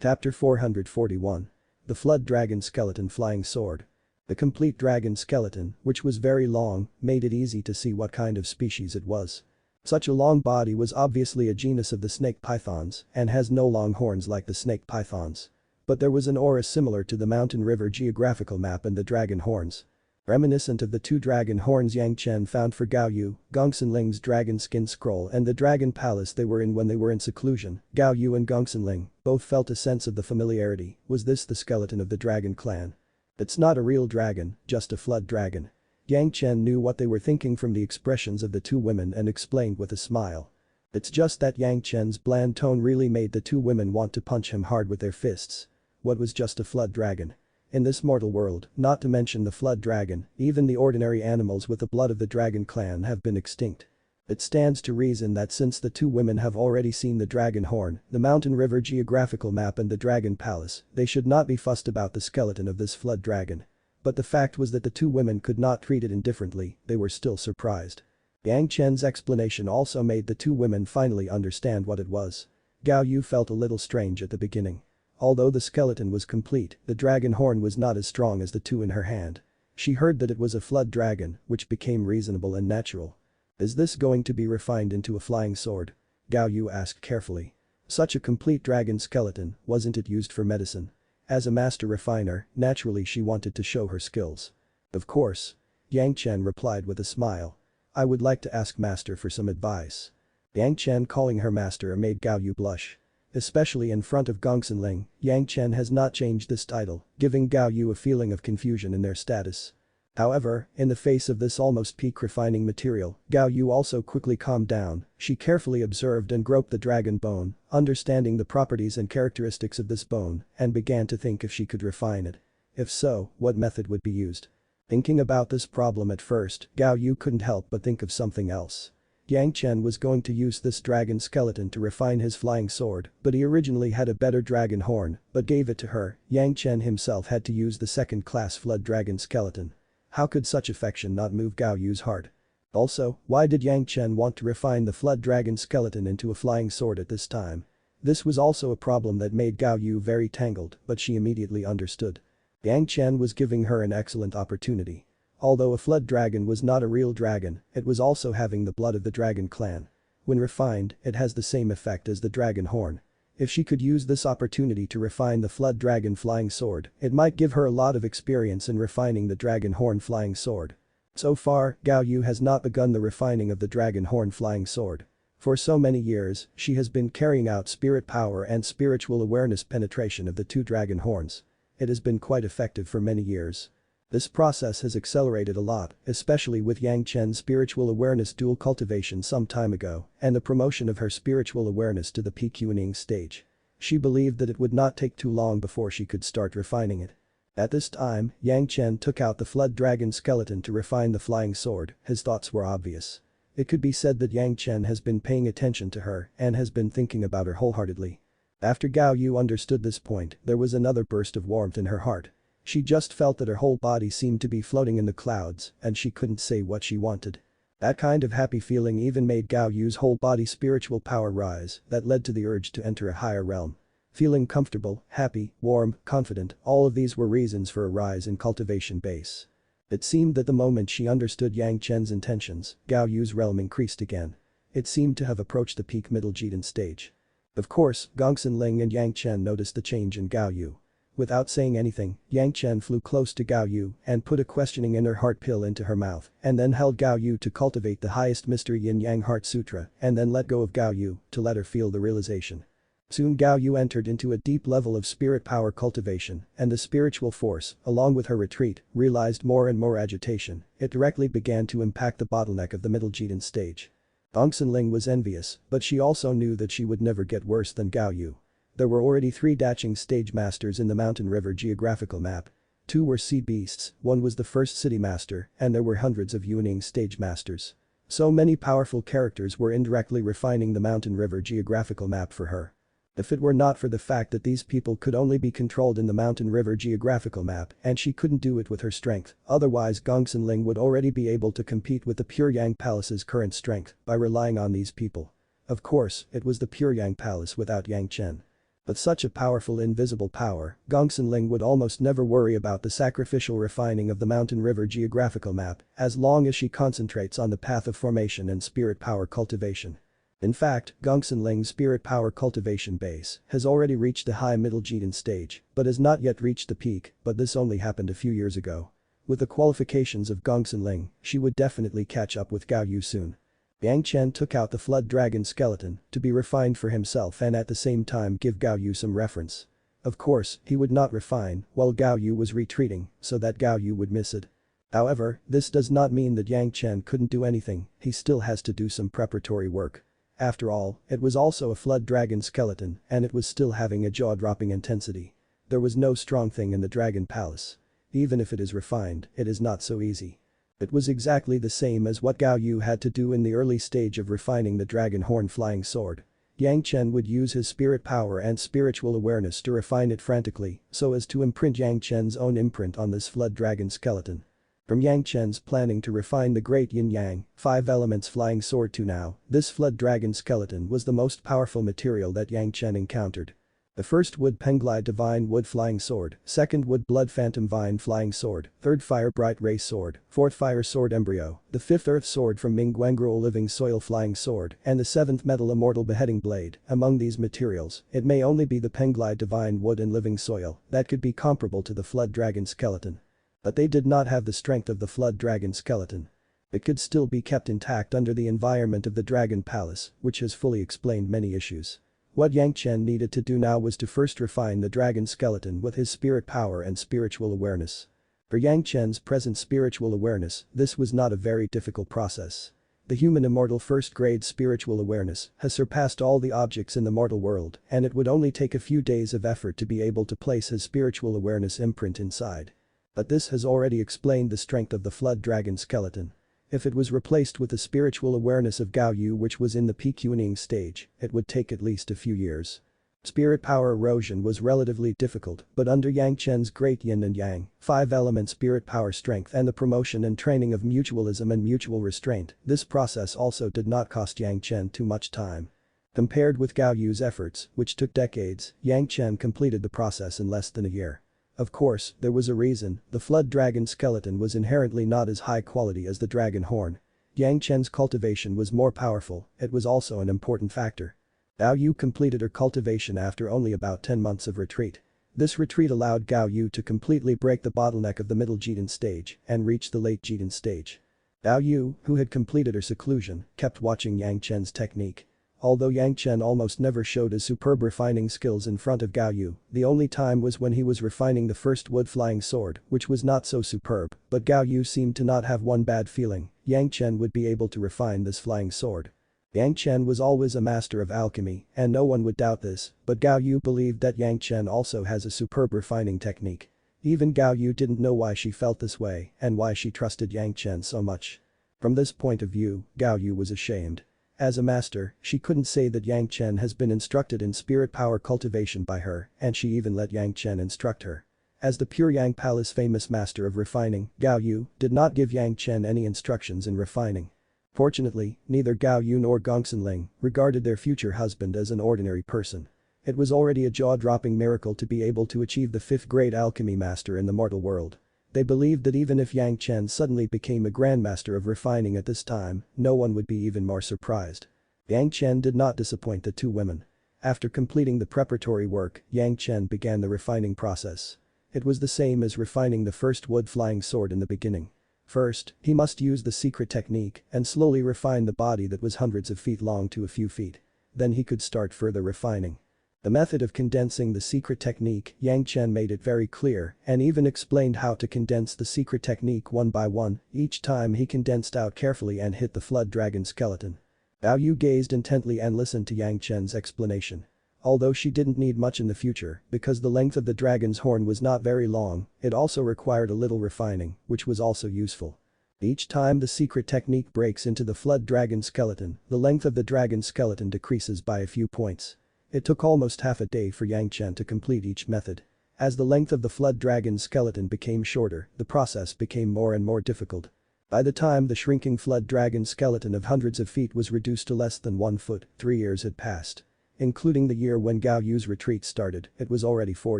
Chapter 441. The Flood Dragon Skeleton Flying Sword. The complete dragon skeleton, which was very long, made it easy to see what kind of species it was. Such a long body was obviously a genus of the snake pythons and has no long horns like the snake pythons. But there was an aura similar to the mountain river geographical map and the dragon horns. Reminiscent of the two dragon horns Yang Chen found for Gao Yu, Gongsun Ling's dragon skin scroll and the dragon palace they were in when they were in seclusion, Gao Yu and Gongsun Ling both felt a sense of the familiarity. Was this the skeleton of the dragon clan? It's not a real dragon, just a flood dragon. Yang Chen knew what they were thinking from the expressions of the two women and explained with a smile. It's just that Yang Chen's bland tone really made the two women want to punch him hard with their fists. What was just a flood dragon? In this mortal world, not to mention the flood dragon, even the ordinary animals with the blood of the dragon clan have been extinct. It stands to reason that since the two women have already seen the dragon horn, the mountain river geographical map and the dragon palace, they should not be fussed about the skeleton of this flood dragon. But the fact was that the two women could not treat it indifferently, they were still surprised. Yang Chen's explanation also made the two women finally understand what it was. Gao Yu felt a little strange at the beginning. Although the skeleton was complete, the dragon horn was not as strong as the two in her hand. She heard that it was a flood dragon, which became reasonable and natural. Is this going to be refined into a flying sword? Gao Yu asked carefully. Such a complete dragon skeleton, wasn't it used for medicine? As a master refiner, naturally she wanted to show her skills. Of course. Yang Chen replied with a smile. I would like to ask master for some advice. Yang Chen calling her master made Gao Yu blush. Especially in front of Gongsun Ling, Yang Chen has not changed this title, giving Gao Yu a feeling of confusion in their status. However, in the face of this almost peak refining material, Gao Yu also quickly calmed down. She carefully observed and groped the dragon bone, understanding the properties and characteristics of this bone, and began to think if she could refine it. If so, what method would be used? Thinking about this problem at first, Gao Yu couldn't help but think of something else. Yang Chen was going to use this dragon skeleton to refine his flying sword, but he originally had a better dragon horn, but gave it to her. Yang Chen himself had to use the second-class flood dragon skeleton. How could such affection not move Gao Yu's heart? Also, why did Yang Chen want to refine the flood dragon skeleton into a flying sword at this time? This was also a problem that made Gao Yu very tangled, but she immediately understood. Yang Chen was giving her an excellent opportunity. Although a flood dragon was not a real dragon, it was also having the blood of the dragon clan. When refined, it has the same effect as the dragon horn. If she could use this opportunity to refine the flood dragon flying sword, it might give her a lot of experience in refining the dragon horn flying sword. So far, Gao Yu has not begun the refining of the dragon horn flying sword. For so many years, she has been carrying out spirit power and spiritual awareness penetration of the two dragon horns. It has been quite effective for many years. This process has accelerated a lot, especially with Yang Chen's spiritual awareness dual cultivation some time ago and the promotion of her spiritual awareness to the peak Yuaning stage. She believed that it would not take too long before she could start refining it. At this time, Yang Chen took out the flood dragon skeleton to refine the flying sword. His thoughts were obvious. It could be said that Yang Chen has been paying attention to her and has been thinking about her wholeheartedly. After Gao Yu understood this point, there was another burst of warmth in her heart. She just felt that her whole body seemed to be floating in the clouds and she couldn't say what she wanted. That kind of happy feeling even made Gao Yu's whole body spiritual power rise that led to the urge to enter a higher realm. Feeling comfortable, happy, warm, confident, all of these were reasons for a rise in cultivation base. It seemed that the moment she understood Yang Chen's intentions, Gao Yu's realm increased again. It seemed to have approached the peak middle Jidan stage. Of course, Gongsun Ling and Yang Chen noticed the change in Gao Yu. Without saying anything, Yang Chen flew close to Gao Yu and put a questioning inner heart pill into her mouth and then held Gao Yu to cultivate the highest mystery Yin Yang Heart Sutra and then let go of Gao Yu to let her feel the realization. Soon Gao Yu entered into a deep level of spirit power cultivation and the spiritual force, along with her retreat, realized more and more agitation. It directly began to impact the bottleneck of the middle Jidan stage. Gongsun Ling was envious, but she also knew that she would never get worse than Gao Yu. There were already 3 Daching stage masters in the mountain river geographical map. 2 were sea beasts, 1 was the first city master, and there were hundreds of Yuaning stage masters. So many powerful characters were indirectly refining the mountain river geographical map for her. If it were not for the fact that these people could only be controlled in the mountain river geographical map and she couldn't do it with her strength, otherwise Gongsun Ling would already be able to compete with the Pure Yang Palace's current strength by relying on these people. Of course, it was the Pure Yang Palace without Yang Chen. With such a powerful invisible power, Gongsun would almost never worry about the sacrificial refining of the mountain river geographical map as long as she concentrates on the path of formation and spirit power cultivation. In fact, Gongsun spirit power cultivation base has already reached the high middle Jidan stage but has not yet reached the peak, but this only happened a few years ago. With the qualifications of Gongsun, she would definitely catch up with Gao Yu soon. Yang Chen took out the flood dragon skeleton to be refined for himself and at the same time give Gao Yu some reference. Of course, he would not refine while Gao Yu was retreating so that Gao Yu would miss it. However, this does not mean that Yang Chen couldn't do anything, he still has to do some preparatory work. After all, it was also a flood dragon skeleton and it was still having a jaw-dropping intensity. There was no strong thing in the dragon palace. Even if it is refined, it is not so easy. It was exactly the same as what Gao Yu had to do in the early stage of refining the dragon horn flying sword. Yang Chen would use his spirit power and spiritual awareness to refine it frantically so as to imprint Yang Chen's own imprint on this flood dragon skeleton. From Yang Chen's planning to refine the great yin-yang, 5 elements flying sword to now, this flood dragon skeleton was the most powerful material that Yang Chen encountered. The first wood Penglai divine wood flying sword, second wood blood phantom vine flying sword, third fire bright ray sword, fourth fire sword embryo, the fifth earth sword from Ming Guangruo living soil flying sword, and the seventh metal immortal beheading blade. Among these materials, it may only be the Penglai divine wood and living soil that could be comparable to the flood dragon skeleton. But they did not have the strength of the flood dragon skeleton. It could still be kept intact under the environment of the dragon palace, which has fully explained many issues. What Yang Chen needed to do now was to first refine the dragon skeleton with his spirit power and spiritual awareness. For Yang Chen's present spiritual awareness, this was not a very difficult process. The human immortal first-grade spiritual awareness has surpassed all the objects in the mortal world and it would only take a few days of effort to be able to place his spiritual awareness imprint inside. But this has already explained the strength of the flood dragon skeleton. If it was replaced with the spiritual awareness of Gao Yu which was in the peak Yuning stage, it would take at least a few years. Spirit power erosion was relatively difficult but under Yang Chen's great yin and yang, 5-element spirit power strength and the promotion and training of mutualism and mutual restraint, this process also did not cost Yang Chen too much time. Compared with Gao Yu's efforts, which took decades, Yang Chen completed the process in less than a year. Of course, there was a reason, the flood dragon skeleton was inherently not as high quality as the dragon horn. Yang Chen's cultivation was more powerful, it was also an important factor. Gao Yu completed her cultivation after only about 10 months of retreat. This retreat allowed Gao Yu to completely break the bottleneck of the middle Jidan stage and reach the late Jidan stage. Gao Yu, who had completed her seclusion, kept watching Yang Chen's technique. Although Yang Chen almost never showed his superb refining skills in front of Gao Yu, the only time was when he was refining the first wood flying sword, which was not so superb, but Gao Yu seemed to not have one bad feeling, Yang Chen would be able to refine this flying sword. Yang Chen was always a master of alchemy, and no one would doubt this, but Gao Yu believed that Yang Chen also has a superb refining technique. Even Gao Yu didn't know why she felt this way and why she trusted Yang Chen so much. From this point of view, Gao Yu was ashamed. As a master, she couldn't say that Yang Chen has been instructed in spirit power cultivation by her, and she even let Yang Chen instruct her. As the pure Yang Palace famous master of refining, Gao Yu did not give Yang Chen any instructions in refining. Fortunately, neither Gao Yu nor Gongsun regarded their future husband as an ordinary person. It was already a jaw-dropping miracle to be able to achieve the 5th grade alchemy master in the mortal world. They believed that even if Yang Chen suddenly became a grandmaster of refining at this time, no one would be even more surprised. Yang Chen did not disappoint the two women. After completing the preparatory work, Yang Chen began the refining process. It was the same as refining the first wood flying sword in the beginning. First, he must use the secret technique and slowly refine the body that was hundreds of feet long to a few feet. Then he could start further refining. The method of condensing the secret technique, Yang Chen made it very clear and even explained how to condense the secret technique one by one, each time he condensed out carefully and hit the flood dragon skeleton. Gao Yu gazed intently and listened to Yang Chen's explanation. Although she didn't need much in the future because the length of the dragon's horn was not very long, it also required a little refining, which was also useful. Each time the secret technique breaks into the flood dragon skeleton, the length of the dragon skeleton decreases by a few points. It took almost half a day for Yang Chen to complete each method. As the length of the flood dragon skeleton became shorter, the process became more and more difficult. By the time the shrinking flood dragon skeleton of hundreds of feet was reduced to less than 1 foot, 3 years had passed. Including the year when Gao Yu's retreat started, it was already 4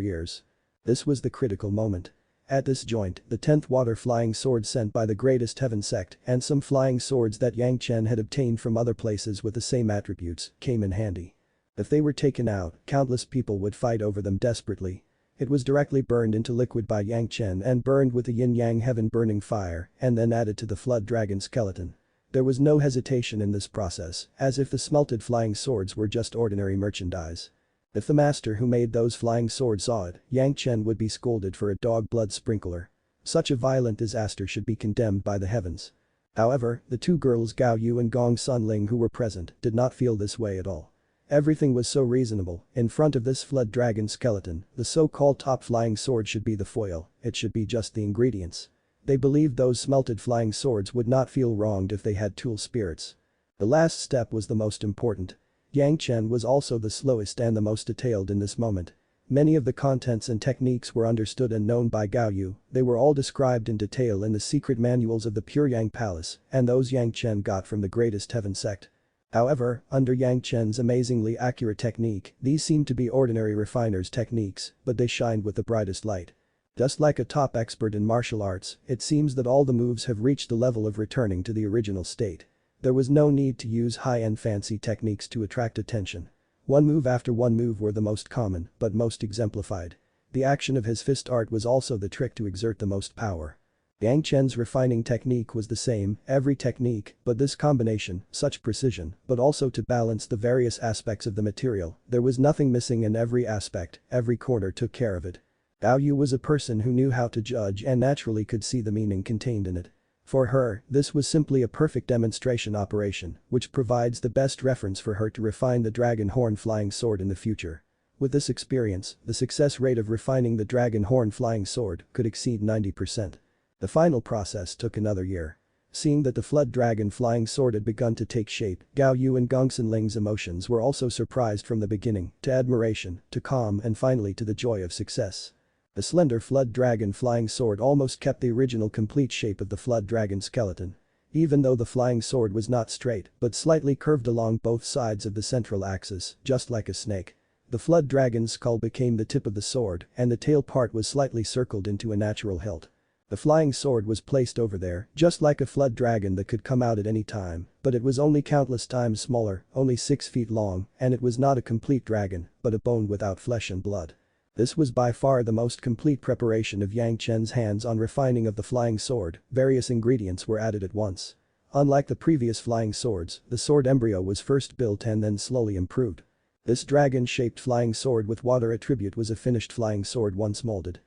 years. This was the critical moment. At this joint, the 10th water flying sword sent by the greatest heaven sect and some flying swords that Yang Chen had obtained from other places with the same attributes came in handy. If they were taken out, countless people would fight over them desperately. It was directly burned into liquid by Yang Chen and burned with the yin-yang heaven burning fire and then added to the flood dragon skeleton. There was no hesitation in this process, as if the smelted flying swords were just ordinary merchandise. If the master who made those flying swords saw it, Yang Chen would be scolded for a dog blood sprinkler. Such a violent disaster should be condemned by the heavens. However, the two girls Gao Yu and Gong Sunling who were present did not feel this way at all. Everything was so reasonable. In front of this flood dragon skeleton, the so-called top flying sword should be the foil, it should be just the ingredients. They believed those smelted flying swords would not feel wronged if they had tool spirits. The last step was the most important. Yang Chen was also the slowest and the most detailed in this moment. Many of the contents and techniques were understood and known by Gao Yu, they were all described in detail in the secret manuals of the Pure Yang Palace, and those Yang Chen got from the greatest heaven sect. However, under Yang Chen's amazingly accurate technique, these seemed to be ordinary refiner's techniques, but they shined with the brightest light. Just like a top expert in martial arts, it seems that all the moves have reached the level of returning to the original state. There was no need to use high-end fancy techniques to attract attention. One move after one move were the most common, but most exemplified. The action of his fist art was also the trick to exert the most power. Yang Chen's refining technique was the same, every technique, but this combination, such precision, but also to balance the various aspects of the material, there was nothing missing in every aspect, every corner took care of it. Gao Yu was a person who knew how to judge and naturally could see the meaning contained in it. For her, this was simply a perfect demonstration operation, which provides the best reference for her to refine the dragon horn flying sword in the future. With this experience, the success rate of refining the dragon horn flying sword could exceed 90%. The final process took another year. Seeing that the flood dragon flying sword had begun to take shape, Gao Yu and Gongsun Ling's emotions were also surprised from the beginning, to admiration, to calm and finally to the joy of success. The slender flood dragon flying sword almost kept the original complete shape of the flood dragon skeleton. Even though the flying sword was not straight but slightly curved along both sides of the central axis, just like a snake. The flood dragon's skull became the tip of the sword and the tail part was slightly circled into a natural hilt. The flying sword was placed over there, just like a flood dragon that could come out at any time, but it was only countless times smaller, only 6 feet long, and it was not a complete dragon, but a bone without flesh and blood. This was by far the most complete preparation of Yang Chen's hands on refining of the flying sword, various ingredients were added at once. Unlike the previous flying swords, the sword embryo was first built and then slowly improved. This dragon-shaped flying sword with water attribute was a finished flying sword once molded.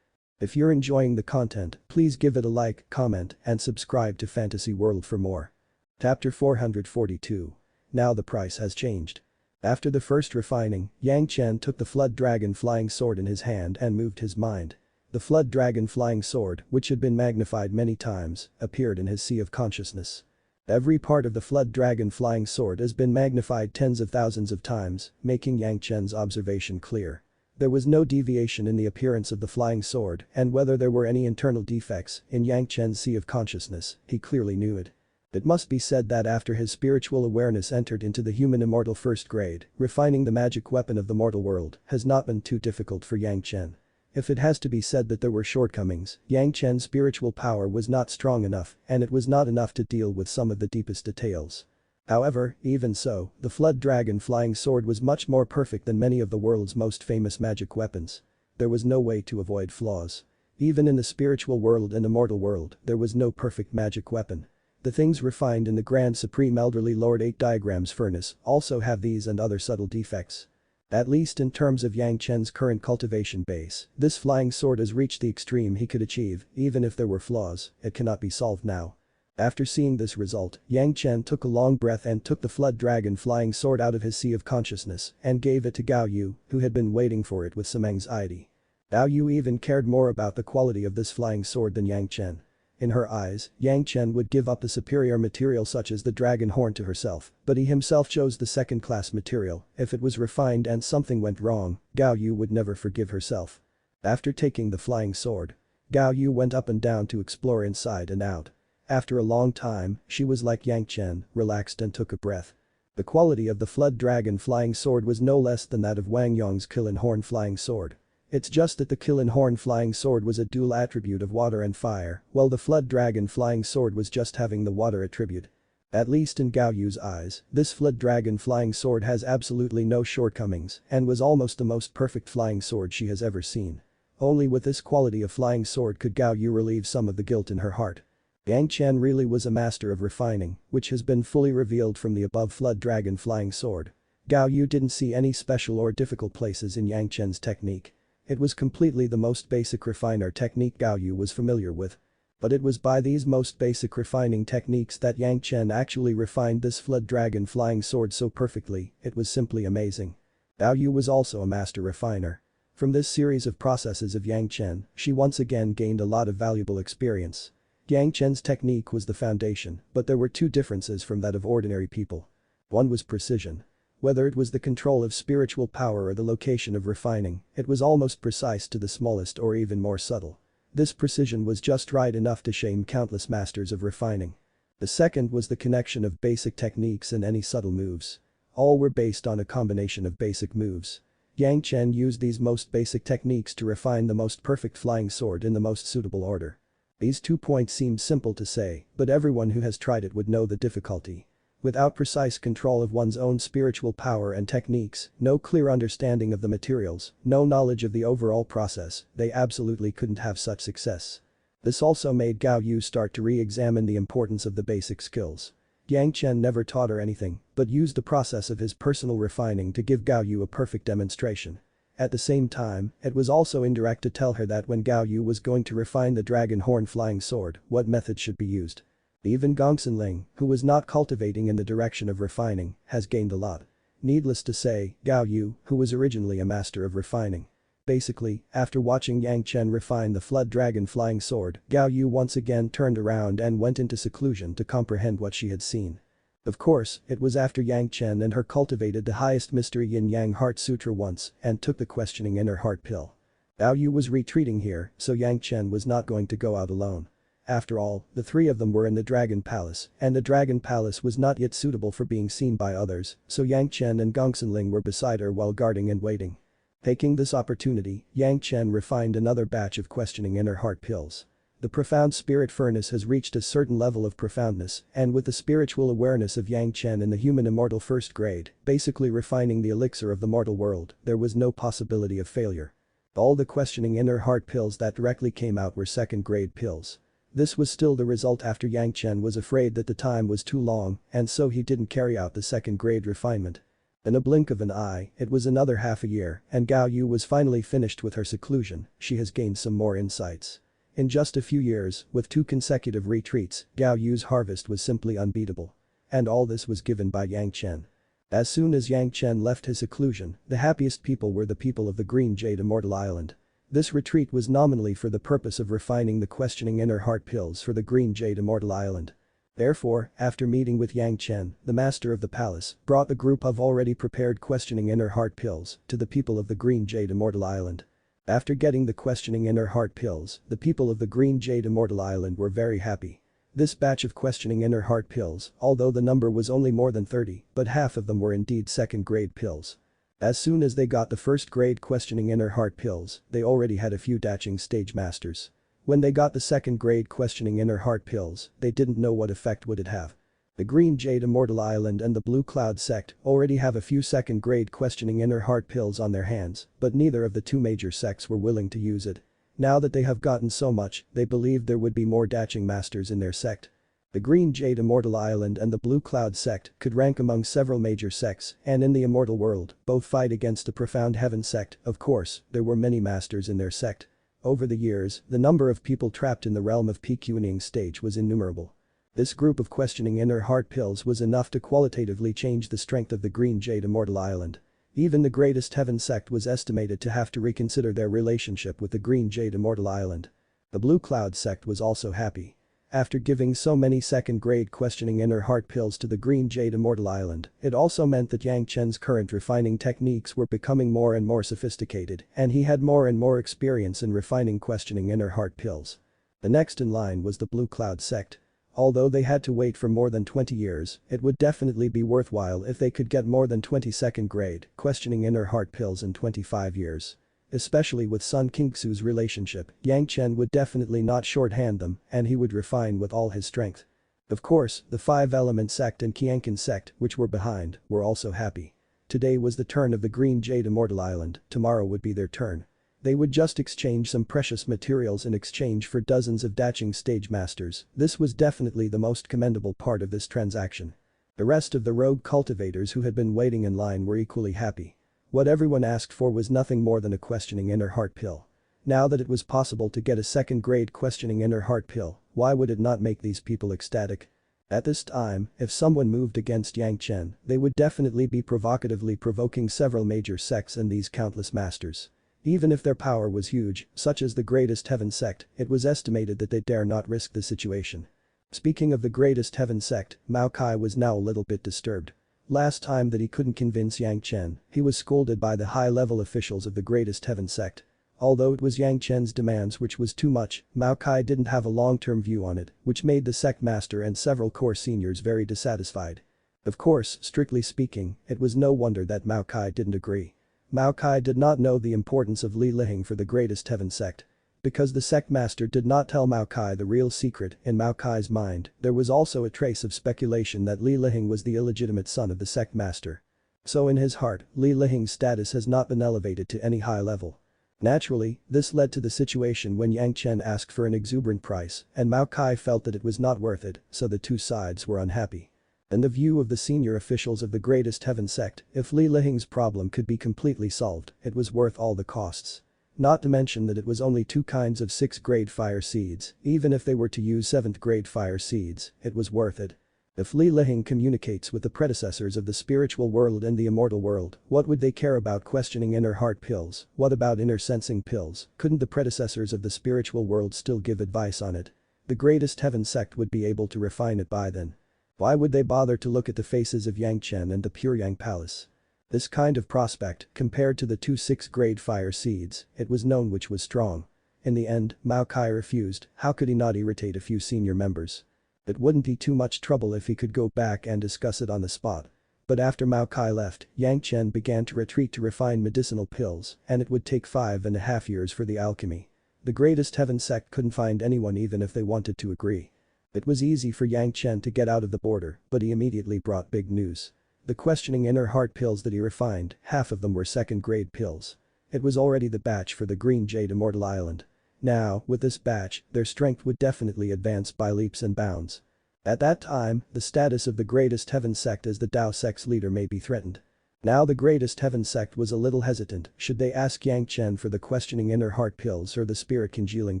If you're enjoying the content, please give it a like, comment, and subscribe to Fantasy World for more. Chapter 442. Now the price has changed. After the first refining, Yang Chen took the flood dragon flying sword in his hand and moved his mind. The flood dragon flying sword, which had been magnified many times, appeared in his sea of consciousness. Every part of the flood dragon flying sword has been magnified tens of thousands of times, making Yang Chen's observation clear. There was no deviation in the appearance of the flying sword, and whether there were any internal defects in Yang Chen's sea of consciousness, he clearly knew it. It must be said that after his spiritual awareness entered into the human immortal first grade, refining the magic weapon of the mortal world has not been too difficult for Yang Chen. If it has to be said that there were shortcomings, Yang Chen's spiritual power was not strong enough and it was not enough to deal with some of the deepest details. However, even so, the flood dragon flying sword was much more perfect than many of the world's most famous magic weapons. There was no way to avoid flaws. Even in the spiritual world and immortal world, there was no perfect magic weapon. The things refined in the Grand Supreme Elderly Lord 8 Diagrams Furnace also have these and other subtle defects. At least in terms of Yang Chen's current cultivation base, this flying sword has reached the extreme he could achieve, even if there were flaws, it cannot be solved now. After seeing this result, Yang Chen took a long breath and took the flood dragon flying sword out of his sea of consciousness and gave it to Gao Yu, who had been waiting for it with some anxiety. Gao Yu even cared more about the quality of this flying sword than Yang Chen. In her eyes, Yang Chen would give up the superior material such as the dragon horn to herself, but he himself chose the second-class material. If it was refined and something went wrong, Gao Yu would never forgive herself. After taking the flying sword, Gao Yu went up and down to explore inside and out. After a long time, she was like Yang Chen, relaxed and took a breath. The quality of the Flood Dragon Flying Sword was no less than that of Wang Yong's Killing Horn Flying Sword. It's just that the Killing Horn Flying Sword was a dual attribute of water and fire, while the Flood Dragon Flying Sword was just having the water attribute. At least in Gao Yu's eyes, this Flood Dragon Flying Sword has absolutely no shortcomings and was almost the most perfect flying sword she has ever seen. Only with this quality of flying sword could Gao Yu relieve some of the guilt in her heart. Yang Chen really was a master of refining, which has been fully revealed from the above Flood Dragon Flying Sword. Gao Yu didn't see any special or difficult places in Yang Chen's technique. It was completely the most basic refiner technique Gao Yu was familiar with. But it was by these most basic refining techniques that Yang Chen actually refined this Flood Dragon Flying Sword so perfectly, it was simply amazing. Gao Yu was also a master refiner. From this series of processes of Yang Chen, she once again gained a lot of valuable experience. Yang Chen's technique was the foundation, but there were two differences from that of ordinary people. One was precision. Whether it was the control of spiritual power or the location of refining, it was almost precise to the smallest or even more subtle. This precision was just right enough to shame countless masters of refining. The second was the connection of basic techniques and any subtle moves. All were based on a combination of basic moves. Yang Chen used these most basic techniques to refine the most perfect flying sword in the most suitable order. These 2 points seem simple to say, but everyone who has tried it would know the difficulty. Without precise control of one's own spiritual power and techniques, no clear understanding of the materials, no knowledge of the overall process, they absolutely couldn't have such success. This also made Gao Yu start to re-examine the importance of the basic skills. Yang Chen never taught her anything, but used the process of his personal refining to give Gao Yu a perfect demonstration. At the same time, it was also indirect to tell her that when Gao Yu was going to refine the Dragon Horn Flying Sword, what method should be used. Even Gongsun, who was not cultivating in the direction of refining, has gained a lot. Needless to say, Gao Yu, who was originally a master of refining. Basically, after watching Yang Chen refine the Flood Dragon Flying Sword, Gao Yu once again turned around and went into seclusion to comprehend what she had seen. Of course, it was after Yang Chen and her cultivated the highest mystery Yin-Yang Heart Sutra once and took the questioning inner heart pill. Gao Yu was retreating here, so Yang Chen was not going to go out alone. After all, the three of them were in the Dragon Palace, and the Dragon Palace was not yet suitable for being seen by others, so Yang Chen and Gongsun were beside her while guarding and waiting. Taking this opportunity, Yang Chen refined another batch of questioning inner heart pills. The profound spirit furnace has reached a certain level of profoundness, and with the spiritual awareness of Yang Chen in the human immortal first grade, basically refining the elixir of the mortal world, there was no possibility of failure. All the questioning inner heart pills that directly came out were second grade pills. This was still the result after Yang Chen was afraid that the time was too long, and so he didn't carry out the second grade refinement. In a blink of an eye, it was another half a year, and Gao Yu was finally finished with her seclusion. She has gained some more insights. In just a few years, with 2 consecutive retreats, Gao Yu's harvest was simply unbeatable. And all this was given by Yang Chen. As soon as Yang Chen left his seclusion, the happiest people were the people of the Green Jade Immortal Island. This retreat was nominally for the purpose of refining the questioning inner heart pills for the Green Jade Immortal Island. Therefore, after meeting with Yang Chen, the master of the palace brought a group of already prepared questioning inner heart pills to the people of the Green Jade Immortal Island. After getting the questioning inner heart pills, the people of the Green Jade Immortal Island were very happy. This batch of questioning inner heart pills, although the number was only more than 30, but half of them were indeed second grade pills. As soon as they got the first grade questioning inner heart pills, they already had a few Daching stage masters. When they got the second grade questioning inner heart pills, they didn't know what effect would it have. The Green Jade Immortal Island and the Blue Cloud sect already have a few second grade questioning inner heart pills on their hands, but neither of the 2 major sects were willing to use it. Now that they have gotten so much, they believed there would be more Daching masters in their sect. The Green Jade Immortal Island and the Blue Cloud sect could rank among several major sects, and in the immortal world, both fight against the Profound Heaven sect. Of course, there were many masters in their sect. Over the years, the number of people trapped in the realm of Breathtaking stage was innumerable. This group of questioning inner heart pills was enough to qualitatively change the strength of the Green Jade Immortal Island. Even the greatest heaven sect was estimated to have to reconsider their relationship with the Green Jade Immortal Island. The Blue Cloud sect was also happy. After giving so many second-grade questioning inner heart pills to the Green Jade Immortal Island, it also meant that Yang Chen's current refining techniques were becoming more and more sophisticated, and he had more and more experience in refining questioning inner heart pills. The next in line was the Blue Cloud sect. Although they had to wait for more than 20 years, it would definitely be worthwhile if they could get more than 22nd grade questioning inner heart pills in 25 years. Especially with Sun Qingxu's relationship, Yang Chen would definitely not shorthand them and he would refine with all his strength. Of course, the Five-Element sect and Qianqin sect, which were behind, were also happy. Today was the turn of the Green Jade Immortal Island, tomorrow would be their turn. They would just exchange some precious materials in exchange for dozens of daching stage masters. This was definitely the most commendable part of this transaction. The rest of the rogue cultivators who had been waiting in line were equally happy. What everyone asked for was nothing more than a questioning inner heart pill. Now that it was possible to get a second-grade questioning inner heart pill, why would it not make these people ecstatic? At this time, if someone moved against Yang Chen, they would definitely be provocatively provoking several major sects and these countless masters. Even if their power was huge, such as the Greatest Heaven sect, it was estimated that they dare not risk the situation. Speaking of the Greatest Heaven sect, Mao Kai was now a little bit disturbed. Last time that he couldn't convince Yang Chen, he was scolded by the high-level officials of the Greatest Heaven sect. Although it was Yang Chen's demands which was too much, Mao Kai didn't have a long-term view on it, which made the sect master and several core seniors very dissatisfied. Of course, strictly speaking, it was no wonder that Mao Kai didn't agree. Mao Kai did not know the importance of Li Lihing for the Greatest Heaven sect. Because the sect master did not tell Mao Kai the real secret, in Mao Kai's mind, there was also a trace of speculation that Li Lihing was the illegitimate son of the sect master. So in his heart, Li Lihing's status has not been elevated to any high level. Naturally, this led to the situation when Yang Chen asked for an exuberant price and Mao Kai felt that it was not worth it, so the two sides were unhappy. In the view of the senior officials of the Greatest Heaven sect, if Li Lihing's problem could be completely solved, it was worth all the costs. Not to mention that it was only two kinds of 6th grade fire seeds, even if they were to use 7th grade fire seeds, it was worth it. If Li Lihing communicates with the predecessors of the spiritual world and the immortal world, what would they care about questioning inner heart pills? What about inner sensing pills? Couldn't the predecessors of the spiritual world still give advice on it? The Greatest Heaven sect would be able to refine it by then. Why would they bother to look at the faces of Yang Chen and the Pure Yang Palace? This kind of prospect, compared to the two 6th grade fire seeds, it was known which was strong. In the end, Mao Kai refused. How could he not irritate a few senior members? It wouldn't be too much trouble if he could go back and discuss it on the spot. But after Mao Kai left, Yang Chen began to retreat to refine medicinal pills, and it would take 5.5 years for the alchemy. The Greatest Heaven sect couldn't find anyone even if they wanted to agree. It was easy for Yang Chen to get out of the border, but he immediately brought big news. The questioning inner heart pills that he refined, half of them were 2nd grade pills. It was already the batch for the Green Jade Immortal Island. Now, with this batch, their strength would definitely advance by leaps and bounds. At that time, the status of the Greatest Heaven sect as the Tao sect's leader may be threatened. Now the Greatest Heaven sect was a little hesitant, should they ask Yang Chen for the questioning inner heart pills or the spirit congealing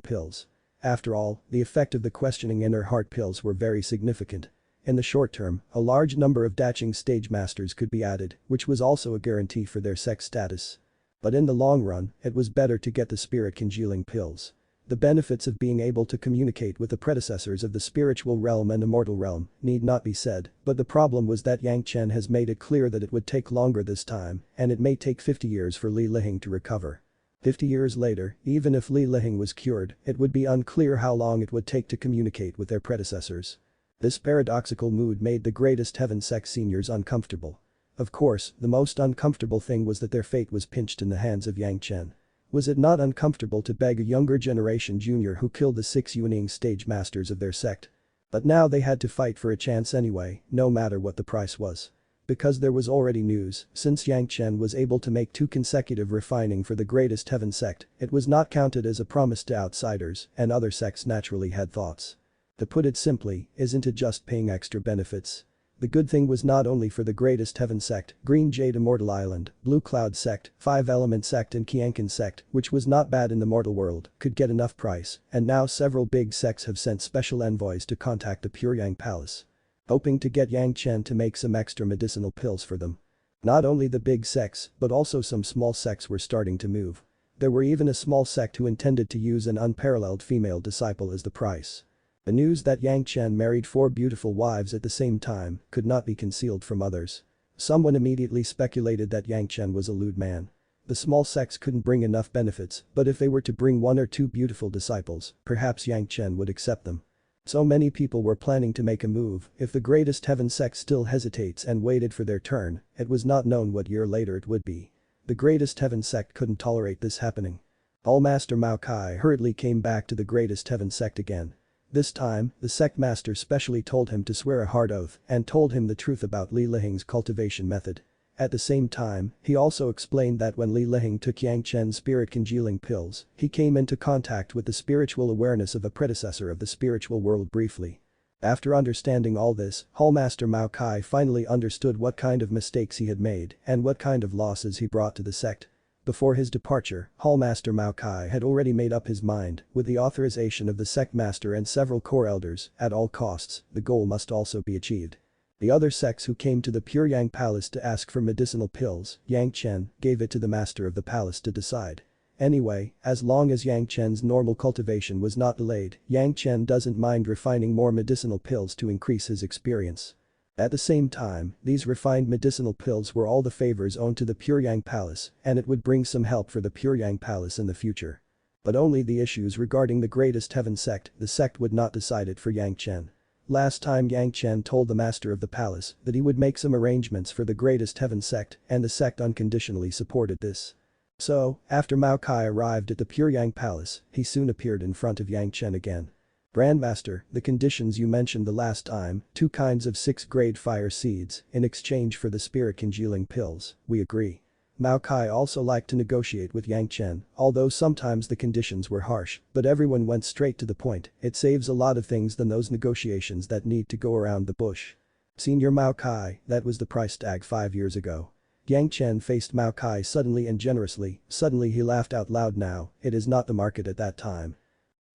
pills? After all, the effect of the questioning inner heart pills were very significant. In the short term, a large number of daching stage masters could be added, which was also a guarantee for their sect status. But in the long run, it was better to get the spirit congealing pills. The benefits of being able to communicate with the predecessors of the spiritual realm and immortal realm need not be said, but the problem was that Yang Chen has made it clear that it would take longer this time, and it may take 50 years for Li Lihing to recover. 50 years later, even if Li Lihing was cured, it would be unclear how long it would take to communicate with their predecessors. This paradoxical mood made the Greatest Heaven sect seniors uncomfortable. Of course, the most uncomfortable thing was that their fate was pinched in the hands of Yang Chen. Was it not uncomfortable to beg a younger generation junior who killed the 6 Yuaning stage masters of their sect? But now they had to fight for a chance anyway, no matter what the price was. Because there was already news, since Yang Chen was able to make 2 consecutive refining for the Greatest Heaven sect, it was not counted as a promise to outsiders, and other sects naturally had thoughts. To put it simply, isn't it just paying extra benefits? The good thing was not only for the Greatest Heaven sect, Green Jade Immortal Island, Blue Cloud sect, 5-Element sect and Qianqin sect, which was not bad in the mortal world, could get enough price, and now several big sects have sent special envoys to contact the Pure Yang Palace. Hoping to get Yang Chen to make some extra medicinal pills for them. Not only the big sects, but also some small sects were starting to move. There were even a small sect who intended to use an unparalleled female disciple as the price. The news that Yang Chen married 4 beautiful wives at the same time could not be concealed from others. Someone immediately speculated that Yang Chen was a lewd man. The small sects couldn't bring enough benefits, but if they were to bring 1 or 2 beautiful disciples, perhaps Yang Chen would accept them. So many people were planning to make a move. If the greatest heaven sect still hesitates and waited for their turn, it was not known what year later it would be. The greatest heaven sect couldn't tolerate this happening. All-Master Mao Kai hurriedly came back to the greatest heaven sect again. This time, the sect master specially told him to swear a hard oath and told him the truth about Li Lihing's cultivation method. At the same time, he also explained that when Li Lihing took Yang Chen's spirit congealing pills, he came into contact with the spiritual awareness of a predecessor of the spiritual world briefly. After understanding all this, Hallmaster Mao Kai finally understood what kind of mistakes he had made and what kind of losses he brought to the sect. Before his departure, Hallmaster Mao Kai had already made up his mind, with the authorization of the sect master and several core elders, at all costs, the goal must also be achieved. The other sects who came to the Pure Yang Palace to ask for medicinal pills, Yang Chen gave it to the master of the palace to decide. Anyway, as long as Yang Chen's normal cultivation was not delayed, Yang Chen doesn't mind refining more medicinal pills to increase his experience. At the same time, these refined medicinal pills were all the favors owed to the Pure Yang Palace, and it would bring some help for the Pure Yang Palace in the future. But only the issues regarding the greatest heaven sect, the sect would not decide it for Yang Chen. Last time Yang Chen told the master of the palace that he would make some arrangements for the greatest heaven sect, and the sect unconditionally supported this. So, after Mao Kai arrived at the Pure Yang Palace, he soon appeared in front of Yang Chen again. Grandmaster, the conditions you mentioned the last time, 2 kinds of 6-grade fire seeds, in exchange for the spirit congealing pills, we agree. Mao Kai also liked to negotiate with Yang Chen, although sometimes the conditions were harsh, but everyone went straight to the point. It saves a lot of things than those negotiations that need to go around the bush. Senior Mao Kai, that was the price tag 5 years ago. Yang Chen faced Mao Kai suddenly and generously, suddenly he laughed out loud. Now, it is not the market at that time.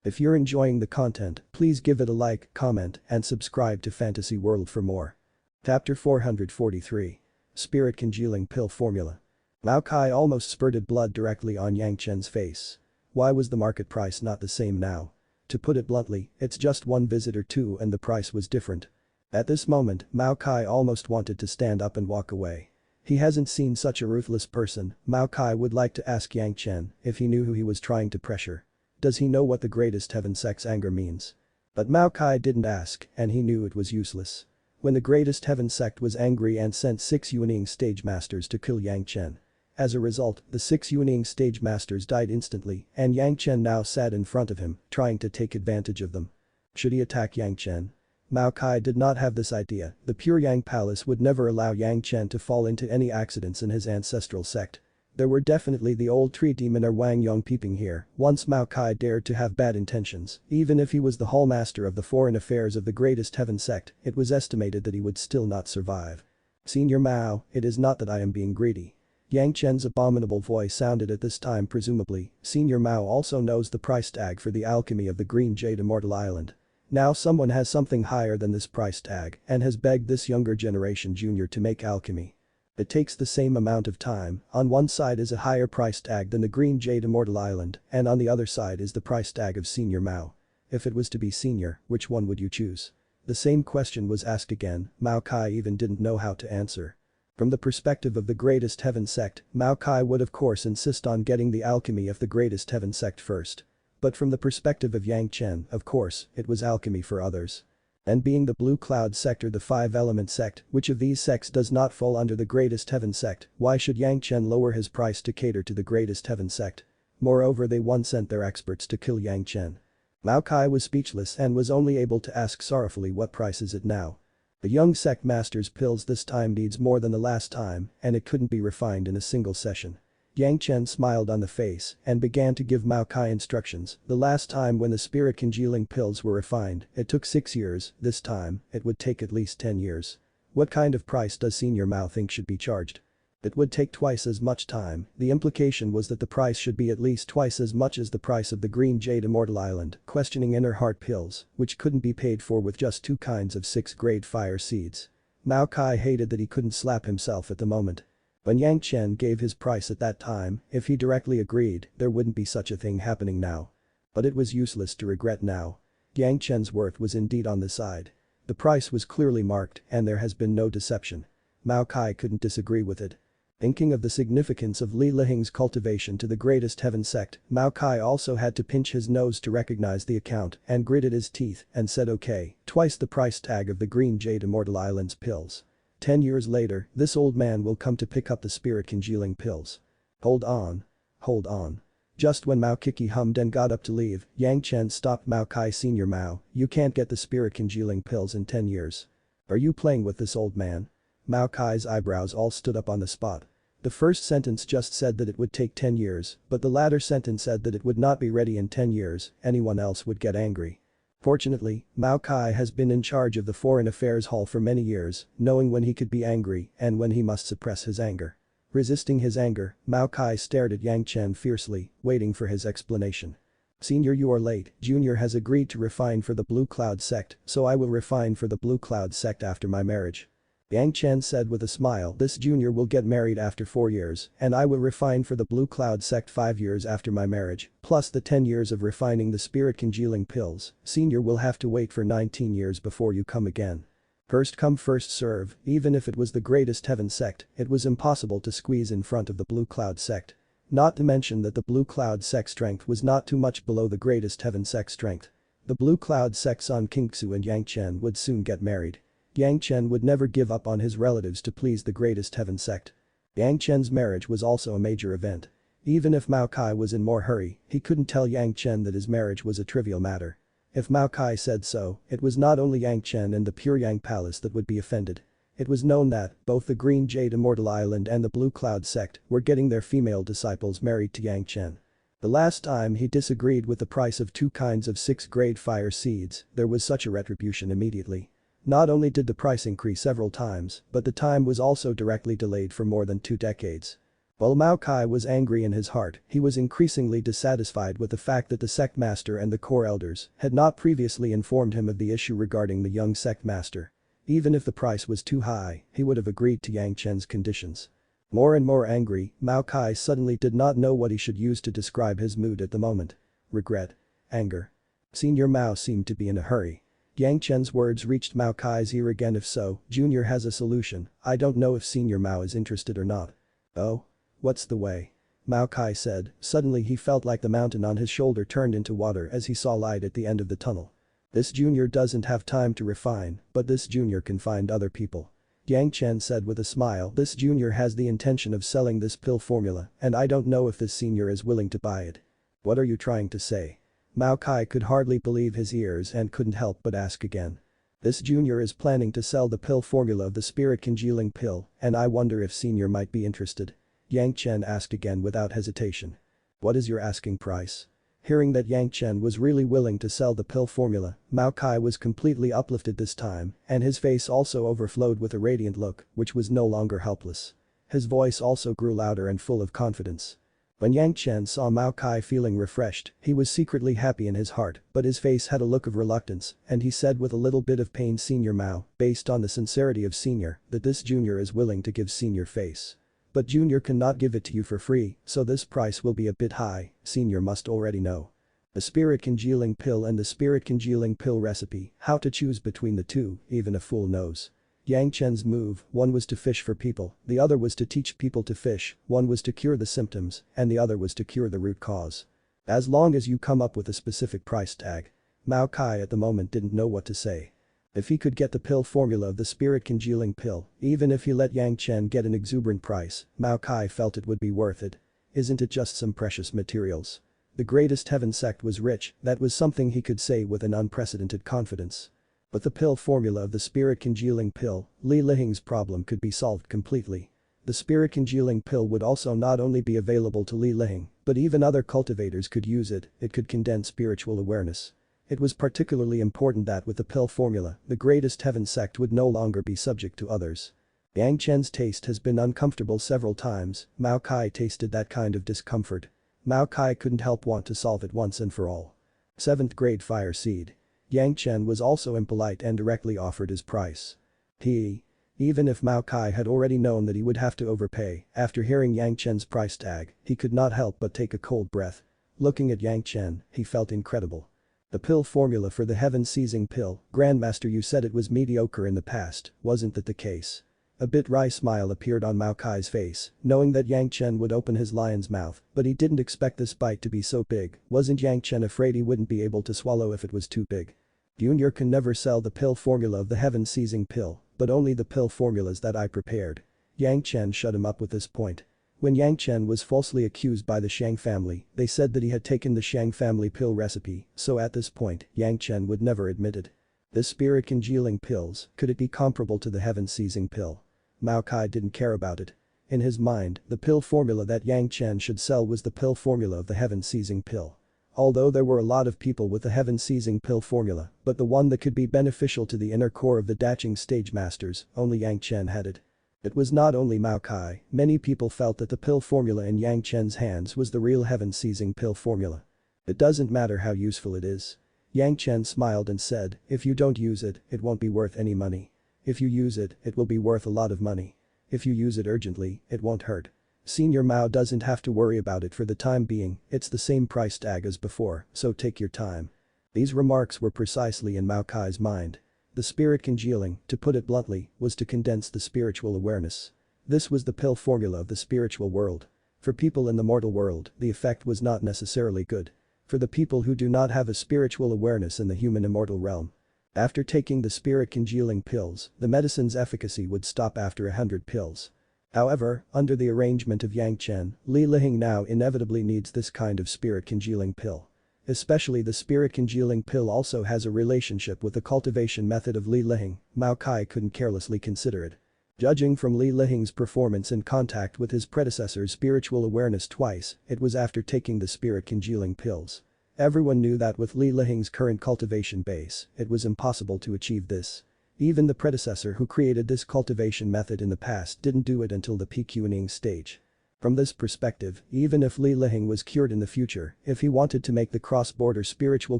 If you're enjoying the content, please give it a like, comment, and subscribe to Fantasy World for more. Chapter 443. Spirit Congealing Pill Formula. Mao Kai almost spurted blood directly on Yang Chen's face. Why was the market price not the same now? To put it bluntly, it's just one visit or two and the price was different. At this moment, Mao Kai almost wanted to stand up and walk away. He hasn't seen such a ruthless person. Mao Kai would like to ask Yang Chen if he knew who he was trying to pressure. Does he know what the greatest heaven sect's anger means? But Mao Kai didn't ask, and he knew it was useless. When the greatest heaven sect was angry and sent 6 Yuaning stage masters to kill Yang Chen. As a result, the 6 Yuaning stage masters died instantly, and Yang Chen now sat in front of him, trying to take advantage of them. Should he attack Yang Chen? Mao Kai did not have this idea. The Pure Yang Palace would never allow Yang Chen to fall into any accidents in his ancestral sect. There were definitely the old tree demon or Wang Yong peeping here. Once Mao Kai dared to have bad intentions, even if he was the hallmaster of the foreign affairs of the greatest heaven sect, it was estimated that he would still not survive. Senior Mao, it is not that I am being greedy. Yang Chen's abominable voice sounded at this time. Presumably, Senior Mao also knows the price tag for the alchemy of the Green Jade Immortal Island. Now someone has something higher than this price tag and has begged this younger generation junior to make alchemy. It takes the same amount of time. On one side is a higher price tag than the Green Jade Immortal Island, and on the other side is the price tag of Senior Mao. If it was to be senior, which one would you choose? The same question was asked again. Mao Kai even didn't know how to answer. From the perspective of the greatest heaven sect, Mao Kai would of course insist on getting the alchemy of the greatest heaven sect first. But from the perspective of Yang Chen, of course, it was alchemy for others. And being the Blue Cloud sector, the 5-element sect, which of these sects does not fall under the greatest heaven sect, why should Yang Chen lower his price to cater to the greatest heaven sect? Moreover, they once sent their experts to kill Yang Chen. Mao Kai was speechless and was only able to ask sorrowfully, what price is it now? The young sect master's pills this time needs more than the last time, and it couldn't be refined in a single session. Yang Chen smiled on the face and began to give Mao Kai instructions. The last time when the spirit congealing pills were refined, it took 6 years. This time, it would take at least 10 years. What kind of price does Senior Mao think should be charged? It would take twice as much time. The implication was that the price should be at least twice as much as the price of the Green Jade Immortal Island, questioning inner heart pills, which couldn't be paid for with just 2 kinds of 6-grade fire seeds. Mao Kai hated that he couldn't slap himself at the moment. When Yang Chen gave his price at that time, if he directly agreed, there wouldn't be such a thing happening now. But it was useless to regret now. Yang Chen's worth was indeed on the side. The price was clearly marked and there has been no deception. Mao Kai couldn't disagree with it. Thinking of the significance of Li Lihing's cultivation to the greatest heaven sect, Mao Kai also had to pinch his nose to recognize the account and gritted his teeth and said okay, twice the price tag of the Green Jade Immortal Islands pills. 10 years later, this old man will come to pick up the spirit congealing pills. Hold on. Hold on. Just when Mao Kiki hummed and got up to leave, Yang Chen stopped Mao Kai Senior. Mao, you can't get the spirit congealing pills in 10 years. Are you playing with this old man? Mao Kai's eyebrows all stood up on the spot. The first sentence just said that it would take 10 years, but the latter sentence said that it would not be ready in 10 years, anyone else would get angry. Fortunately, Mao Kai has been in charge of the Foreign Affairs Hall for many years, knowing when he could be angry and when he must suppress his anger. Resisting his anger, Mao Kai stared at Yang Chen fiercely, waiting for his explanation. Senior, you are late. Junior has agreed to refine for the Blue Cloud sect, so I will refine for the Blue Cloud sect after my marriage. Yang Chen said with a smile, this junior will get married after 4 years and I will refine for the Blue Cloud sect 5 years after my marriage, plus the 10 years of refining the spirit congealing pills. Senior will have to wait for 19 years before you come again. First come first serve, even if it was the greatest heaven sect, it was impossible to squeeze in front of the Blue Cloud sect. Not to mention that the Blue Cloud sect strength was not too much below the greatest heaven sect strength. The Blue Cloud sect's Sun Kingsu and Yang Chen would soon get married. Yang Chen would never give up on his relatives to please the greatest heaven sect. Yang Chen's marriage was also a major event. Even if Mao Kai was in more hurry, he couldn't tell Yang Chen that his marriage was a trivial matter. If Mao Kai said so, it was not only Yang Chen and the Pure Yang Palace that would be offended. It was known that both the Green Jade Immortal Island and the Blue Cloud sect were getting their female disciples married to Yang Chen. The last time he disagreed with the price of 2 kinds of 6 grade fire seeds, there was such a retribution immediately. Not only did the price increase several times, but the time was also directly delayed for more than 2 decades. While Mao Kai was angry in his heart, he was increasingly dissatisfied with the fact that the sect master and the core elders had not previously informed him of the issue regarding the young sect master. Even if the price was too high, he would have agreed to Yang Chen's conditions. More and more angry, Mao Kai suddenly did not know what he should use to describe his mood at the moment. Regret. Anger. Senior Mao seemed to be in a hurry. Yang Chen's words reached Mao Kai's ear again. If so, Junior has a solution. I don't know if Senior Mao is interested or not. Oh? What's the way? Mao Kai said. Suddenly he felt like the mountain on his shoulder turned into water as he saw light at the end of the tunnel. This junior doesn't have time to refine, but this junior can find other people. Yang Chen said with a smile, this junior has the intention of selling this pill formula and I don't know if this senior is willing to buy it. What are you trying to say? Mao Kai could hardly believe his ears and couldn't help but ask again. This junior is planning to sell the pill formula of the spirit congealing pill and I wonder if senior might be interested. Yang Chen asked again without hesitation. What is your asking price? Hearing that Yang Chen was really willing to sell the pill formula, Mao Kai was completely uplifted this time and his face also overflowed with a radiant look which was no longer helpless. His voice also grew louder and full of confidence. When Yang Chen saw Mao Kai feeling refreshed, he was secretly happy in his heart, but his face had a look of reluctance and he said with a little bit of pain, Senior Mao, based on the sincerity of Senior, that this junior is willing to give Senior face. But Junior cannot give it to you for free, so this price will be a bit high, Senior must already know. The spirit congealing pill and the spirit congealing pill recipe, how to choose between the two, even a fool knows. Yang Chen's move, one was to fish for people, the other was to teach people to fish, one was to cure the symptoms, and the other was to cure the root cause. As long as you come up with a specific price tag. Mao Kai at the moment didn't know what to say. If he could get the pill formula of the spirit congealing pill, even if he let Yang Chen get an exuberant price, Mao Kai felt it would be worth it. Isn't it just some precious materials? The greatest heaven sect was rich, that was something he could say with an unprecedented confidence. But the pill formula of the spirit congealing pill, Li Lihing's problem could be solved completely. The spirit congealing pill would also not only be available to Li Lihing, but even other cultivators could use it, it could condense spiritual awareness. It was particularly important that with the pill formula, the greatest heaven sect would no longer be subject to others. Yang Chen's taste has been uncomfortable several times, Mao Kai tasted that kind of discomfort. Mao Kai couldn't help want to solve it once and for all. 7th grade fire seed. Yang Chen was also impolite and directly offered his price. Even if Mao Kai had already known that he would have to overpay, after hearing Yang Chen's price tag, he could not help but take a cold breath. Looking at Yang Chen, he felt incredible. The pill formula for the heaven-seizing pill, Grandmaster, you said it was mediocre in the past, wasn't that the case? A bit wry smile appeared on Mao Kai's face, knowing that Yang Chen would open his lion's mouth, but he didn't expect this bite to be so big. Wasn't Yang Chen afraid he wouldn't be able to swallow if it was too big? Junior can never sell the pill formula of the heaven-seizing pill, but only the pill formulas that I prepared. Yang Chen shut him up with this point. When Yang Chen was falsely accused by the Shang family, they said that he had taken the Shang family pill recipe, so at this point, Yang Chen would never admit it. The spirit-congealing pills, could it be comparable to the heaven-seizing pill? Mao Kai didn't care about it. In his mind, the pill formula that Yang Chen should sell was the pill formula of the heaven-seizing pill. Although there were a lot of people with the heaven-seizing pill formula, but the one that could be beneficial to the inner core of the Daching stage masters, only Yang Chen had it. It was not only Mao Kai, many people felt that the pill formula in Yang Chen's hands was the real heaven-seizing pill formula. It doesn't matter how useful it is. Yang Chen smiled and said, if you don't use it, it won't be worth any money. If you use it, it will be worth a lot of money. If you use it urgently, it won't hurt. Senior Mao doesn't have to worry about it for the time being, it's the same price tag as before, so take your time. These remarks were precisely in Mao Kai's mind. The spirit congealing, to put it bluntly, was to condense the spiritual awareness. This was the pill formula of the spiritual world. For people in the mortal world, the effect was not necessarily good. For the people who do not have a spiritual awareness in the human immortal realm. After taking the spirit congealing pills, the medicine's efficacy would stop after 100 pills. However, under the arrangement of Yang Chen, Li Lihing now inevitably needs this kind of spirit congealing pill. Especially the spirit congealing pill also has a relationship with the cultivation method of Li Lihing, Mao Kai couldn't carelessly consider it. Judging from Li Lihing's performance in contact with his predecessor's spiritual awareness twice, it was after taking the spirit congealing pills. Everyone knew that with Li Lihing's current cultivation base, it was impossible to achieve this. Even the predecessor who created this cultivation method in the past didn't do it until the PQing stage. From this perspective, even if Li Lihing was cured in the future, if he wanted to make the cross-border spiritual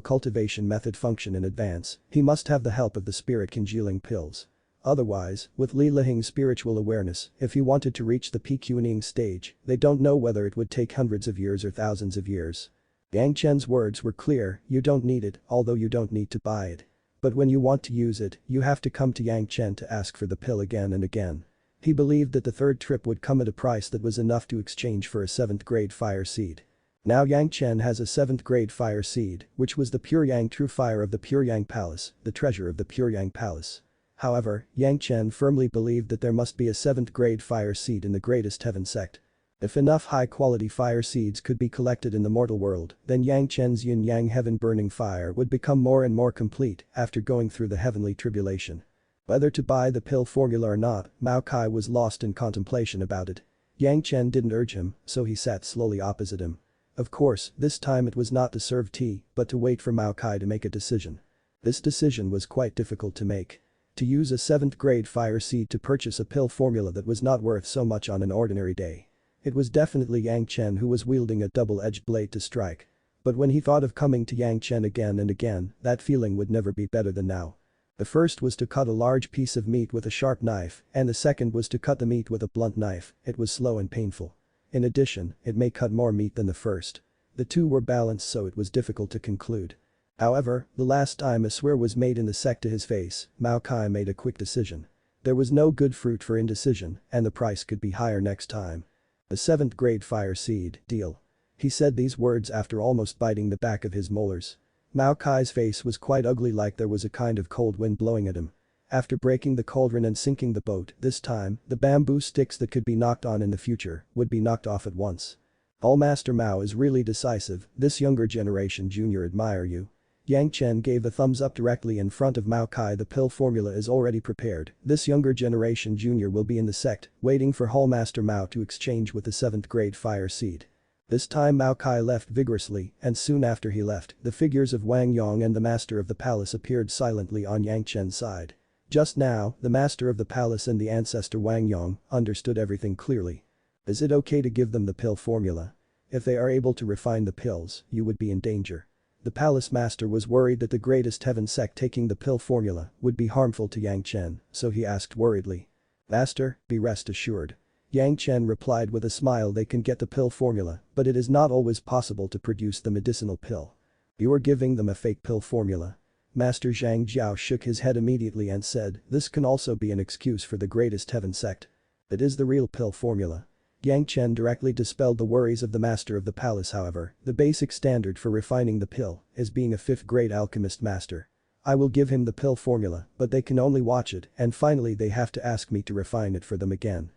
cultivation method function in advance, he must have the help of the spirit congealing pills. Otherwise, with Li Lihing's spiritual awareness, if he wanted to reach the PQing stage, they don't know whether it would take hundreds of years or thousands of years. Yang Chen's words were clear, you don't need it, although you don't need to buy it. But when you want to use it, you have to come to Yang Chen to ask for the pill again and again. He believed that the third trip would come at a price that was enough to exchange for a 7th grade fire seed. Now Yang Chen has a 7th grade fire seed, which was the pure Yang true fire of the Pure Yang Palace, the treasure of the Pure Yang Palace. However, Yang Chen firmly believed that there must be a 7th grade fire seed in the greatest heaven sect. If enough high-quality fire seeds could be collected in the mortal world, then Yang Chen's yin-yang heaven-burning fire would become more and more complete after going through the heavenly tribulation. Whether to buy the pill formula or not, Mao Kai was lost in contemplation about it. Yang Chen didn't urge him, so he sat slowly opposite him. Of course, this time it was not to serve tea, but to wait for Mao Kai to make a decision. This decision was quite difficult to make. To use a 7th grade fire seed to purchase a pill formula that was not worth so much on an ordinary day. It was definitely Yang Chen who was wielding a double-edged blade to strike. But when he thought of coming to Yang Chen again and again, that feeling would never be better than now. The first was to cut a large piece of meat with a sharp knife, and the second was to cut the meat with a blunt knife. It was slow and painful. In addition, it may cut more meat than the first. The two were balanced, so it was difficult to conclude. However, the last time a swear was made in the sect to his face, Mao Kai made a quick decision. There was no good fruit for indecision, and the price could be higher next time. The 7th grade fire seed, deal. He said these words after almost biting the back of his molars. Mao Kai's face was quite ugly, like there was a kind of cold wind blowing at him. After breaking the cauldron and sinking the boat, this time, the bamboo sticks that could be knocked on in the future would be knocked off at once. All Master Mao is really decisive, this younger generation junior admire you. Yang Chen gave a thumbs up directly in front of Mao Kai. The pill formula is already prepared, this younger generation junior will be in the sect, waiting for Hall Master Mao to exchange with the 7th grade fire seed. This time Mao Kai left vigorously, and soon after he left, the figures of Wang Yong and the master of the palace appeared silently on Yang Chen's side. Just now, the master of the palace and the ancestor Wang Yong understood everything clearly. Is it okay to give them the pill formula? If they are able to refine the pills, you would be in danger. The palace master was worried that the greatest heaven sect taking the pill formula would be harmful to Yang Chen, so he asked worriedly. Master, be rest assured. Yang Chen replied with a smile, they can get the pill formula, but it is not always possible to produce the medicinal pill. You are giving them a fake pill formula. Master Zhang Jiao shook his head immediately and said, this can also be an excuse for the greatest heaven sect. It is the real pill formula. Yang Chen directly dispelled the worries of the master of the palace. However, the basic standard for refining the pill is being a fifth grade alchemist master. I will give him the pill formula, but they can only watch it, and finally they have to ask me to refine it for them again.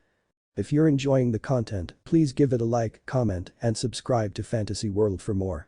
If you're enjoying the content, please give it a like, comment, and subscribe to Fantasy World for more.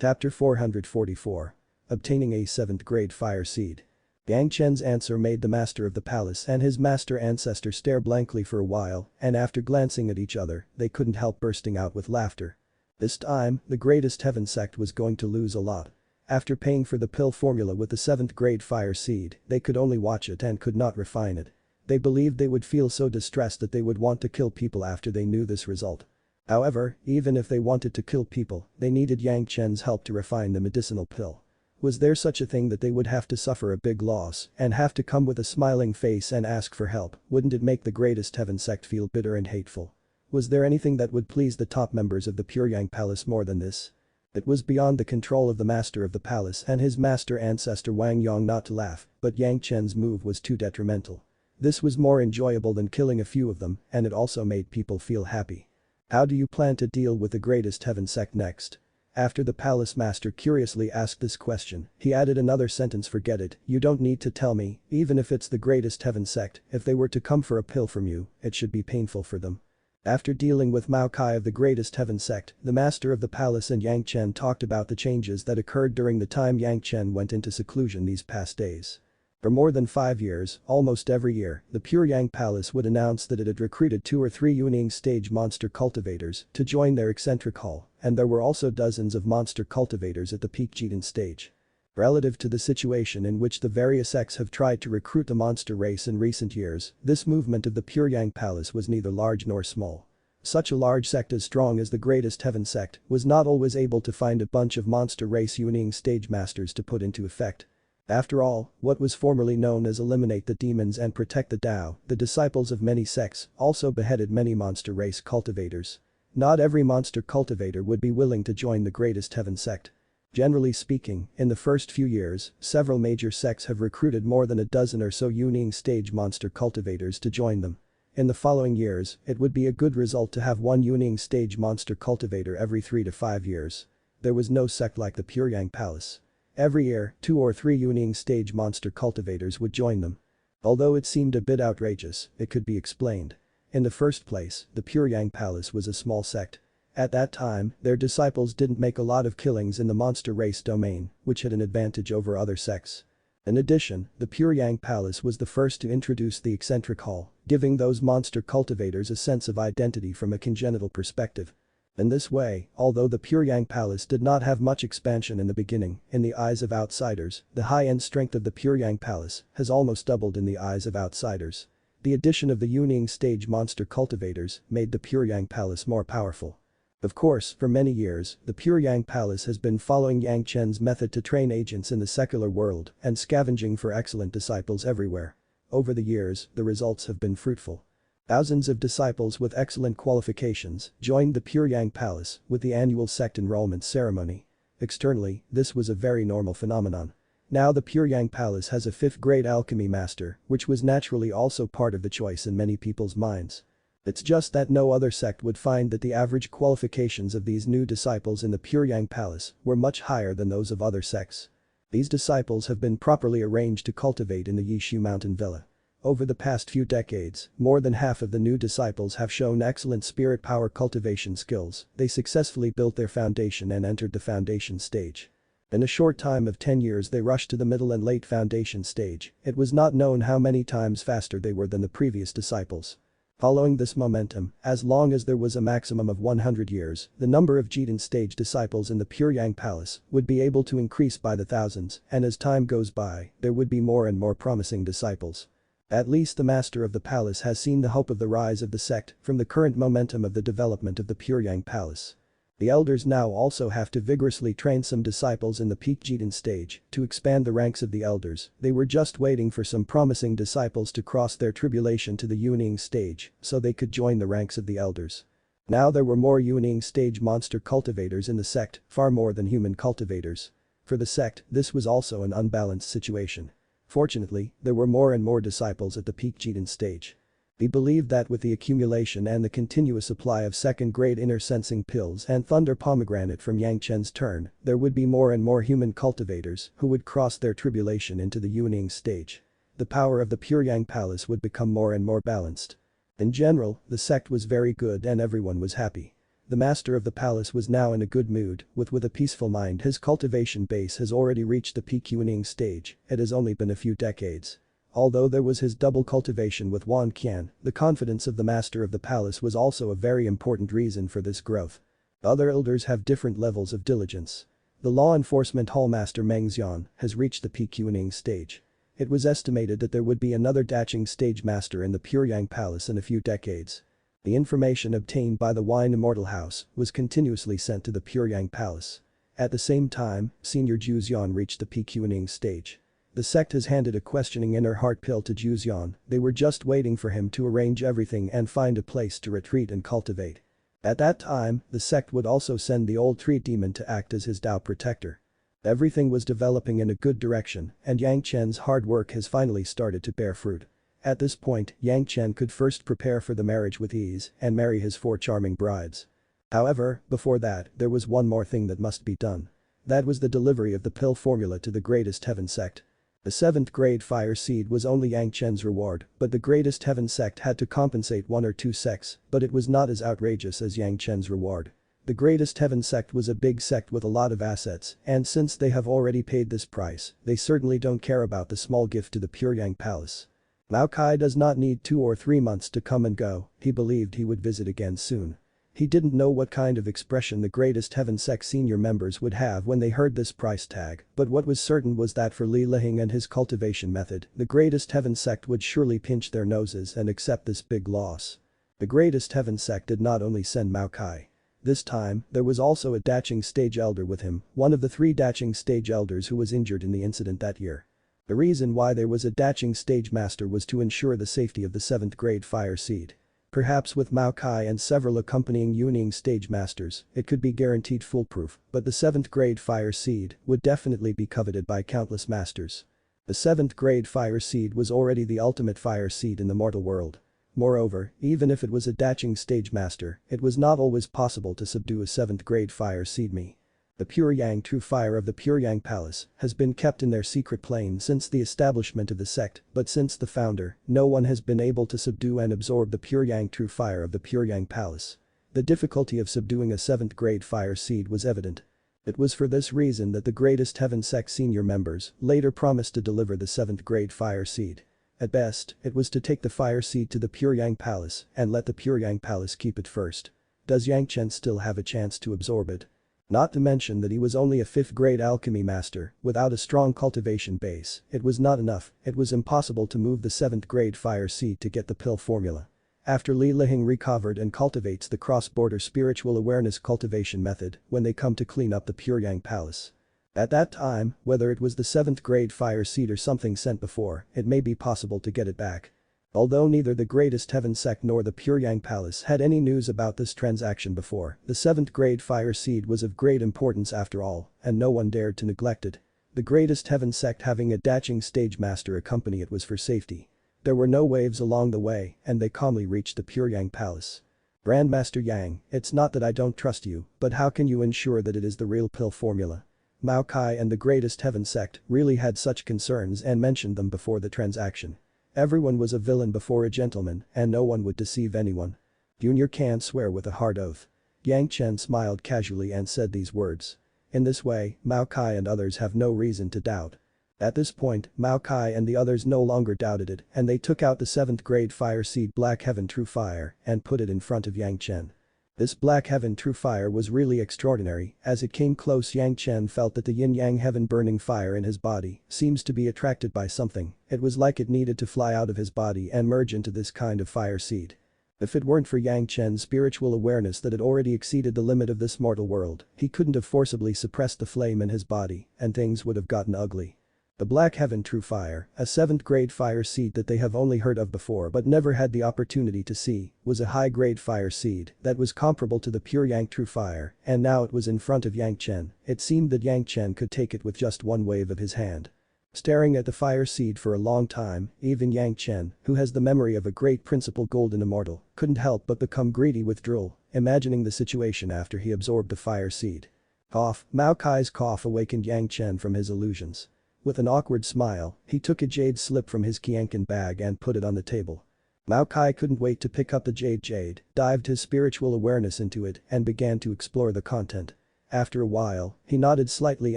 Chapter 444. Obtaining a 7th grade fire seed. Yang Chen's answer made the master of the palace and his master ancestor stare blankly for a while, and after glancing at each other, they couldn't help bursting out with laughter. This time, the greatest heaven sect was going to lose a lot. After paying for the pill formula with the 7th grade fire seed, they could only watch it and could not refine it. They believed they would feel so distressed that they would want to kill people after they knew this result. However, even if they wanted to kill people, they needed Yang Chen's help to refine the medicinal pill. Was there such a thing that they would have to suffer a big loss and have to come with a smiling face and ask for help? Wouldn't it make the greatest heaven sect feel bitter and hateful? Was there anything that would please the top members of the Pyongyang Palace more than this? It was beyond the control of the master of the palace and his master ancestor Wang Yong not to laugh, but Yang Chen's move was too detrimental. This was more enjoyable than killing a few of them, and it also made people feel happy. How do you plan to deal with the greatest heaven sect next? After the palace master curiously asked this question, he added another sentence, forget it, you don't need to tell me, even if it's the greatest heaven sect, if they were to come for a pill from you, it should be painful for them. After dealing with Mao Kai of the greatest heaven sect, the master of the palace and Yang Chen talked about the changes that occurred during the time Yang Chen went into seclusion these past days. For more than 5 years, almost every year, the Pyongyang Palace would announce that it had recruited 2 or 3 Wielding stage monster cultivators to join their eccentric hall, and there were also dozens of monster cultivators at the peak Wielding stage. Relative to the situation in which the various sects have tried to recruit the monster race in recent years, this movement of the Pyongyang Palace was neither large nor small. Such a large sect as strong as the Greatest Heaven sect was not always able to find a bunch of monster race Wielding stage masters to put into effect. After all, what was formerly known as eliminate the demons and protect the Tao, the disciples of many sects also beheaded many monster race cultivators. Not every monster cultivator would be willing to join the Greatest Heaven sect. Generally speaking, in the first few years, several major sects have recruited more than a dozen or so Wielding stage monster cultivators to join them. In the following years, it would be a good result to have one Wielding stage monster cultivator every 3 to 5 years. There was no sect like the Pyongyang Palace. Every year, 2 or 3 Wielding stage monster cultivators would join them. Although it seemed a bit outrageous, it could be explained. In the first place, the Pyongyang Palace was a small sect. At that time, their disciples didn't make a lot of killings in the monster race domain, which had an advantage over other sects. In addition, the Pyongyang Palace was the first to introduce the eccentric hall, giving those monster cultivators a sense of identity from a congenital perspective. In this way, although the Pyongyang Palace did not have much expansion in the beginning, in the eyes of outsiders, the high-end strength of the Pyongyang Palace has almost doubled in the eyes of outsiders. The addition of the Wielding stage monster cultivators made the Pyongyang Palace more powerful. Of course, for many years, the Pyongyang Palace has been following Yang Chen's method to train agents in the secular world and scavenging for excellent disciples everywhere. Over the years, the results have been fruitful. Thousands of disciples with excellent qualifications joined the Pyongyang Palace with the annual sect enrollment ceremony. Externally, this was a very normal phenomenon. Now the Pyongyang Palace has a 5th grade alchemy master, which was naturally also part of the choice in many people's minds. It's just that no other sect would find that the average qualifications of these new disciples in the Pyongyang Palace were much higher than those of other sects. These disciples have been properly arranged to cultivate in the Yishu Mountain Villa. Over the past few decades, more than half of the new disciples have shown excellent spirit power cultivation skills. They successfully built their foundation and entered the foundation stage. In a short time of 10 years they rushed to the middle and late foundation stage. It was not known how many times faster they were than the previous disciples. Following this momentum, as long as there was a maximum of 100 years, the number of Wielding stage disciples in the Pyongyang Palace would be able to increase by the thousands, and as time goes by, there would be more and more promising disciples. At least the master of the palace has seen the hope of the rise of the sect from the current momentum of the development of the Pyongyang Palace. The elders now also have to vigorously train some disciples in the peak Wielding stage to expand the ranks of the elders. They were just waiting for some promising disciples to cross their tribulation to the Wielding stage so they could join the ranks of the elders. Now there were more Wielding stage monster cultivators in the sect, far more than human cultivators. For the sect, this was also an unbalanced situation. Fortunately, there were more and more disciples at the peak Jidan stage. He believed that with the accumulation and the continuous supply of second-grade inner sensing pills and thunder pomegranate from Yang Chen's turn, there would be more and more human cultivators who would cross their tribulation into the Yuning stage. The power of the Pure Yang Palace would become more and more balanced. In general, the sect was very good and everyone was happy. The master of the palace was now in a good mood, with a peaceful mind. His cultivation base has already reached the peak Yuning stage, it has only been a few decades. Although there was his double cultivation with Wan Qian, the confidence of the master of the palace was also a very important reason for this growth. Other elders have different levels of diligence. The law enforcement hallmaster Meng Xian has reached the peak Yuning stage. It was estimated that there would be another Daching stage master in the Pure Yang Palace in a few decades. The information obtained by the Wine Immortal House was continuously sent to the Pure Yang Palace. At the same time, Senior Zhu Xian reached the peak Yuning stage. The sect has handed a questioning inner heart pill to Zhu Xian, they were just waiting for him to arrange everything and find a place to retreat and cultivate. At that time, the sect would also send the old tree demon to act as his Tao protector. Everything was developing in a good direction and Yang Chen's hard work has finally started to bear fruit. At this point, Yang Chen could first prepare for the marriage with ease and marry his 4 charming brides. However, before that, there was one more thing that must be done. That was the delivery of the pill formula to the Greatest Heaven sect. The 7th grade fire seed was only Yang Chen's reward, but the Greatest Heaven sect had to compensate 1 or 2 sects, but it was not as outrageous as Yang Chen's reward. The Greatest Heaven sect was a big sect with a lot of assets, and since they have already paid this price, they certainly don't care about the small gift to the Pure Yang Palace. Mao Kai does not need 2 or 3 months to come and go, he believed he would visit again soon. He didn't know what kind of expression the Greatest Heaven sect senior members would have when they heard this price tag, but what was certain was that for Li Lihing and his cultivation method, the Greatest Heaven sect would surely pinch their noses and accept this big loss. The Greatest Heaven sect did not only send Mao Kai. This time, there was also a Daching stage elder with him, one of the 3 Daching stage elders who was injured in the incident that year. The reason why there was a Daching stage master was to ensure the safety of the 7th grade fire seed. Perhaps with Mao Kai and several accompanying Yuning stage masters, it could be guaranteed foolproof, but the 7th grade fire seed would definitely be coveted by countless masters. The 7th grade fire seed was already the ultimate fire seed in the mortal world. Moreover, even if it was a Daching stage master, it was not always possible to subdue a 7th grade fire seed me. The pure Yang true fire of the Pure Yang Palace has been kept in their secret plane since the establishment of the sect, but since the founder, no one has been able to subdue and absorb the pure Yang true fire of the Pure Yang Palace. The difficulty of subduing a 7th grade fire seed was evident. It was for this reason that the Greatest Heaven sect senior members later promised to deliver the 7th grade fire seed. At best, it was to take the fire seed to the Pure Yang Palace and let the Pure Yang Palace keep it first. Does Yang Chen still have a chance to absorb it? Not to mention that he was only a 5th grade alchemy master, without a strong cultivation base, it was not enough, it was impossible to move the 7th grade fire seed to get the pill formula. After Li Lihing recovered and cultivates the cross-border spiritual awareness cultivation method when they come to clean up the Pure Yang Palace. At that time, whether it was the 7th grade fire seed or something sent before, it may be possible to get it back. Although neither the Greatest Heaven sect nor the Pure Yang Palace had any news about this transaction before, the 7th grade fire seed was of great importance after all, and no one dared to neglect it. The Greatest Heaven sect having a Daching stage master accompany it was for safety. There were no waves along the way, and they calmly reached the Pure Yang Palace. Grandmaster Yang, it's not that I don't trust you, but how can you ensure that it is the real pill formula? Mao Kai and the Greatest Heaven sect really had such concerns and mentioned them before the transaction. Everyone was a villain before a gentleman, and no one would deceive anyone. Junior can't swear with a hard oath. Yang Chen smiled casually and said these words. In this way, Mao Kai and others have no reason to doubt. At this point, Mao Kai and the others no longer doubted it, and they took out the 7th grade fire seed Black Heaven True Fire and put it in front of Yang Chen. This Black Heaven True Fire was really extraordinary. As it came close, Yang Chen felt that the yin-yang heaven burning fire in his body seems to be attracted by something. It was like it needed to fly out of his body and merge into this kind of fire seed. If it weren't for Yang Chen's spiritual awareness that had already exceeded the limit of this mortal world, he couldn't have forcibly suppressed the flame in his body, and things would have gotten ugly. The Black Heaven True Fire, a 7th grade fire seed that they have only heard of before but never had the opportunity to see, was a high-grade fire seed that was comparable to the pure Yang True Fire, and now it was in front of Yang Chen. It seemed that Yang Chen could take it with just one wave of his hand. Staring at the fire seed for a long time, even Yang Chen, who has the memory of a Great Principle Golden Immortal, couldn't help but become greedy with drool, imagining the situation after he absorbed the fire seed. Cough. Mao Kai's cough awakened Yang Chen from his illusions. With an awkward smile, he took a jade slip from his Qianqin bag and put it on the table. Mao Kai couldn't wait to pick up the jade, dived his spiritual awareness into it and began to explore the content. After a while, he nodded slightly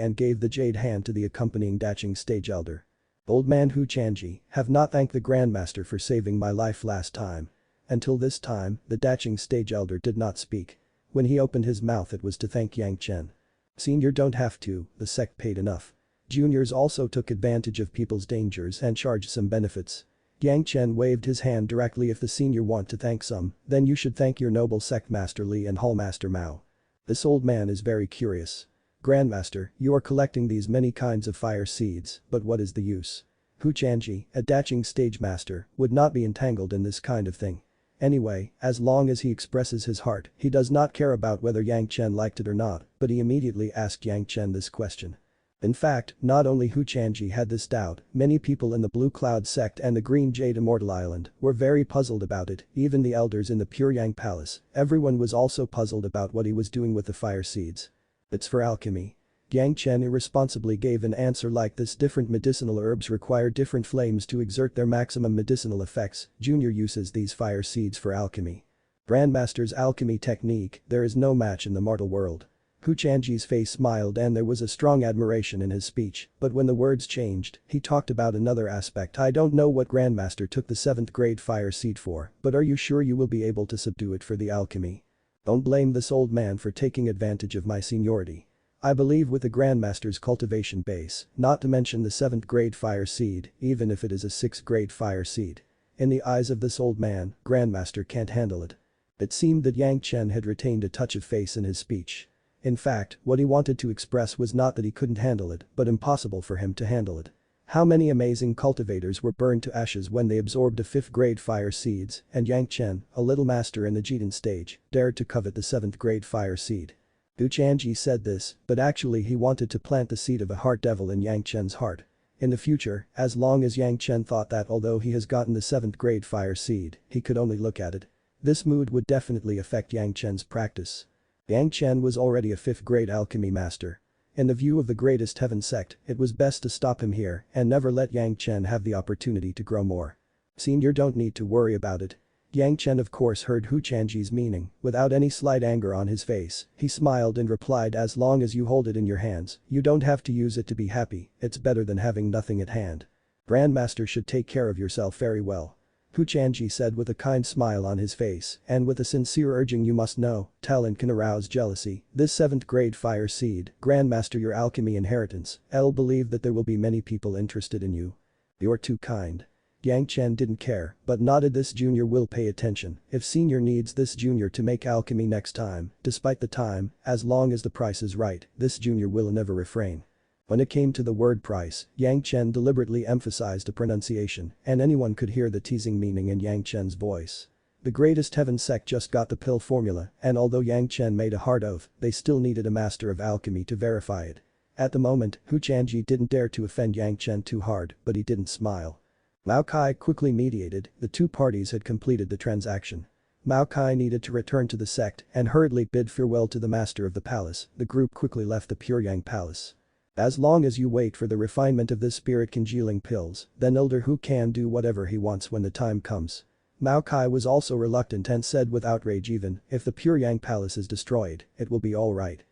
and gave the jade hand to the accompanying Daching stage elder. Old man Hu Chanji, have not thanked the Grandmaster for saving my life last time. Until this time, the Daching stage elder did not speak. When he opened his mouth it was to thank Yang Chen. Senior don't have to, the sect paid enough. Juniors also took advantage of people's dangers and charged some benefits. Yang Chen waved his hand directly. If the senior want to thank some, then you should thank your noble sect Master Li and Hallmaster Mao. This old man is very curious. Grandmaster, you are collecting these many kinds of fire seeds, but what is the use? Hu Chanji, a Daching stage master, would not be entangled in this kind of thing. Anyway, as long as he expresses his heart, he does not care about whether Yang Chen liked it or not, but he immediately asked Yang Chen this question. In fact, not only Hu Chanji had this doubt, many people in the Blue Cloud sect and the Green Jade Immortal Island were very puzzled about it, even the elders in the Pure Yang Palace. Everyone was also puzzled about what he was doing with the fire seeds. It's for alchemy. Yang Chen irresponsibly gave an answer like this. Different medicinal herbs require different flames to exert their maximum medicinal effects. Junior uses these fire seeds for alchemy. Grandmaster's alchemy technique, there is no match in the mortal world. Hu Chanji's face smiled and there was a strong admiration in his speech, but when the words changed, he talked about another aspect. I don't know what Grandmaster took the 7th grade fire seed for, but are you sure you will be able to subdue it for the alchemy? Don't blame this old man for taking advantage of my seniority. I believe with the Grandmaster's cultivation base, not to mention the 7th grade fire seed, even if it is a 6th grade fire seed. In the eyes of this old man, Grandmaster can't handle it. It seemed that Yang Chen had retained a touch of face in his speech. In fact, what he wanted to express was not that he couldn't handle it, but impossible for him to handle it. How many amazing cultivators were burned to ashes when they absorbed the 5th grade fire seeds, and Yang Chen, a little master in the Jidan stage, dared to covet the 7th grade fire seed. Hu Chanji said this, but actually he wanted to plant the seed of a heart devil in Yang Chen's heart. In the future, as long as Yang Chen thought that although he has gotten the 7th grade fire seed, he could only look at it. This mood would definitely affect Yang Chen's practice. Yang Chen was already a 5th grade alchemy master. In the view of the greatest heaven sect, it was best to stop him here and never let Yang Chen have the opportunity to grow more. Senior don't need to worry about it. Yang Chen of course heard Hu Chanji's meaning, without any slight anger on his face, he smiled and replied, as long as you hold it in your hands, you don't have to use it to be happy, it's better than having nothing at hand. Grandmaster should take care of yourself very well. Hu Chanji said with a kind smile on his face and with a sincere urging. You must know, talent can arouse jealousy. This 7th grade fire seed, Grandmaster, your alchemy inheritance, I'll believe that there will be many people interested in you. You're too kind. Yang Chen didn't care, but nodded. This junior will pay attention. If senior needs this junior to make alchemy next time, despite the time, as long as the price is right, this junior will never refrain. When it came to the word price, Yang Chen deliberately emphasized the pronunciation, and anyone could hear the teasing meaning in Yang Chen's voice. The greatest heaven sect just got the pill formula, and although Yang Chen made a hard oath, they still needed a master of alchemy to verify it. At the moment, Hu Chanji didn't dare to offend Yang Chen too hard, but he didn't smile. Mao Kai quickly mediated. The two parties had completed the transaction. Mao Kai needed to return to the sect and hurriedly bid farewell to the master of the palace. The group quickly left the Pure Yang Palace. As long as you wait for the refinement of this spirit congealing pills, then Elder Hu can do whatever he wants when the time comes. Mao Kai was also reluctant and said with outrage, even if the Pure Yang Palace is destroyed, it will be alright.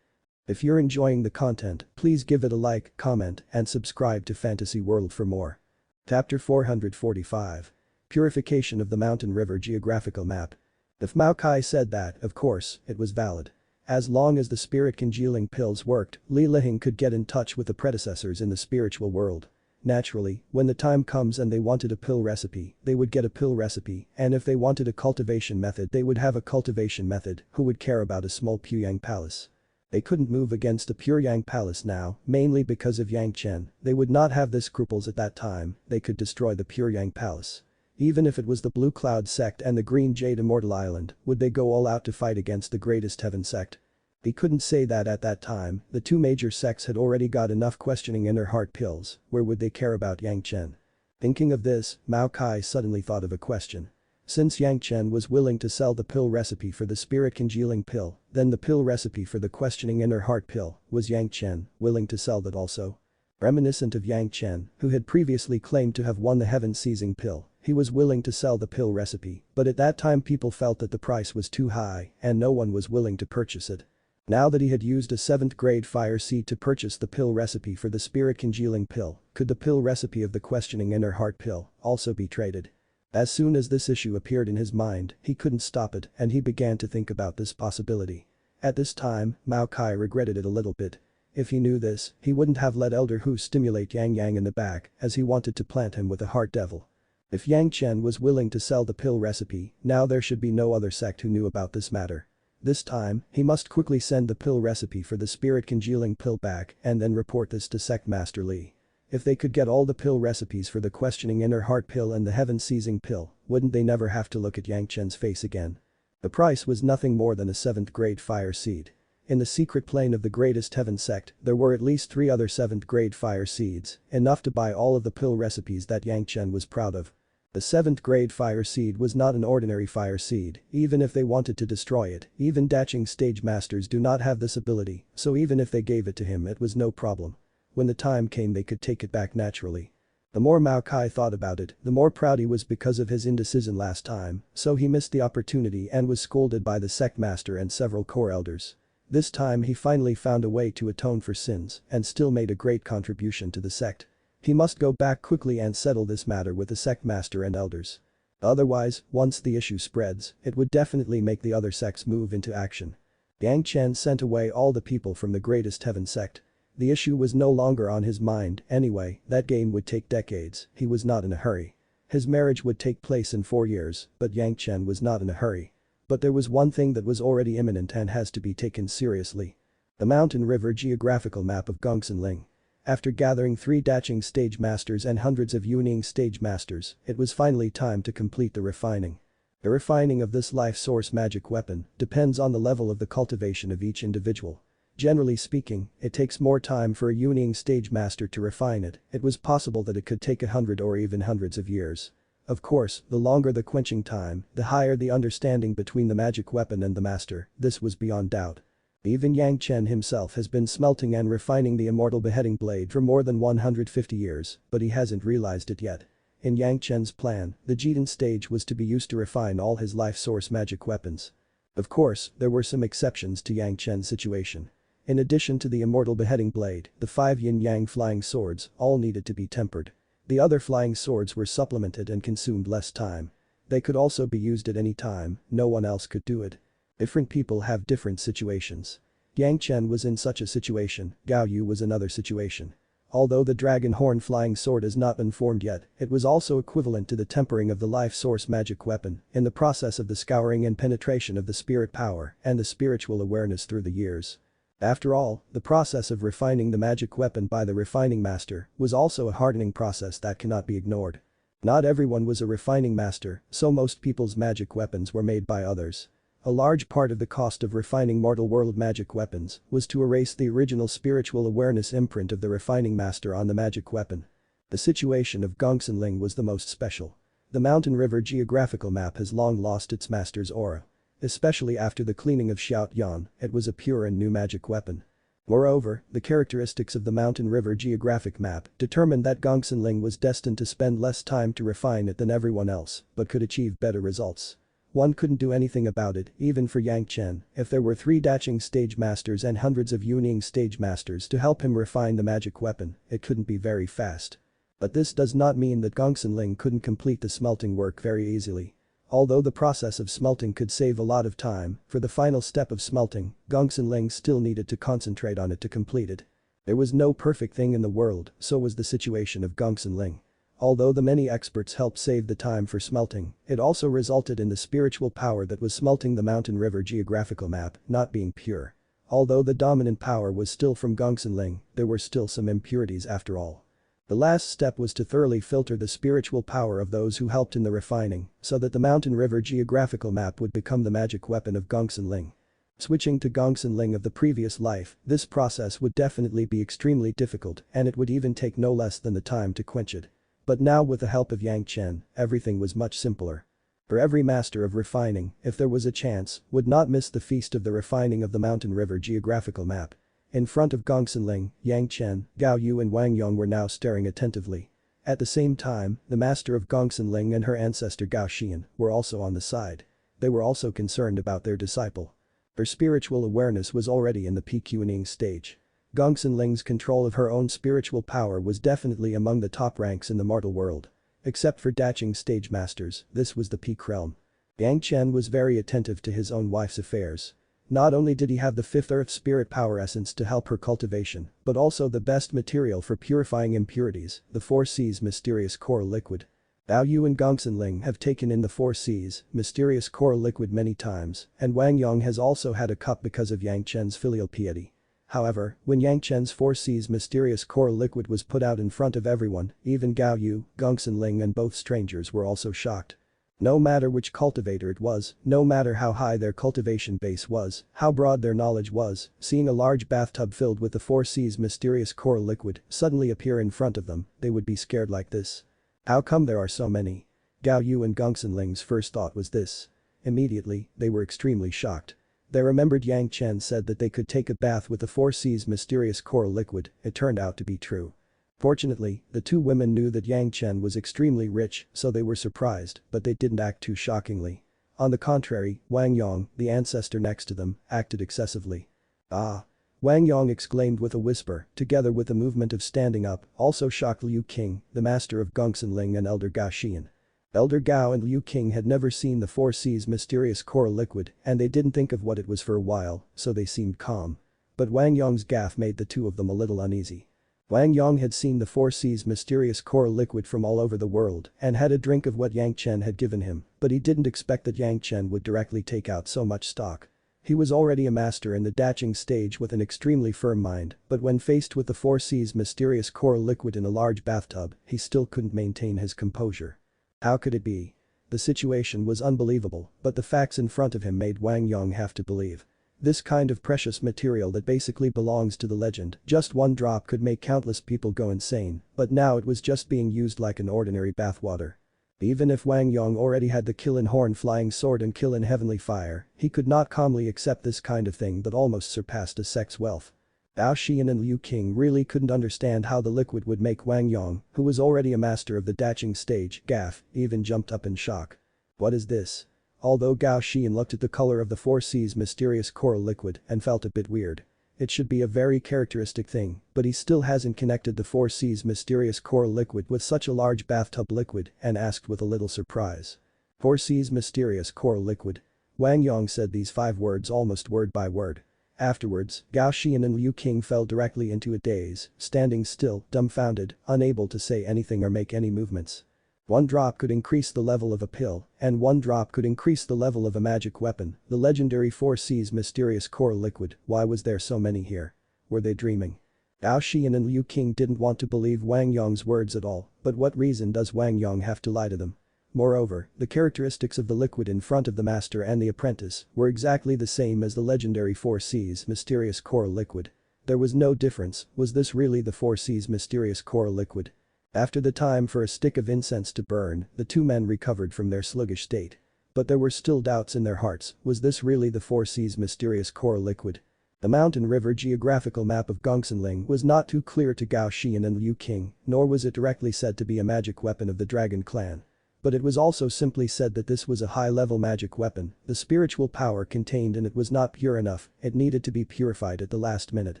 If you're enjoying the content, please give it a like, comment, and subscribe to Fantasy World for more. Chapter 445. Purification of the Mountain River Geographical Map. If Mao Kai said that, of course, it was valid. As long as the spirit congealing pills worked, Li Lihing could get in touch with the predecessors in the spiritual world. Naturally, when the time comes and they wanted a pill recipe, they would get a pill recipe, and if they wanted a cultivation method they would have a cultivation method. Who would care about a small Pyongyang palace? They couldn't move against the pure Yang Palace now, mainly because of Yang Chen. They would not have the scruples at that time, they could destroy the pure Yang Palace. Even if it was the Blue Cloud sect and the Green Jade Immortal Island, would they go all out to fight against the Greatest Heaven sect? He couldn't say that at that time, the two major sects had already got enough questioning inner heart pills, where would they care about Yang Chen? Thinking of this, Mao Kai suddenly thought of a question. Since Yang Chen was willing to sell the pill recipe for the spirit congealing pill, then the pill recipe for the questioning inner heart pill, was Yang Chen willing to sell that also? Reminiscent of Yang Chen, who had previously claimed to have won the heaven-seizing pill, he was willing to sell the pill recipe, but at that time people felt that the price was too high and no one was willing to purchase it. Now that he had used a 7th grade fire seed to purchase the pill recipe for the spirit congealing pill, could the pill recipe of the questioning inner heart pill also be traded? As soon as this issue appeared in his mind, he couldn't stop it and he began to think about this possibility. At this time, Mao Kai regretted it a little bit. If he knew this, he wouldn't have let Elder Hu stimulate Yang Yang in the back as he wanted to plant him with a heart devil. If Yang Chen was willing to sell the pill recipe, now there should be no other sect who knew about this matter. This time, he must quickly send the pill recipe for the spirit congealing pill back and then report this to Sect Master Li. If they could get all the pill recipes for the questioning inner heart pill and the heaven-seizing pill, wouldn't they never have to look at Yang Chen's face again? The price was nothing more than a 7th grade fire seed. In the secret plane of the Greatest Heaven sect, there were at least 3 other 7th grade fire seeds, enough to buy all of the pill recipes that Yang Chen was proud of. The 7th grade fire seed was not an ordinary fire seed, even if they wanted to destroy it, even Daching stage masters do not have this ability, so even if they gave it to him it was no problem. When the time came they could take it back naturally. The more Mao Kai thought about it, the more proud he was because of his indecision last time, so he missed the opportunity and was scolded by the sect master and several core elders. This time he finally found a way to atone for sins and still made a great contribution to the sect. He must go back quickly and settle this matter with the sect master and elders. Otherwise, once the issue spreads, it would definitely make the other sects move into action. Yang Chen sent away all the people from the Greatest Heaven sect. The issue was no longer on his mind anyway, that game would take decades, he was not in a hurry. His marriage would take place in 4 years, but Yang Chen was not in a hurry. But there was one thing that was already imminent and has to be taken seriously. The Mountain River geographical map of Gongsun Ling. After gathering 3 Daching stage masters and hundreds of Yuning stage masters, it was finally time to complete the refining. The refining of this life source magic weapon depends on the level of the cultivation of each individual. Generally speaking, it takes more time for a Yuning stage master to refine it, it was possible that it could take 100 or even hundreds of years. Of course, the longer the quenching time, the higher the understanding between the magic weapon and the master, this was beyond doubt. Even Yang Chen himself has been smelting and refining the immortal beheading blade for more than 150 years, but he hasn't realized it yet. In Yang Chen's plan, the Jidan stage was to be used to refine all his life source magic weapons. Of course, there were some exceptions to Yang Chen's situation. In addition to the immortal beheading blade, the 5 yin-yang flying swords all needed to be tempered. The other flying swords were supplemented and consumed less time. They could also be used at any time, no one else could do it. Different people have different situations. Yang Chen was in such a situation, Gao Yu was another situation. Although the dragon horn flying sword has not been formed yet, it was also equivalent to the tempering of the life source magic weapon in the process of the scouring and penetration of the spirit power and the spiritual awareness through the years. After all, the process of refining the magic weapon by the refining master was also a hardening process that cannot be ignored. Not everyone was a refining master, so most people's magic weapons were made by others. A large part of the cost of refining mortal world magic weapons was to erase the original spiritual awareness imprint of the refining master on the magic weapon. The situation of Gongsun Ling was the most special. The Mountain River geographical map has long lost its master's aura. Especially after the cleaning of Xiaoyan, it was a pure and new magic weapon. Moreover, the characteristics of the Mountain River geographic map determined that Gongsun Ling was destined to spend less time to refine it than everyone else, but could achieve better results. One couldn't do anything about it, even for Yang Chen, if there were 3 Daching stage masters and hundreds of Yuning stage masters to help him refine the magic weapon, it couldn't be very fast. But this does not mean that Gongsun Ling couldn't complete the smelting work very easily. Although the process of smelting could save a lot of time, for the final step of smelting, Gongsun Ling still needed to concentrate on it to complete it. There was no perfect thing in the world, so was the situation of Gongsun Ling. Although the many experts helped save the time for smelting, it also resulted in the spiritual power that was smelting the Mountain River geographical map not being pure. Although the dominant power was still from Gongsun, there were still some impurities after all. The last step was to thoroughly filter the spiritual power of those who helped in the refining, so that the mountain river geographical map would become the magic weapon of Gongsun. Switching to Gongsun of the previous life, this process would definitely be extremely difficult and it would even take no less than the time to quench it. But now with the help of Yang Chen, everything was much simpler. For every master of refining, if there was a chance, would not miss the feast of the refining of the mountain river geographical map. In front of Gongsun, Yang Chen, Gao Yu and Wang Yong were now staring attentively. At the same time, the master of Gongsun and her ancestor Gao Xian were also on the side. They were also concerned about their disciple. Her spiritual awareness was already in the PQing stage. Gongsun control of her own spiritual power was definitely among the top ranks in the mortal world. Except for Daching stage masters, this was the peak realm. Yang Chen was very attentive to his own wife's affairs. Not only did he have the fifth earth spirit power essence to help her cultivation, but also the best material for purifying impurities, the 4 C's mysterious coral liquid. Bao Yu and Gongsun have taken in the 4 C's mysterious coral liquid many times, and Wang Yong has also had a cup because of Yang Chen's filial piety. However, when Yang Chen's 4 C's mysterious coral liquid was put out in front of everyone, even Gao Yu, Gongsun and both strangers were also shocked. No matter which cultivator it was, no matter how high their cultivation base was, how broad their knowledge was, seeing a large bathtub filled with the 4 C's mysterious coral liquid suddenly appear in front of them, they would be scared like this. How come there are so many? Gao Yu and Gongsun first thought was this. Immediately, they were extremely shocked. They remembered Yang Chen said that they could take a bath with the 4 C's mysterious coral liquid, it turned out to be true. Fortunately, the two women knew that Yang Chen was extremely rich, so they were surprised, but they didn't act too shockingly. On the contrary, Wang Yong, the ancestor next to them, acted excessively. Ah! Wang Yong exclaimed with a whisper, together with a movement of standing up, also shocked Liu Qing, the master of Gongsun and Elder Gao Xian. Elder Gao and Liu Qing had never seen the 4 C's mysterious coral liquid and they didn't think of what it was for a while, so they seemed calm. But Wang Yong's gaffe made the two of them a little uneasy. Wang Yong had seen the 4 C's mysterious coral liquid from all over the world and had a drink of what Yang Chen had given him, but he didn't expect that Yang Chen would directly take out so much stock. He was already a master in the Daching stage with an extremely firm mind, but when faced with the 4 C's mysterious coral liquid in a large bathtub, he still couldn't maintain his composure. How could it be? The situation was unbelievable, but the facts in front of him made Wang Yong have to believe. This kind of precious material that basically belongs to the legend, just one drop could make countless people go insane, but now it was just being used like an ordinary bathwater. Even if Wang Yong already had the Kill in Horn flying sword and Kill in heavenly fire, he could not calmly accept this kind of thing that almost surpassed a sect's wealth. Bao Xian and Liu Qing really couldn't understand how the liquid would make Wang Yong, who was already a master of the Daching stage, gaffe, even jumped up in shock. What is this? Although Gao Xian looked at the color of the 4 C's mysterious coral liquid and felt a bit weird. It should be a very characteristic thing, but he still hasn't connected the 4 C's mysterious coral liquid with such a large bathtub liquid and asked with a little surprise. 4 C's mysterious coral liquid. Wang Yong said these 5 words almost word by word. Afterwards, Gao Xian and Liu Qing fell directly into a daze, standing still, dumbfounded, unable to say anything or make any movements. 1 drop could increase the level of a pill, and 1 drop could increase the level of a magic weapon, the legendary 4 C's mysterious coral liquid. Why was there so many here? Were they dreaming? Gao Xian and Liu Qing didn't want to believe Wang Yong's words at all, but what reason does Wang Yong have to lie to them? Moreover, the characteristics of the liquid in front of the master and the apprentice were exactly the same as the legendary 4 C's mysterious coral liquid. There was no difference. Was this really the 4 C's mysterious coral liquid? After the time for a stick of incense to burn, the two men recovered from their sluggish state. But there were still doubts in their hearts. Was this really the 4 C's mysterious coral liquid? The mountain river geographical map of Gongsun was not too clear to Gao Xian and Liu Qing, nor was it directly said to be a magic weapon of the Dragon Clan. But it was also simply said that this was a high-level magic weapon. The spiritual power contained in it was not pure enough, it needed to be purified at the last minute.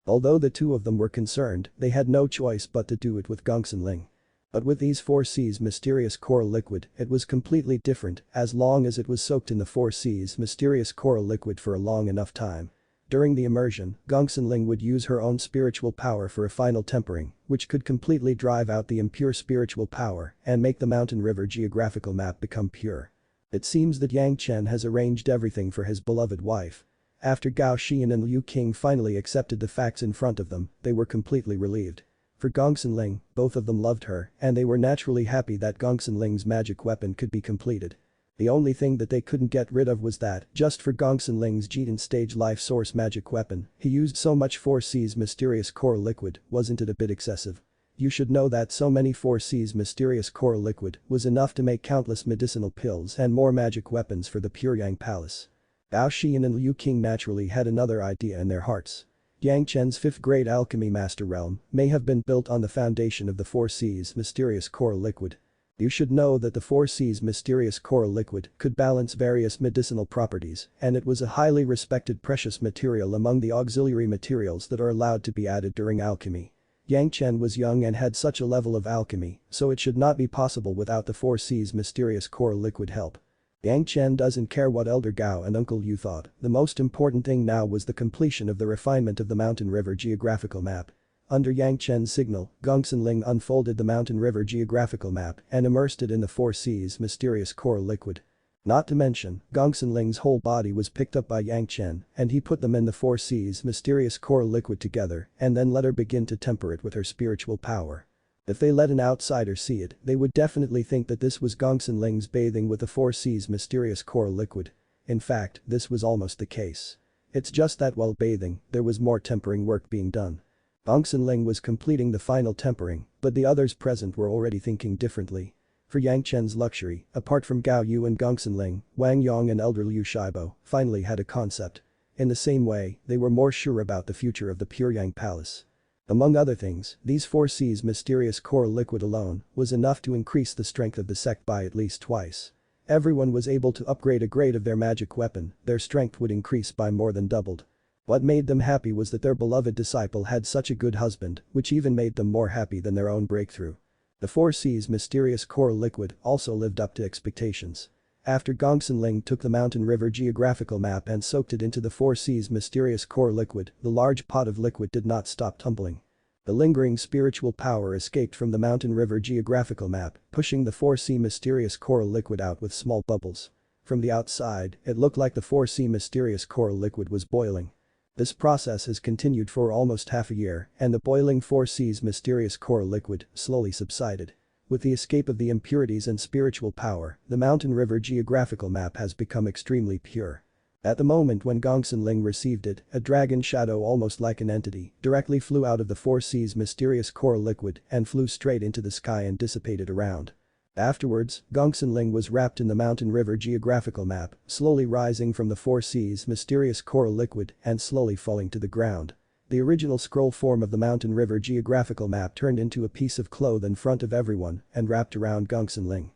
Although the two of them were concerned, they had no choice but to do it with Gongsun. But with these 4 C's mysterious coral liquid, it was completely different as long as it was soaked in the 4 C's mysterious coral liquid for a long enough time. During the immersion, Gongsun would use her own spiritual power for a final tempering, which could completely drive out the impure spiritual power and make the mountain river geographical map become pure. It seems that Yang Chen has arranged everything for his beloved wife. After Gao Xian and Liu Qing finally accepted the facts in front of them, they were completely relieved. For Gongsun Ling, both of them loved her, and they were naturally happy that Gongsun Ling's magic weapon could be completed. The only thing that they couldn't get rid of was that, just for Gongsun Ling's Jitan stage life source magic weapon, he used so much 4C's mysterious coral liquid, wasn't it a bit excessive? You should know that so many 4C's mysterious coral liquid was enough to make countless medicinal pills and more magic weapons for the Puryang Palace. Gao Xian and Liu Qing naturally had another idea in their hearts. Yang Chen's 5th grade alchemy master realm may have been built on the foundation of the 4C's mysterious coral liquid. You should know that the 4C's mysterious coral liquid could balance various medicinal properties, and it was a highly respected precious material among the auxiliary materials that are allowed to be added during alchemy. Yang Chen was young and had such a level of alchemy, so it should not be possible without the 4C's mysterious coral liquid help. Yang Chen doesn't care what Elder Gao and Uncle Yu thought, the most important thing now was the completion of the refinement of the Mountain River geographical map. Under Yang Chen's signal, Gongsun Ling unfolded the Mountain River geographical map and immersed it in the 4C's mysterious coral liquid. Not to mention, Gongsun Ling's whole body was picked up by Yang Chen and he put them in the 4C's mysterious coral liquid together and then let her begin to temper it with her spiritual power. If they let an outsider see it, they would definitely think that this was Gongsun Ling's bathing with the 4C's mysterious coral liquid. In fact, this was almost the case. It's just that while bathing, there was more tempering work being done. Gongsun Ling was completing the final tempering, but the others present were already thinking differently. For Yang Chen's luxury, apart from Gao Yu and Gongsun Ling, Wang Yong and Elder Liu Shibo finally had a concept. In the same way, they were more sure about the future of the Puryang Palace. Among other things, these 4C's mysterious coral liquid alone was enough to increase the strength of the sect by at least twice. Everyone was able to upgrade a grade of their magic weapon, their strength would increase by more than doubled. What made them happy was that their beloved disciple had such a good husband, which even made them more happy than their own breakthrough. The 4C's mysterious coral liquid also lived up to expectations. After Gongsun Ling took the Mountain River geographical map and soaked it into the 4C's mysterious coral liquid, the large pot of liquid did not stop tumbling. The lingering spiritual power escaped from the Mountain River geographical map, pushing the 4C mysterious coral liquid out with small bubbles. From the outside, it looked like the 4C mysterious coral liquid was boiling. This process has continued for almost half a year, and the boiling 4C's mysterious coral liquid slowly subsided. With the escape of the impurities and spiritual power, the Mountain River geographical map has become extremely pure. At the moment when Gongsun Ling received it, a dragon shadow almost like an entity directly flew out of the 4C's mysterious coral liquid and flew straight into the sky and dissipated around. Afterwards, Gongsun Ling was wrapped in the Mountain River geographical map, slowly rising from the 4C's mysterious coral liquid and slowly falling to the ground. The original scroll form of the Mountain River geographical map turned into a piece of cloth in front of everyone and wrapped around Gongsun Ling.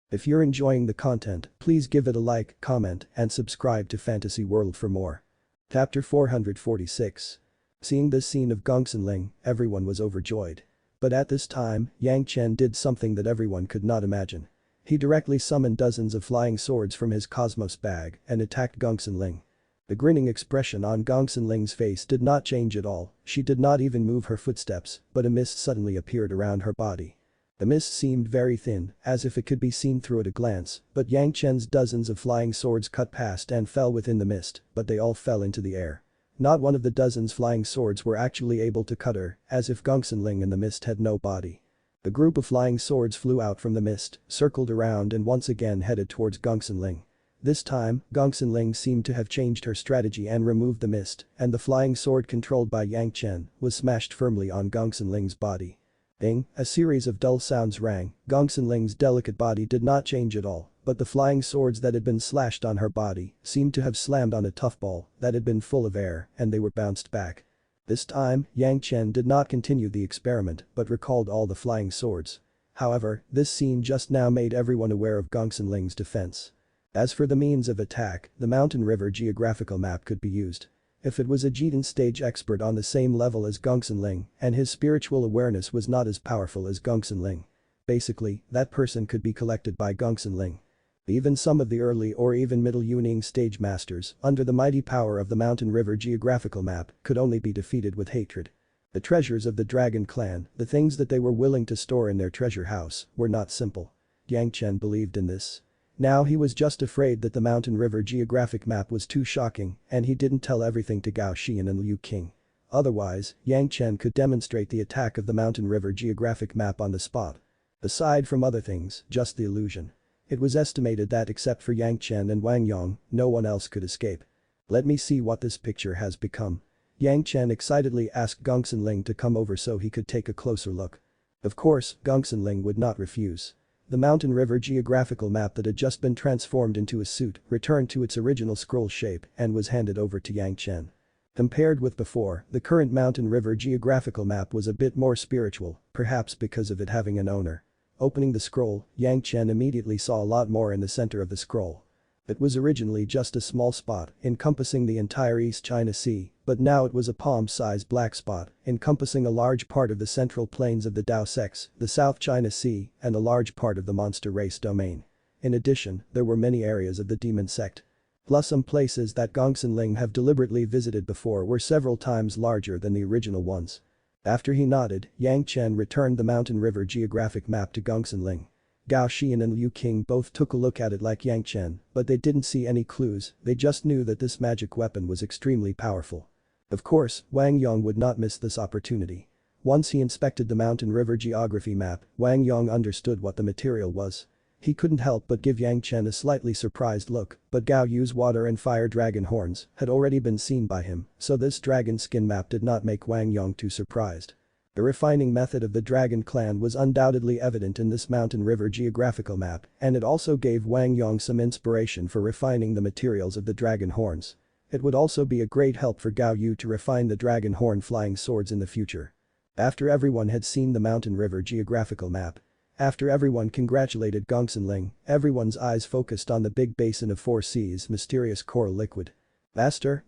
If you're enjoying the content, please give it a like, comment, and subscribe to Fantasy World for more. Chapter 446. Seeing this scene of Gongsun Ling, everyone was overjoyed. But at this time, Yang Chen did something that everyone could not imagine. He directly summoned dozens of flying swords from his cosmos bag and attacked Gongsun Ling. The grinning expression on Gongsun Ling's face did not change at all, she did not even move her footsteps, but a mist suddenly appeared around her body. The mist seemed very thin, as if it could be seen through at a glance, but Yang Chen's dozens of flying swords cut past and fell within the mist, but they all fell into the air. Not one of the dozens flying swords were actually able to cut her, as if Gongsun Ling in the mist had no body. The group of flying swords flew out from the mist, circled around and once again headed towards Gongsun Ling. This time, Gongsun Ling seemed to have changed her strategy and removed the mist, and the flying sword controlled by Yang Chen was smashed firmly on Gongsun Ling's body. Ding, a series of dull sounds rang, Gongsun Ling's delicate body did not change at all, but the flying swords that had been slashed on her body seemed to have slammed on a tough ball that had been full of air and they were bounced back. This time, Yang Chen did not continue the experiment but recalled all the flying swords. However, this scene just now made everyone aware of Gongsun Ling's defense. As for the means of attack, the Mountain River geographical map could be used. If it was a Jitan stage expert on the same level as Gongsun Ling and his spiritual awareness was not as powerful as Gongsun Ling. Basically, that person could be collected by Gongsun Ling. Even some of the early or even middle Yuning stage masters, under the mighty power of the Mountain River geographical map, could only be defeated with hatred. The treasures of the Dragon Clan, the things that they were willing to store in their treasure house, were not simple. Yang Chen believed in this. Now he was just afraid that the mountain river geographic map was too shocking and he didn't tell everything to Gao Xian and Liu Qing. Otherwise, Yang Chen could demonstrate the attack of the mountain river geographic map on the spot. Aside from other things, just the illusion. It was estimated that except for Yang Chen and Wang Yong, no one else could escape. Let me see what this picture has become. Yang Chen excitedly asked Gongsun Ling to come over so he could take a closer look. Of course, Gongsun Ling would not refuse. The mountain river geographical map that had just been transformed into a suit returned to its original scroll shape and was handed over to Yang Chen. Compared with before, the current mountain river geographical map was a bit more spiritual, perhaps because of it having an owner. Opening the scroll, Yang Chen immediately saw a lot more in the center of the scroll. It was originally just a small spot encompassing the entire East China Sea, but now it was a palm-sized black spot encompassing a large part of the central plains of the Dao Sex, the South China Sea, and a large part of the monster race domain. In addition, there were many areas of the demon sect. Plus some places that Gongsun Ling have deliberately visited before were several times larger than the original ones. After he nodded, Yang Chen returned the mountain river geographic map to Gongsun Ling. Gao Xian and Liu Qing both took a look at it like Yang Chen, but they didn't see any clues, they just knew that this magic weapon was extremely powerful. Of course, Wang Yong would not miss this opportunity. Once he inspected the mountain river geography map, Wang Yong understood what the material was. He couldn't help but give Yang Chen a slightly surprised look, but Gao Yu's water and fire dragon horns had already been seen by him, so this dragon skin map did not make Wang Yong too surprised. The refining method of the dragon clan was undoubtedly evident in this mountain river geographical map, and it also gave Wang Yong some inspiration for refining the materials of the dragon horns. It would also be a great help for Gao Yu to refine the dragon horn flying swords in the future. After everyone had seen the mountain river geographical map, after everyone congratulated Gongsun Ling, everyone's eyes focused on the big basin of 4 C's mysterious coral liquid. Master,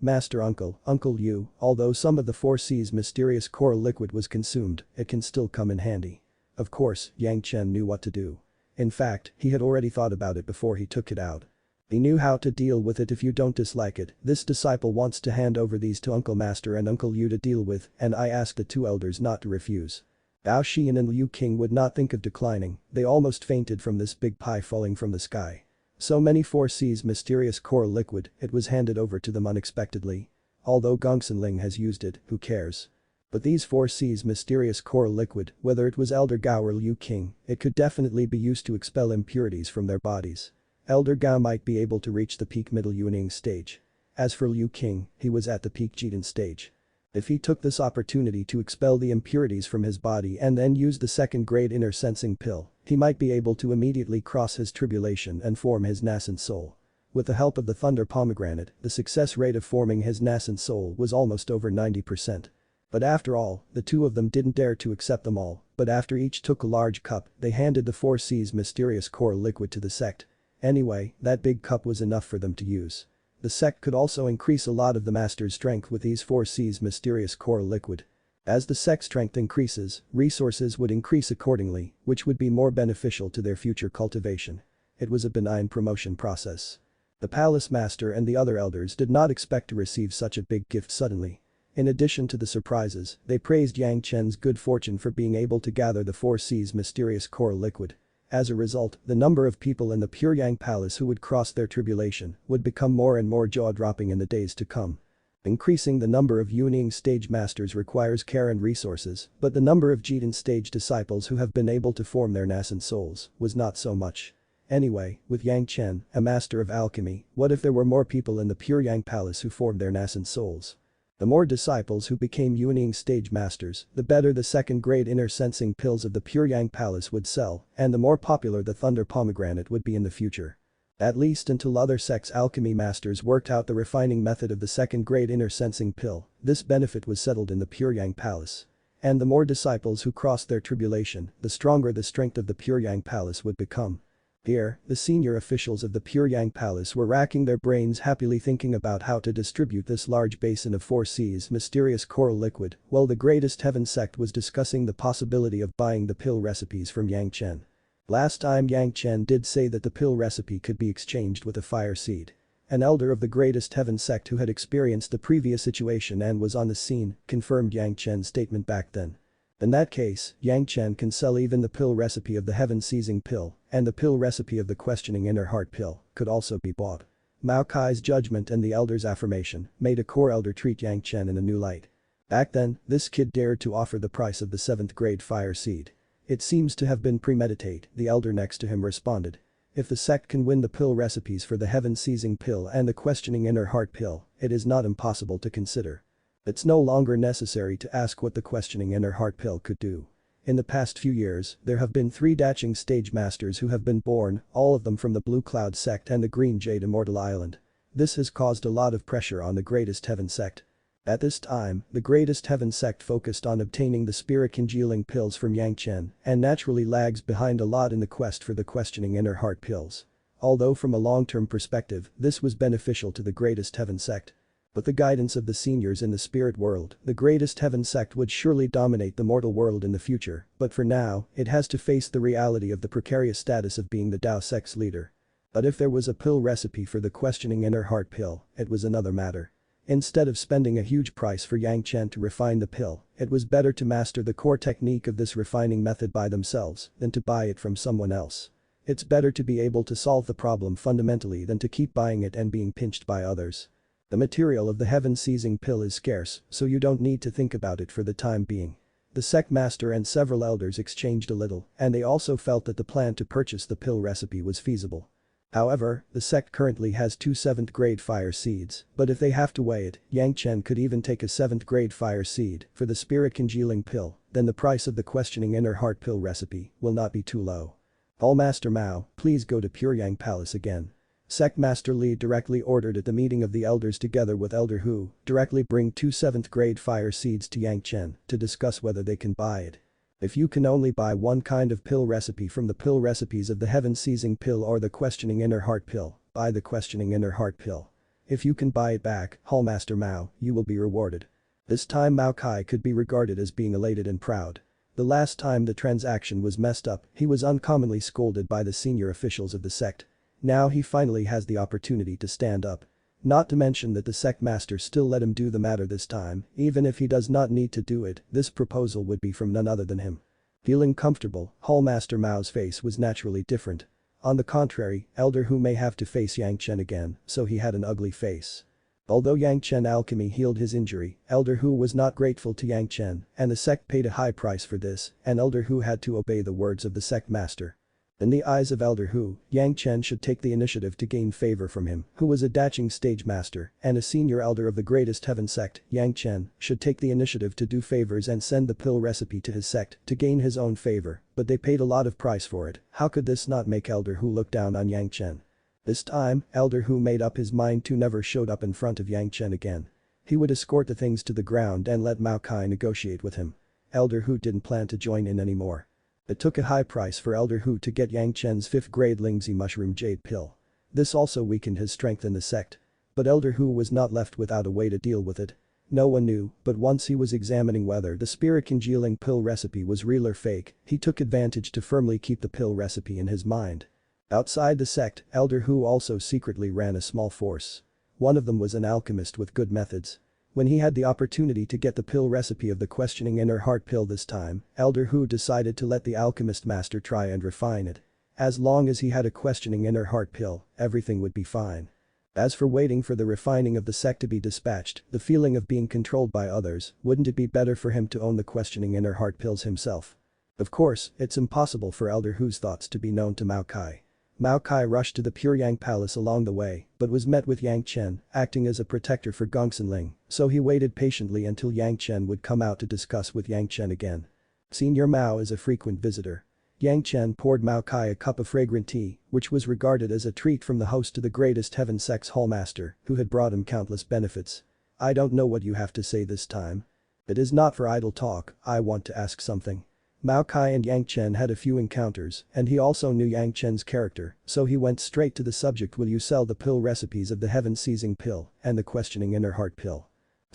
Uncle Yu, although some of the 4 C's mysterious coral liquid was consumed, it can still come in handy. Of course, Yang Chen knew what to do. In fact, he had already thought about it before he took it out. He knew how to deal with it if you don't dislike it. This disciple wants to hand over these to Uncle Master and Uncle Yu to deal with, and I ask the 2 elders not to refuse. Gao Xian and Liu Qing would not think of declining, they almost fainted from this big pie falling from the sky. So many 4 C's mysterious coral liquid, it was handed over to them unexpectedly. Although Gongsun Ling has used it, who cares? But these 4 C's mysterious coral liquid, whether it was Elder Gao or Liu Qing, it could definitely be used to expel impurities from their bodies. Elder Gao might be able to reach the peak middle Yuning stage. As for Liu Qing, he was at the peak Jidan stage. If he took this opportunity to expel the impurities from his body and then use the second grade inner sensing pill, he might be able to immediately cross his tribulation and form his nascent soul. With the help of the thunder pomegranate, the success rate of forming his nascent soul was almost over 90%. But after all, the 2 of them didn't dare to accept them all, but after each took a large cup, they handed the 4 C's mysterious coral liquid to the sect. Anyway, that big cup was enough for them to use. The sect could also increase a lot of the master's strength with these 4 C's mysterious coral liquid. As the sect's strength increases, resources would increase accordingly, which would be more beneficial to their future cultivation. It was a benign promotion process. The palace master and the other elders did not expect to receive such a big gift suddenly. In addition to the surprises, they praised Yang Chen's good fortune for being able to gather the 4 C's mysterious coral liquid. As a result, the number of people in the Puryang Palace who would cross their tribulation would become more and more jaw-dropping in the days to come. Increasing the number of Yuning stage masters requires care and resources, but the number of Jidan stage disciples who have been able to form their nascent souls was not so much. Anyway, with Yang Chen, a master of alchemy, what if there were more people in the Puryang Palace who formed their nascent souls? The more disciples who became Yuning stage masters, the better the second-grade inner sensing pills of the Puryang Palace would sell, and the more popular the thunder pomegranate would be in the future. At least until other sects' alchemy masters worked out the refining method of the second-grade inner sensing pill, this benefit was settled in the Puryang Palace. And the more disciples who crossed their tribulation, the stronger the strength of the Puryang Palace would become. Here, the senior officials of the Puryang Palace were racking their brains happily thinking about how to distribute this large basin of 4 C's mysterious coral liquid, while the greatest heaven sect was discussing the possibility of buying the pill recipes from Yang Chen. Last time Yang Chen did say that the pill recipe could be exchanged with a fire seed. An elder of the greatest heaven sect who had experienced the previous situation and was on the scene confirmed Yang Chen's statement back then. In that case, Yang Chen can sell even the pill recipe of the heaven-seizing pill, and the pill recipe of the questioning inner heart pill could also be bought. Mao Kai's judgment and the elder's affirmation made a core elder treat Yang Chen in a new light. Back then, this kid dared to offer the price of the 7th grade fire seed. It seems to have been premeditated, the elder next to him responded. If the sect can win the pill recipes for the heaven-seizing pill and the questioning inner heart pill, it is not impossible to consider. It's no longer necessary to ask what the questioning inner heart pill could do. In the past few years, there have been 3 Zhanxian stage masters who have been born, all of them from the Blue Cloud sect and the Green Jade Immortal Island. This has caused a lot of pressure on the Greatest Heaven sect. At this time, the Greatest Heaven sect focused on obtaining the spirit congealing pills from Yang Chen and naturally lags behind a lot in the quest for the questioning inner heart pills. Although from a long-term perspective, this was beneficial to the Greatest Heaven sect. With the guidance of the seniors in the spirit world, the Greatest Heaven sect would surely dominate the mortal world in the future, but for now, it has to face the reality of the precarious status of being the Tao sect's leader. But if there was a pill recipe for the questioning inner heart pill, it was another matter. Instead of spending a huge price for Yang Chen to refine the pill, it was better to master the core technique of this refining method by themselves than to buy it from someone else. It's better to be able to solve the problem fundamentally than to keep buying it and being pinched by others. The material of the heaven-seizing pill is scarce, so you don't need to think about it for the time being. The sect master and several elders exchanged a little, and they also felt that the plan to purchase the pill recipe was feasible. However, the sect currently has 2 7th grade fire seeds, but if they have to weigh it, Yang Chen could even take a 7th grade fire seed for the spirit congealing pill, then the price of the questioning inner heart pill recipe will not be too low. Hallmaster Mao, please go to Puryang Palace again. Sect Master Li directly ordered at the meeting of the elders together with Elder Hu, directly bring 2 7th grade fire seeds to Yang Chen to discuss whether they can buy it. If you can only buy one kind of pill recipe from the pill recipes of the heaven-seizing pill or the questioning inner heart pill, buy the questioning inner heart pill. If you can buy it back, Hallmaster Mao, you will be rewarded. This time Mao Kai could be regarded as being elated and proud. The last time the transaction was messed up, he was uncommonly scolded by the senior officials of the sect. Now he finally has the opportunity to stand up. Not to mention that the sect master still let him do the matter this time, even if he does not need to do it, this proposal would be from none other than him. Feeling comfortable, Hallmaster Mao's face was naturally different. On the contrary, Elder Hu may have to face Yang Chen again, so he had an ugly face. Although Yang Chen alchemy healed his injury, Elder Hu was not grateful to Yang Chen, and the sect paid a high price for this, and Elder Hu had to obey the words of the sect master. In the eyes of Elder Hu, Yang Chen should take the initiative to gain favor from him, who was a Zhanxian stage master and a senior elder of the Greatest Heaven sect. Yang Chen should take the initiative to do favors and send the pill recipe to his sect to gain his own favor, but they paid a lot of price for it. How could this not make Elder Hu look down on Yang Chen? This time, Elder Hu made up his mind to never showed up in front of Yang Chen again. He would escort the things to the ground and let Mao Kai negotiate with him. Elder Hu didn't plan to join in anymore. It took a high price for Elder Hu to get Yang Chen's 5th grade Lingzi mushroom jade pill. This also weakened his strength in the sect. But Elder Hu was not left without a way to deal with it. No one knew, but once he was examining whether the spirit congealing pill recipe was real or fake, he took advantage to firmly keep the pill recipe in his mind. Outside the sect, Elder Hu also secretly ran a small force. One of them was an alchemist with good methods. When he had the opportunity to get the pill recipe of the questioning inner heart pill this time, Elder Hu decided to let the alchemist master try and refine it. As long as he had a questioning inner heart pill, everything would be fine. As for waiting for the refining of the sect to be dispatched, the feeling of being controlled by others, wouldn't it be better for him to own the questioning inner heart pills himself? Of course, it's impossible for Elder Hu's thoughts to be known to Mao Kai. Mao Kai rushed to the Puryang Palace along the way, but was met with Yang Chen, acting as a protector for Gongsunling, so he waited patiently until Yang Chen would come out to discuss with Yang Chen again. Senior Mao is a frequent visitor. Yang Chen poured Mao Kai a cup of fragrant tea, which was regarded as a treat from the host to the Greatest Heaven sect's hallmaster, who had brought him countless benefits. I don't know what you have to say this time. It is not for idle talk, I want to ask something. Mao Kai and Yang Chen had a few encounters, and he also knew Yang Chen's character, so he went straight to the subject. Will you sell the pill recipes of the heaven-seizing pill and the questioning inner heart pill?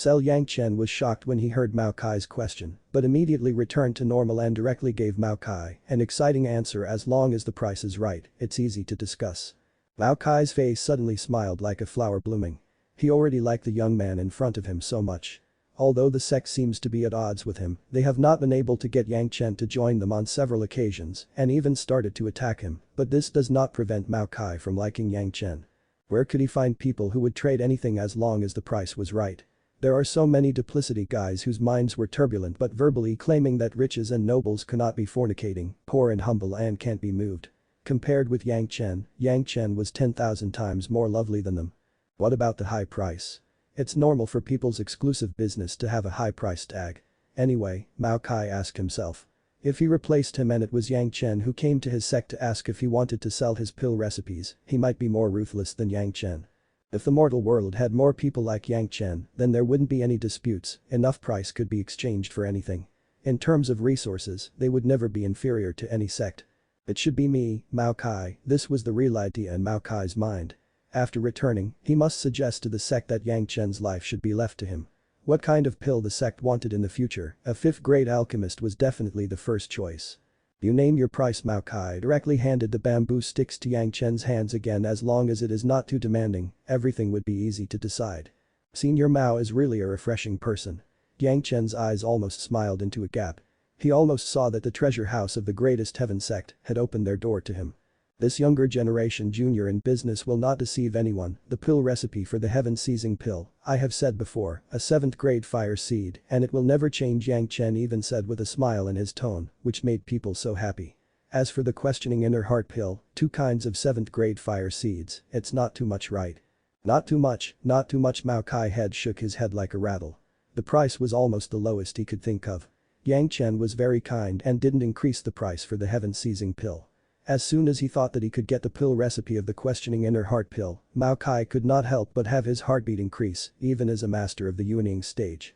Yang Chen was shocked when he heard Mao Kai's question, but immediately returned to normal and directly gave Mao Kai an exciting answer. As long as the price is right, it's easy to discuss. Mao Kai's face suddenly smiled like a flower blooming. He already liked the young man in front of him so much. Although the sect seems to be at odds with him, they have not been able to get Yang Chen to join them on several occasions and even started to attack him, but this does not prevent Mao Kai from liking Yang Chen. Where could he find people who would trade anything as long as the price was right? There are so many duplicity guys whose minds were turbulent but verbally claiming that riches and nobles cannot be fornicating, poor and humble and can't be moved. Compared with Yang Chen was 10,000 times more lovely than them. What about the high price? It's normal for people's exclusive business to have a high price tag. Anyway, Mao Kai asked himself. If he replaced him and it was Yang Chen who came to his sect to ask if he wanted to sell his pill recipes, he might be more ruthless than Yang Chen. If the mortal world had more people like Yang Chen, then there wouldn't be any disputes, enough price could be exchanged for anything. In terms of resources, they would never be inferior to any sect. It should be me, Mao Kai, this was the real idea in Mao Kai's mind. After returning, he must suggest to the sect that Yang Chen's life should be left to him. What kind of pill the sect wanted in the future, a fifth-grade alchemist was definitely the first choice. You name your price. Mao Kai directly handed the bamboo sticks to Yang Chen's hands again. As long as it is not too demanding, everything would be easy to decide. Senior Mao is really a refreshing person. Yang Chen's eyes almost smiled into a gap. He almost saw that the treasure house of the greatest heaven sect had opened their door to him. This younger generation junior in business will not deceive anyone. The pill recipe for the heaven-seizing pill, I have said before, a 7th grade fire seed and it will never change, Yang Chen even said with a smile in his tone, which made people so happy. As for the questioning inner heart pill, 2 kinds of 7th grade fire seeds, it's not too much, right? Not too much, not too much. Mao Kai head shook his head like a rattle. The price was almost the lowest he could think of. Yang Chen was very kind and didn't increase the price for the heaven-seizing pill. As soon as he thought that he could get the pill recipe of the questioning inner heart pill, Mao Kai could not help but have his heartbeat increase, even as a master of the wielding stage.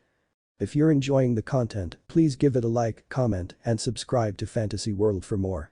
If you're enjoying the content, please give it a like, comment, and subscribe to Fantasy World for more.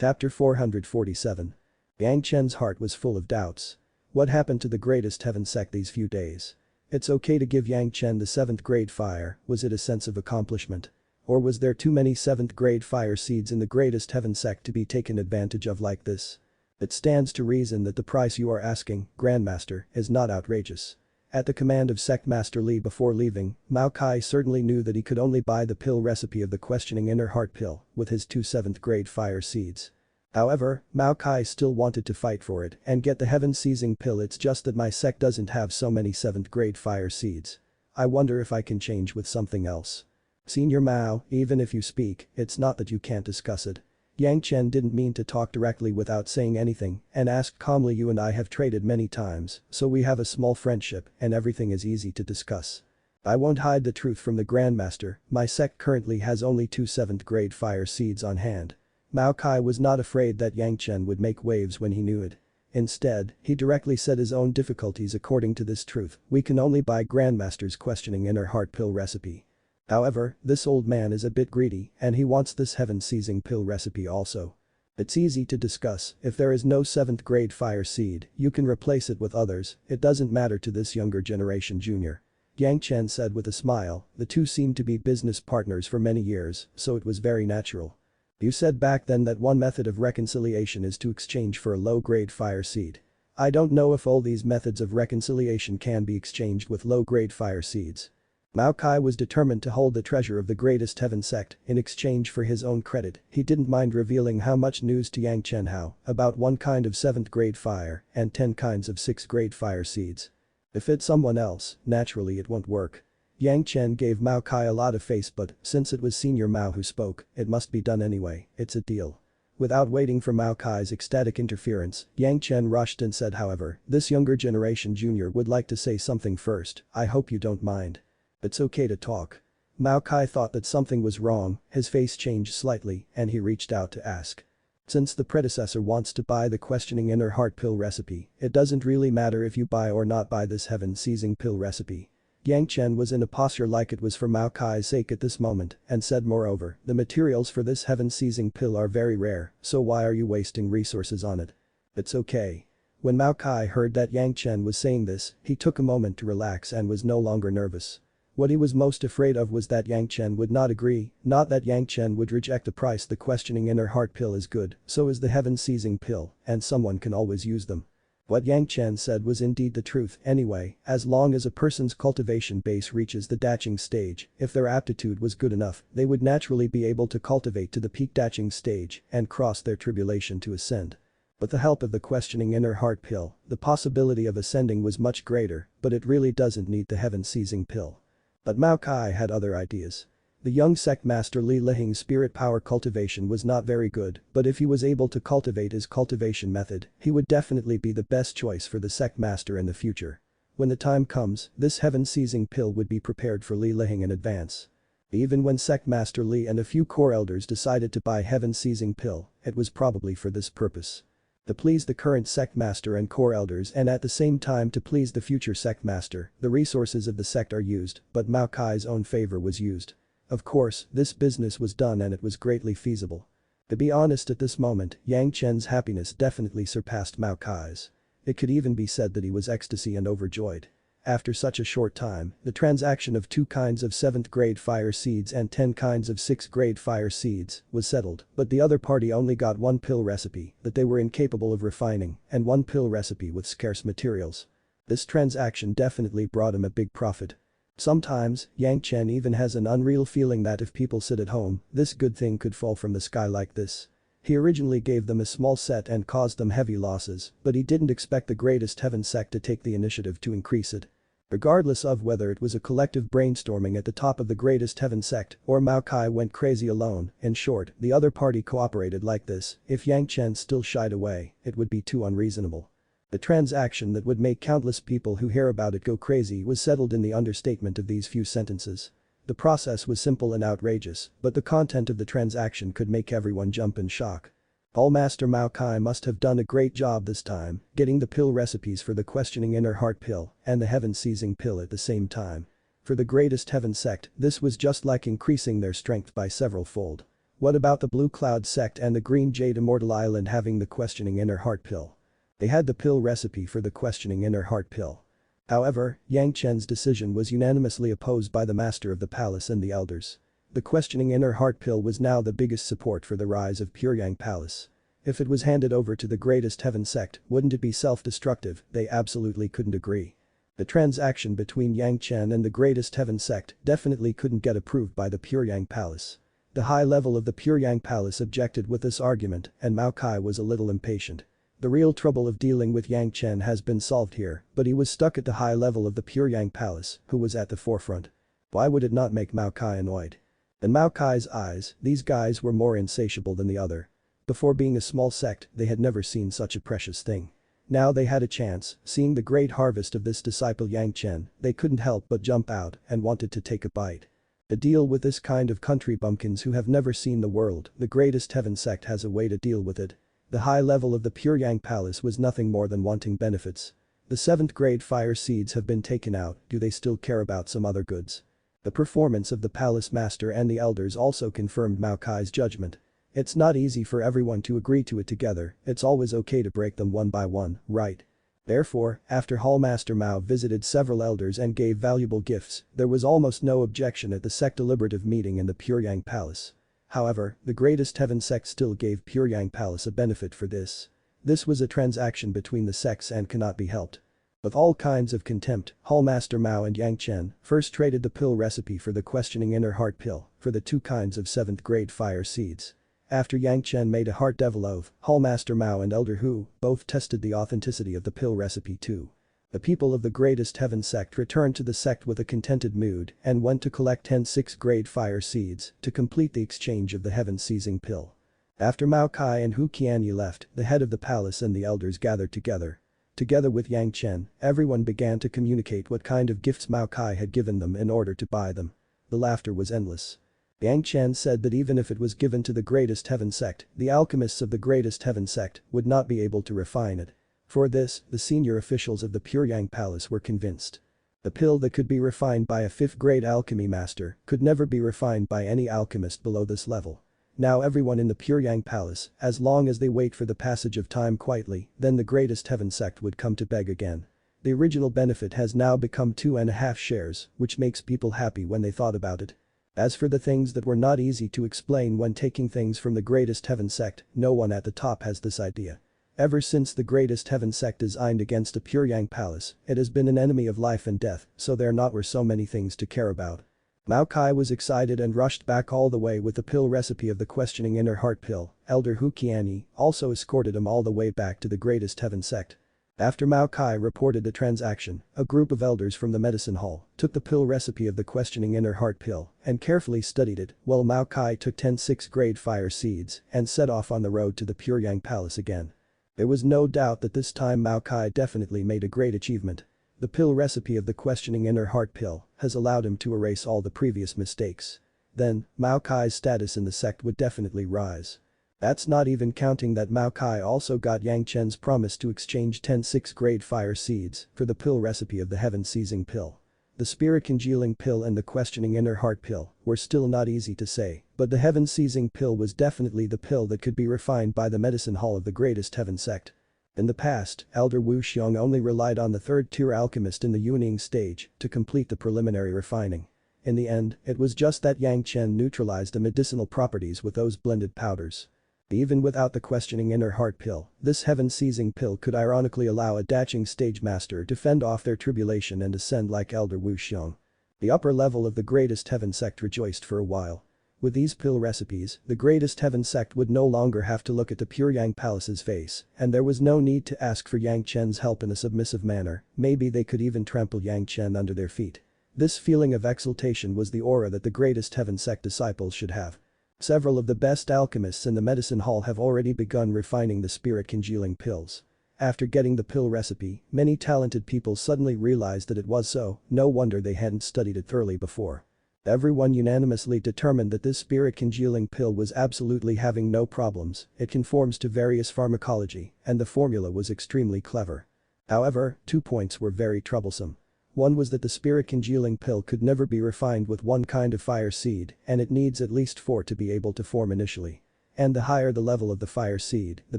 Chapter 447. Yang Chen's heart was full of doubts. What happened to the greatest heaven sect these few days? It's okay to give Yang Chen the 7th grade fire, was it a sense of accomplishment? Or was there too many 7th grade fire seeds in the greatest heaven sect to be taken advantage of like this? It stands to reason that the price you are asking, Grandmaster, is not outrageous. At the command of Sect Master Li before leaving, Mao Kai certainly knew that he could only buy the pill recipe of the questioning inner heart pill with his 2 7th grade fire seeds. However, Mao Kai still wanted to fight for it and get the heaven-seizing pill. It's just that my sect doesn't have so many 7th grade fire seeds. I wonder if I can change with something else. Senior Mao, even if you speak, it's not that you can't discuss it. Yang Chen didn't mean to talk directly without saying anything and asked calmly, you and I have traded many times, so we have a small friendship and everything is easy to discuss. I won't hide the truth from the Grandmaster, my sect currently has only 2 7th grade fire seeds on hand. Mao Kai was not afraid that Yang Chen would make waves when he knew it. Instead, he directly said his own difficulties. According to this truth, we can only buy Grandmaster's questioning inner heart pill recipe. However, this old man is a bit greedy and he wants this heaven-seizing pill recipe also. It's easy to discuss, if there is no 7th grade fire seed, you can replace it with others, it doesn't matter to this younger generation junior. Yang Chen said with a smile, the two seemed to be business partners for many years, so it was very natural. You said back then that one method of reconciliation is to exchange for a low-grade fire seed. I don't know if all these methods of reconciliation can be exchanged with low-grade fire seeds. Mao Kai was determined to hold the treasure of the greatest heaven sect in exchange for his own credit. He didn't mind revealing how much news to Yang Chen, how about 1 kind of 7th grade fire and 10 kinds of 6th grade fire seeds. If it's someone else, naturally it won't work. Yang Chen gave Mao Kai a lot of face, but since it was Senior Mao who spoke, it must be done anyway, it's a deal. Without waiting for Mao Kai's ecstatic interference, Yang Chen rushed and said, however, this younger generation junior would like to say something first, I hope you don't mind. It's okay to talk. Mao Kai thought that something was wrong, his face changed slightly and he reached out to ask. Since the predecessor wants to buy the questioning inner heart pill recipe, it doesn't really matter if you buy or not buy this heaven-seizing pill recipe. Yang Chen was in a posture like it was for Mao Kai's sake at this moment and said, moreover, the materials for this heaven-seizing pill are very rare, so why are you wasting resources on it? It's okay. When Mao Kai heard that Yang Chen was saying this, he took a moment to relax and was no longer nervous. What he was most afraid of was that Yang Chen would not agree, not that Yang Chen would reject the price. The questioning inner heart pill is good, so is the heaven-seizing pill, and someone can always use them. What Yang Chen said was indeed the truth anyway, as long as a person's cultivation base reaches the daching stage, if their aptitude was good enough, they would naturally be able to cultivate to the peak daching stage and cross their tribulation to ascend. With the help of the questioning inner heart pill, the possibility of ascending was much greater, but it really doesn't need the heaven-seizing pill. But Mao Kai had other ideas. The young sect master Li Lihing's spirit power cultivation was not very good, but if he was able to cultivate his cultivation method, he would definitely be the best choice for the sect master in the future. When the time comes, this heaven-seizing pill would be prepared for Li Lihing in advance. Even when sect master Li and a few core elders decided to buy heaven-seizing pill, it was probably for this purpose. To please the current sect master and core elders and at the same time to please the future sect master, the resources of the sect are used, but Mao Kai's own favor was used. Of course, this business was done and it was greatly feasible. To be honest, at this moment, Yang Chen's happiness definitely surpassed Mao Kai's. It could even be said that he was ecstasy and overjoyed. After such a short time, the transaction of 2 kinds of 7th grade fire seeds and 10 kinds of 6th grade fire seeds was settled, but the other party only got 1 pill recipe that they were incapable of refining and 1 pill recipe with scarce materials. This transaction definitely brought him a big profit. Sometimes, Yang Chen even has an unreal feeling that if people sit at home, this good thing could fall from the sky like this. He originally gave them a small set and caused them heavy losses, but he didn't expect the greatest heaven sect to take the initiative to increase it. Regardless of whether it was a collective brainstorming at the top of the greatest heaven sect or Mao Kai went crazy alone, in short, the other party cooperated like this, if Yang Chen still shied away, it would be too unreasonable. The transaction that would make countless people who hear about it go crazy was settled in the understatement of these few sentences. The process was simple and outrageous, but the content of the transaction could make everyone jump in shock. Master Mao Kai must have done a great job this time, getting the pill recipes for the questioning inner heart pill and the heaven-seizing pill at the same time. For the greatest heaven sect, this was just like increasing their strength by several fold. What about the Blue Cloud sect and the Green Jade Immortal Island having the questioning inner heart pill? They had the pill recipe for the questioning inner heart pill. However, Yang Chen's decision was unanimously opposed by the master of the palace and the elders. The questioning inner heart pill was now the biggest support for the rise of Pyongyang Palace. If it was handed over to the greatest heaven sect, wouldn't it be self-destructive? They absolutely couldn't agree. The transaction between Yang Chen and the greatest heaven sect definitely couldn't get approved by the Pyongyang Palace. The high level of the Pyongyang Palace objected with this argument and Mao Kai was a little impatient. The real trouble of dealing with Yang Chen has been solved here, but he was stuck at the high level of the Pyongyang Palace, who was at the forefront. Why would it not make Mao Kai annoyed? In Mao Kai's eyes, these guys were more insatiable than the other. Before being a small sect, they had never seen such a precious thing. Now they had a chance, seeing the great harvest of this disciple Yang Chen, they couldn't help but jump out and wanted to take a bite. To deal with this kind of country bumpkins who have never seen the world, the greatest heaven sect has a way to deal with it. The high level of the Pyongyang Palace was nothing more than wanting benefits. The 7th grade fire seeds have been taken out, do they still care about some other goods? The performance of the palace master and the elders also confirmed Mao Kai's judgment. It's not easy for everyone to agree to it together, it's always okay to break them one by one, right? Therefore, after Hallmaster Mao visited several elders and gave valuable gifts, there was almost no objection at the sect deliberative meeting in the Pyongyang Palace. However, the greatest heaven sect still gave Pyongyang Palace a benefit for this. This was a transaction between the sects and cannot be helped. With all kinds of contempt, Hallmaster Mao and Yang Chen first traded the pill recipe for the questioning inner heart pill for the 2 kinds of 7th grade fire seeds. After Yang Chen made a heart devil oath, Hallmaster Mao and Elder Hu both tested the authenticity of the pill recipe too. The people of the greatest heaven sect returned to the sect with a contented mood and went to collect 10 6th grade fire seeds to complete the exchange of the heaven-seizing pill. After Mao Kai and Hu Qianyi left, the head of the palace and the elders gathered together. Together with Yang Chen, everyone began to communicate what kind of gifts Mao Kai had given them in order to buy them. The laughter was endless. Yang Chen said that even if it was given to the greatest heaven sect, the alchemists of the greatest heaven sect would not be able to refine it. For this, the senior officials of the Pyongyang Palace were convinced. The pill that could be refined by a 5th grade alchemy master could never be refined by any alchemist below this level. Now everyone in the Pyongyang Palace, as long as they wait for the passage of time quietly, then the greatest heaven sect would come to beg again. The original benefit has now become 2.5 shares, which makes people happy when they thought about it. As for the things that were not easy to explain when taking things from the greatest heaven sect, no one at the top has this idea. Ever since the greatest heaven sect designed against a pure Yang palace, it has been an enemy of life and death, so there not were so many things to care about. Mao Kai was excited and rushed back all the way with the pill recipe of the questioning inner heart pill. Elder Hu Qianyi also escorted him all the way back to the greatest heaven sect. After Mao Kai reported the transaction, a group of elders from the medicine hall took the pill recipe of the questioning inner heart pill and carefully studied it while Mao Kai took 10 6th-grade fire seeds and set off on the road to the pure Yang palace again. There was no doubt that this time Mao Kai definitely made a great achievement. The pill recipe of the questioning inner heart pill has allowed him to erase all the previous mistakes. Then, Mao Kai's status in the sect would definitely rise. That's not even counting that Mao Kai also got Yang Chen's promise to exchange 10 6th-grade fire seeds for the pill recipe of the heaven-seizing pill. The spirit-congealing pill and the questioning inner heart pill were still not easy to say, but the heaven-seizing pill was definitely the pill that could be refined by the medicine hall of the greatest heaven sect. In the past, Elder Wu Xiong only relied on the third-tier alchemist in the Yuning stage to complete the preliminary refining. In the end, it was just that Yang Chen neutralized the medicinal properties with those blended powders. Even without the questioning inner heart pill, this heaven-seizing pill could ironically allow a daching stage master to fend off their tribulation and ascend like Elder Wu Xiong. The upper level of the greatest heaven sect rejoiced for a while. With these pill recipes, the greatest heaven sect would no longer have to look at the pure Yang palace's face, and there was no need to ask for Yang Chen's help in a submissive manner. Maybe they could even trample Yang Chen under their feet. This feeling of exultation was the aura that the greatest heaven sect disciples should have. Several of the best alchemists in the medicine hall have already begun refining the spirit-congealing pills. After getting the pill recipe, many talented people suddenly realized that it was so, no wonder they hadn't studied it thoroughly before. Everyone unanimously determined that this spirit-congealing pill was absolutely having no problems, it conforms to various pharmacology, and the formula was extremely clever. However, 2 points were very troublesome. One was that the spirit-congealing pill could never be refined with one kind of fire seed, and it needs at least 4 to be able to form initially. And the higher the level of the fire seed, the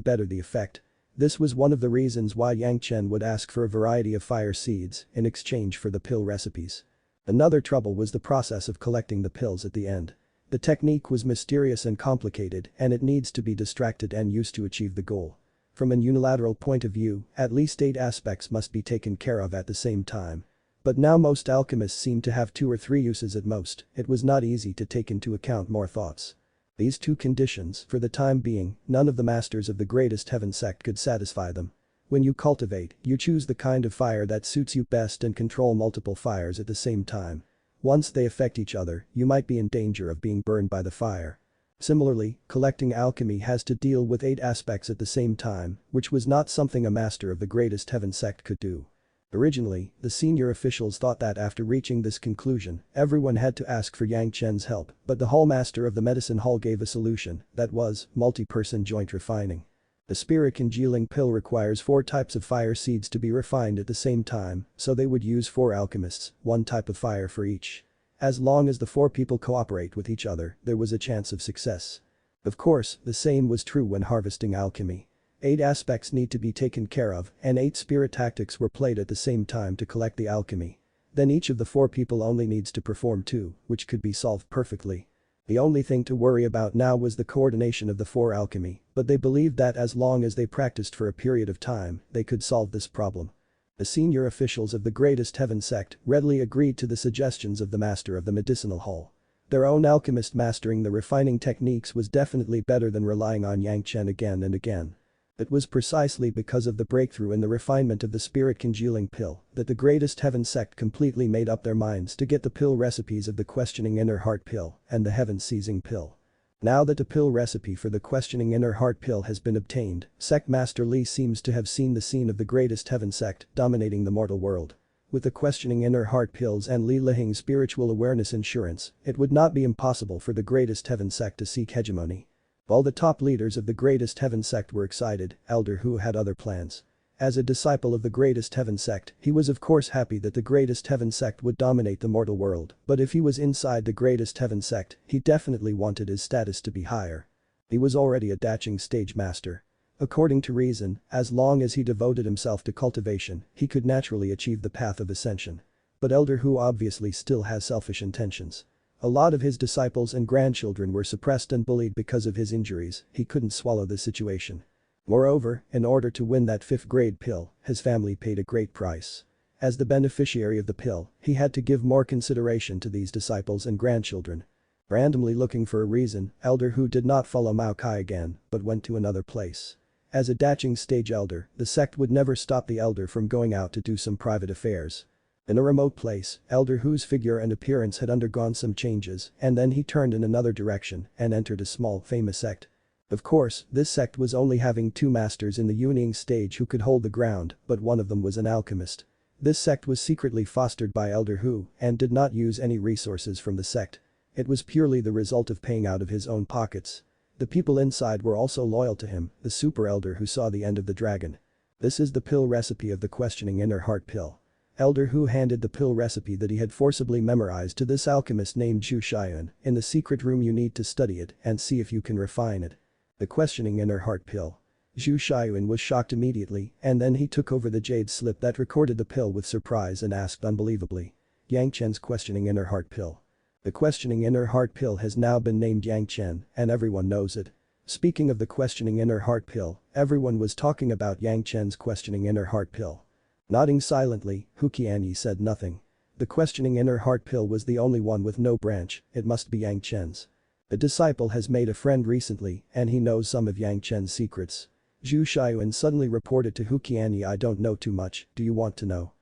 better the effect. This was one of the reasons why Yang Chen would ask for a variety of fire seeds in exchange for the pill recipes. Another trouble was the process of collecting the pills at the end. The technique was mysterious and complicated, and it needs to be distracted and used to achieve the goal. From an unilateral point of view, at least 8 aspects must be taken care of at the same time. But now most alchemists seem to have 2 or 3 uses at most, it was not easy to take into account more thoughts. These 2 conditions, for the time being, none of the masters of the greatest heaven sect could satisfy them. When you cultivate, you choose the kind of fire that suits you best and control multiple fires at the same time. Once they affect each other, you might be in danger of being burned by the fire. Similarly, collecting alchemy has to deal with 8 aspects at the same time, which was not something a master of the greatest heaven sect could do. Originally, the senior officials thought that after reaching this conclusion, everyone had to ask for Yang Chen's help, but the hallmaster of the medicine hall gave a solution, that was, multi-person joint refining. The spirit-congealing pill requires 4 types of fire seeds to be refined at the same time, so they would use 4 alchemists, 1 type of fire for each. As long as the 4 people cooperate with each other, there was a chance of success. Of course, the same was true when harvesting alchemy. 8 aspects need to be taken care of, and 8 spirit tactics were played at the same time to collect the alchemy. Then each of the 4 people only needs to perform 2, which could be solved perfectly. The only thing to worry about now was the coordination of the 4 alchemy, but they believed that as long as they practiced for a period of time, they could solve this problem. The senior officials of the greatest heaven sect readily agreed to the suggestions of the master of the medicinal hall. Their own alchemist mastering the refining techniques was definitely better than relying on Yang Chen again and again. It was precisely because of the breakthrough in the refinement of the spirit-congealing pill that the greatest heaven sect completely made up their minds to get the pill recipes of the questioning inner heart pill and the heaven-seizing pill. Now that the pill recipe for the questioning inner heart pill has been obtained, Sect Master Li seems to have seen the scene of the greatest heaven sect dominating the mortal world. With the questioning inner heart pills and Li Lihing's spiritual awareness insurance, it would not be impossible for the greatest heaven sect to seek hegemony. While the top leaders of the greatest heaven sect were excited, Elder Hu had other plans. As a disciple of the greatest heaven sect, he was of course happy that the greatest heaven sect would dominate the mortal world, but if he was inside the greatest heaven sect, he definitely wanted his status to be higher. He was already a daching stage master. According to reason, as long as he devoted himself to cultivation, he could naturally achieve the path of ascension. But Elder Hu obviously still has selfish intentions. A lot of his disciples and grandchildren were suppressed and bullied because of his injuries, he couldn't swallow the situation. Moreover, in order to win that 5th grade pill, his family paid a great price. As the beneficiary of the pill, he had to give more consideration to these disciples and grandchildren. Randomly looking for a reason, Elder Hu did not follow Mao Kai again, but went to another place. As a Daching stage elder, the sect would never stop the elder from going out to do some private affairs. In a remote place, Elder Hu's figure and appearance had undergone some changes, and then he turned in another direction and entered a small, famous sect. Of course, this sect was only having 2 masters in the Yuning stage who could hold the ground, but one of them was an alchemist. This sect was secretly fostered by Elder Hu and did not use any resources from the sect. It was purely the result of paying out of his own pockets. The people inside were also loyal to him, the super elder who saw the end of the dragon. This is the pill recipe of the questioning inner heart pill. Elder Hu handed the pill recipe that he had forcibly memorized to this alchemist named Zhanxian. In the secret room you need to study it and see if you can refine it. The questioning inner heart pill. Zhanxian was shocked immediately and then he took over the jade slip that recorded the pill with surprise and asked unbelievably. Yang Chen's questioning inner heart pill. The questioning inner heart pill has now been named Yang Chen and everyone knows it. Speaking of the questioning inner heart pill, everyone was talking about Yang Chen's questioning inner heart pill. Nodding silently, Hu Qianyi said nothing. The questioning inner heart pill was the only one with no branch, it must be Yang Chen's. The disciple has made a friend recently and he knows some of Yang Chen's secrets. Zhu Xiaoyun suddenly reported to Hu Qianyi, I don't know too much, do you want to know?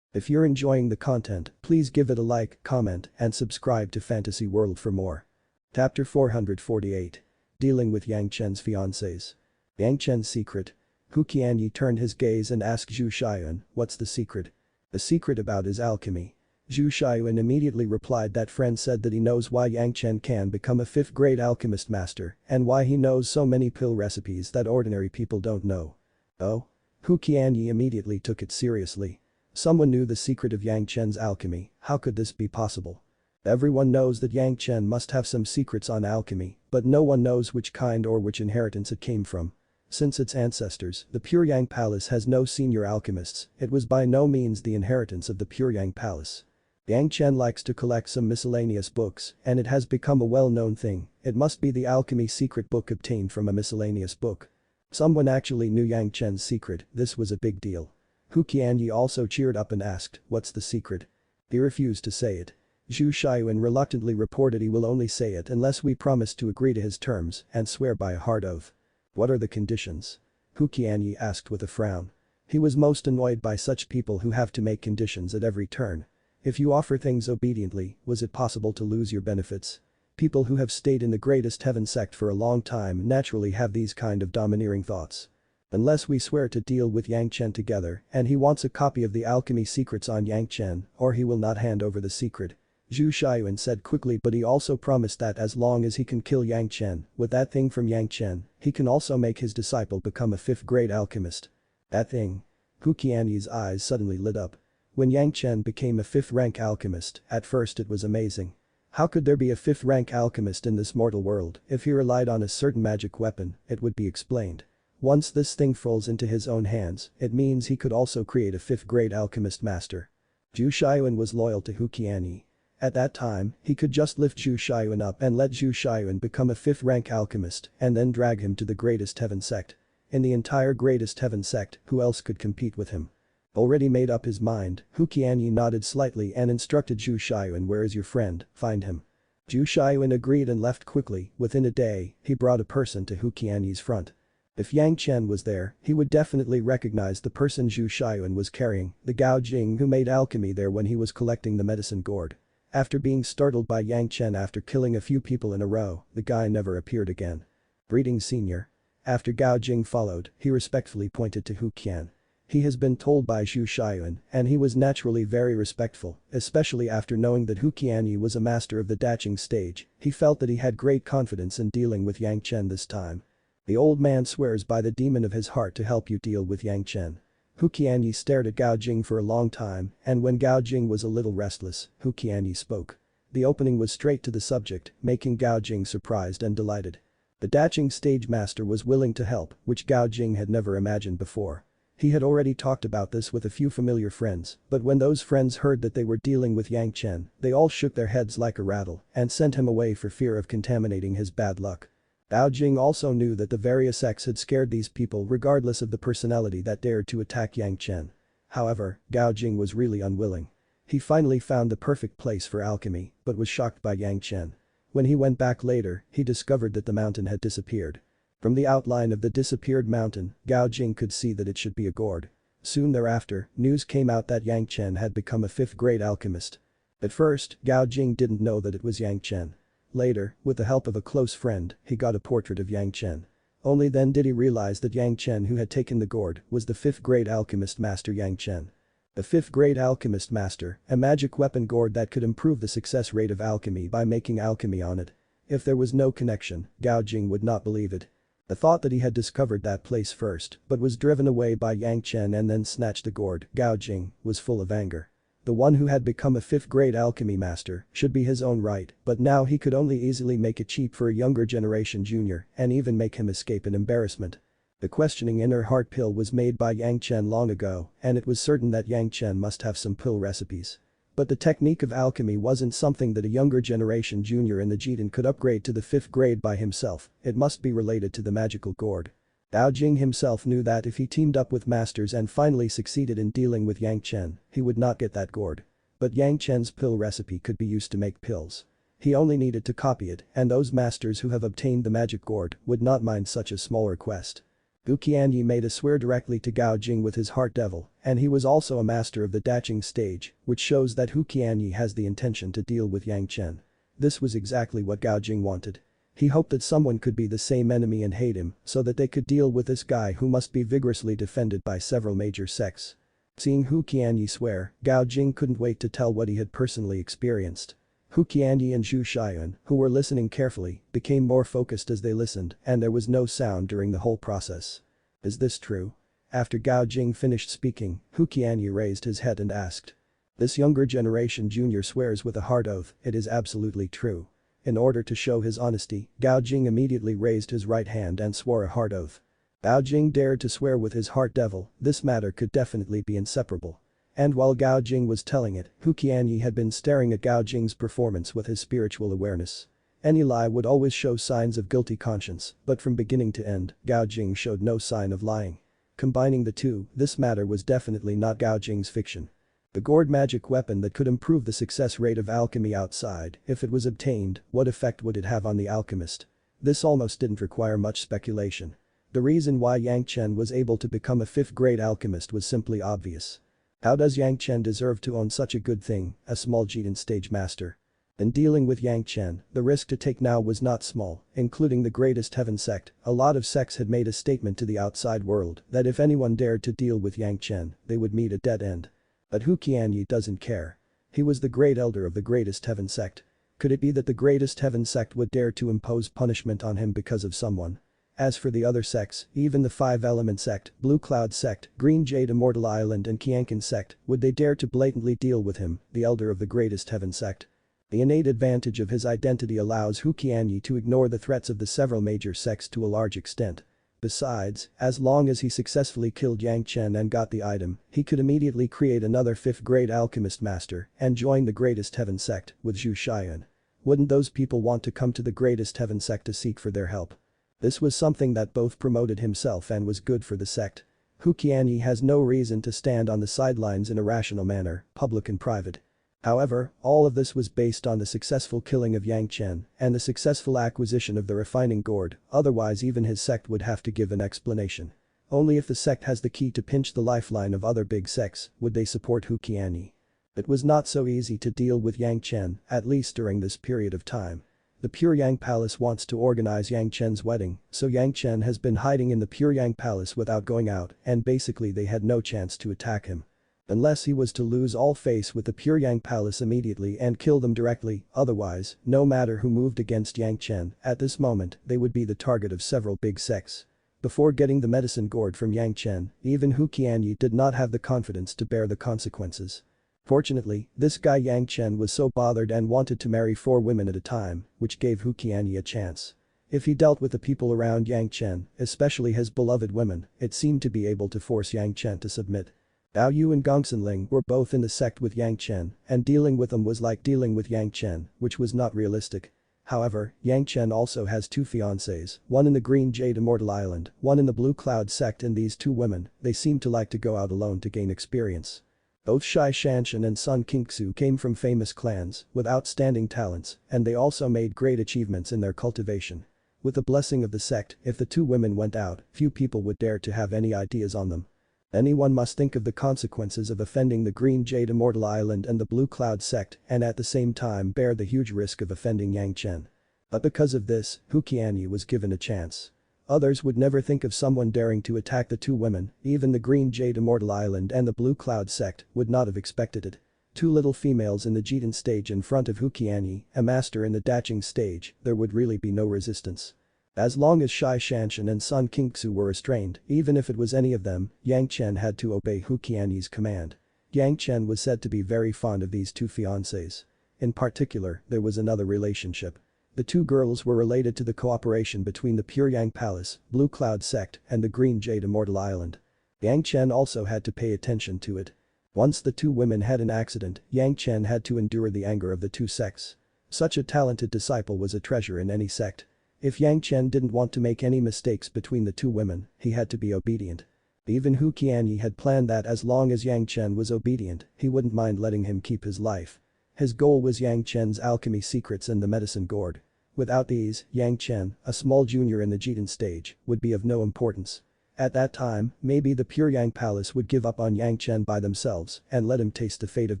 If you're enjoying the content, please give it a like, comment, and subscribe to Fantasy World for more. Chapter 448. Dealing with Yang Chen's fiancés. Yang Chen's secret. Hu Qianyi turned his gaze and asked Zhu Xiaoyun, what's the secret? The secret about his alchemy. Zhu Xiaoyun immediately replied that friend said that he knows why Yang Chen can become a 5th grade alchemist master and why he knows so many pill recipes that ordinary people don't know. Oh? Hu Qianyi immediately took it seriously. Someone knew the secret of Yang Chen's alchemy, how could this be possible? Everyone knows that Yang Chen must have some secrets on alchemy, but no one knows which kind or which inheritance it came from. Since its ancestors, the Pure Yang Palace has no senior alchemists, it was by no means the inheritance of the Pure Yang Palace. Yang Chen likes to collect some miscellaneous books, and it has become a well-known thing, it must be the alchemy secret book obtained from a miscellaneous book. Someone actually knew Yang Chen's secret, this was a big deal. Hu Qianyi also cheered up and asked, what's the secret? He refused to say it. Zhu Xiaoyun reluctantly reported he will only say it unless we promise to agree to his terms and swear by a hard oath. What are the conditions? Hu Qianyi asked with a frown. He was most annoyed by such people who have to make conditions at every turn. If you offer things obediently, was it possible to lose your benefits? People who have stayed in the greatest heaven sect for a long time naturally have these kind of domineering thoughts. Unless we swear to deal with Yang Chen together and he wants a copy of the alchemy secrets on Yang Chen or he will not hand over the secret. Zhu Xiaoyun said quickly, but he also promised that as long as he can kill Yang Chen with that thing from Yang Chen, he can also make his disciple become a 5th grade alchemist. That thing. Hu Qianyi's eyes suddenly lit up. When Yang Chen became a 5th rank alchemist, at first it was amazing. How could there be a 5th rank alchemist in this mortal world? If he relied on a certain magic weapon, it would be explained. Once this thing falls into his own hands, it means he could also create a 5th grade alchemist master. Zhu Xiaoyun was loyal to Hu Qianyi. At that time, he could just lift Zhu Xiaoyun up and let Zhu Xiaoyun become a 5th rank alchemist and then drag him to the greatest heaven sect. In the entire greatest heaven sect, who else could compete with him? Already made up his mind, Hu Qianyi nodded slightly and instructed Zhu Xiaoyun, where is your friend, find him. Zhu Xiaoyun agreed and left quickly, within a day, he brought a person to Hu Qianyi's front. If Yang Chen was there, he would definitely recognize the person Zhu Xiaoyun was carrying, the Gao Jing who made alchemy there when he was collecting the medicine gourd. After being startled by Yang Chen after killing a few people in a row, the guy never appeared again. Greetings, senior. After Gao Jing followed, he respectfully pointed to Hu Qian. He has been told by Zhu Xiaoyun and he was naturally very respectful, especially after knowing that Hu Qianyi was a master of the Daching stage, he felt that he had great confidence in dealing with Yang Chen this time. The old man swears by the demon of his heart to help you deal with Yang Chen. Hu Qianyi stared at Gao Jing for a long time and when Gao Jing was a little restless, Hu Qianyi spoke. The opening was straight to the subject, making Gao Jing surprised and delighted. The Daching stage master was willing to help, which Gao Jing had never imagined before. He had already talked about this with a few familiar friends, but when those friends heard that they were dealing with Yang Chen, they all shook their heads like a rattle and sent him away for fear of contaminating his bad luck. Bao Jing also knew that the various sects had scared these people regardless of the personality that dared to attack Yang Chen. However, Gao Jing was really unwilling. He finally found the perfect place for alchemy, but was shocked by Yang Chen. When he went back later, he discovered that the mountain had disappeared. From the outline of the disappeared mountain, Gao Jing could see that it should be a gourd. Soon thereafter, news came out that Yang Chen had become a fifth-grade alchemist. At first, Gao Jing didn't know that it was Yang Chen. Later, with the help of a close friend, he got a portrait of Yang Chen. Only then did he realize that Yang Chen, who had taken the gourd, was the fifth-grade alchemist master Yang Chen. The fifth-grade alchemist master, a magic weapon gourd that could improve the success rate of alchemy by making alchemy on it. If there was no connection, Gao Jing would not believe it. The thought that he had discovered that place first, but was driven away by Yang Chen and then snatched the gourd, Gao Jing, was full of anger. The one who had become a fifth-grade alchemy master should be his own right, but now he could only easily make it cheap for a younger generation junior and even make him escape an embarrassment. The questioning inner heart pill was made by Yang Chen long ago, and it was certain that Yang Chen must have some pill recipes. But the technique of alchemy wasn't something that a younger generation junior in the Jidan could upgrade to the fifth grade by himself, it must be related to the magical gourd. Bao Jing himself knew that if he teamed up with masters and finally succeeded in dealing with Yang Chen, he would not get that gourd. But Yang Chen's pill recipe could be used to make pills. He only needed to copy it, and those masters who have obtained the magic gourd would not mind such a small request. Gu Qianyi made a swear directly to Gao Jing with his heart devil, and he was also a master of the Daching stage, which shows that Hu Qianyi has the intention to deal with Yang Chen. This was exactly what Gao Jing wanted. He hoped that someone could be the same enemy and hate him so that they could deal with this guy who must be vigorously defended by several major sects. Seeing Hu Qianyi swear, Gao Jing couldn't wait to tell what he had personally experienced. Hu Qianyi and Zhanxian, who were listening carefully, became more focused as they listened, and there was no sound during the whole process. Is this true? After Gao Jing finished speaking, Hu Qianyi raised his head and asked. This younger generation junior swears with a hard oath, it is absolutely true. In order to show his honesty, Gao Jing immediately raised his right hand and swore a hard oath. Bao Jing dared to swear with his heart devil, this matter could definitely be inseparable. And while Gao Jing was telling it, Hu Qianyi had been staring at Gao Jing's performance with his spiritual awareness. Any lie would always show signs of guilty conscience, but from beginning to end, Gao Jing showed no sign of lying. Combining the two, this matter was definitely not Gao Jing's fiction. The gourd magic weapon that could improve the success rate of alchemy outside, if it was obtained, what effect would it have on the alchemist? This almost didn't require much speculation. The reason why Yang Chen was able to become a fifth-grade alchemist was simply obvious. How does Yang Chen deserve to own such a good thing, a small Jidan stage master? In dealing with Yang Chen, the risk to take now was not small, including the greatest heaven sect. A lot of sects had made a statement to the outside world that if anyone dared to deal with Yang Chen, they would meet a dead end. But Hu Qianyi doesn't care. He was the great elder of the greatest heaven sect. Could it be that the greatest heaven sect would dare to impose punishment on him because of someone? As for the other sects, even the Five Element sect, Blue Cloud sect, Green Jade Immortal Island and Qiankin sect, would they dare to blatantly deal with him, the elder of the greatest heaven sect? The innate advantage of his identity allows Hu Qianyi to ignore the threats of the several major sects to a large extent. Besides, as long as he successfully killed Yang Chen and got the item, he could immediately create another fifth-grade alchemist master and join the greatest heaven sect with Zhanxian. Wouldn't those people want to come to the greatest heaven sect to seek for their help? This was something that both promoted himself and was good for the sect. Hu Qianyi has no reason to stand on the sidelines in a rational manner, public and private. However, all of this was based on the successful killing of Yang Chen and the successful acquisition of the refining gourd, otherwise even his sect would have to give an explanation. Only if the sect has the key to pinch the lifeline of other big sects would they support Hu Qianyi. It was not so easy to deal with Yang Chen, at least during this period of time. The Pure Yang Palace wants to organize Yang Chen's wedding, so Yang Chen has been hiding in the Pure Yang Palace without going out, and basically they had no chance to attack him. Unless he was to lose all face with the Pure Yang Palace immediately and kill them directly, otherwise, no matter who moved against Yang Chen, at this moment, they would be the target of several big sects. Before getting the medicine gourd from Yang Chen, even Hu Qianyi did not have the confidence to bear the consequences. Fortunately, this guy Yang Chen was so bothered and wanted to marry 4 women at a time, which gave Hu Qianyi a chance. If he dealt with the people around Yang Chen, especially his beloved women, it seemed to be able to force Yang Chen to submit. Bao Yu and Gongsunling were both in the sect with Yang Chen, and dealing with them was like dealing with Yang Chen, which was not realistic. However, Yang Chen also has two fiancées, one in the Green Jade Immortal Island, one in the Blue Cloud sect, and these two women, they seem to like to go out alone to gain experience. Both Zhanxian and Sun Qingxu came from famous clans with outstanding talents, and they also made great achievements in their cultivation. With the blessing of the sect, if the two women went out, few people would dare to have any ideas on them. Anyone must think of the consequences of offending the Green Jade Immortal Island and the Blue Cloud sect and at the same time bear the huge risk of offending Yang Chen. But because of this, Hu Qianyi was given a chance. Others would never think of someone daring to attack the two women, even the Green Jade Immortal Island and the Blue Cloud sect would not have expected it. Two little females in the Jitan stage in front of Hu Qianyi, a master in the Daching stage, there would really be no resistance. As long as Zhanxian and Sun Qingxu were restrained, even if it was any of them, Yang Chen had to obey Hu Qianyi's command. Yang Chen was said to be very fond of these two fiancées. In particular, there was another relationship. The two girls were related to the cooperation between the Pyongyang Palace, Blue Cloud sect, and the Green Jade Immortal Island. Yang Chen also had to pay attention to it. Once the two women had an accident, Yang Chen had to endure the anger of the two sects. Such a talented disciple was a treasure in any sect. If Yang Chen didn't want to make any mistakes between the two women, he had to be obedient. Even Hu Qianyi had planned that as long as Yang Chen was obedient, he wouldn't mind letting him keep his life. His goal was Yang Chen's alchemy secrets and the medicine gourd. Without these, Yang Chen, a small junior in the Jitan stage, would be of no importance. At that time, maybe the Pyongyang Palace would give up on Yang Chen by themselves and let him taste the fate of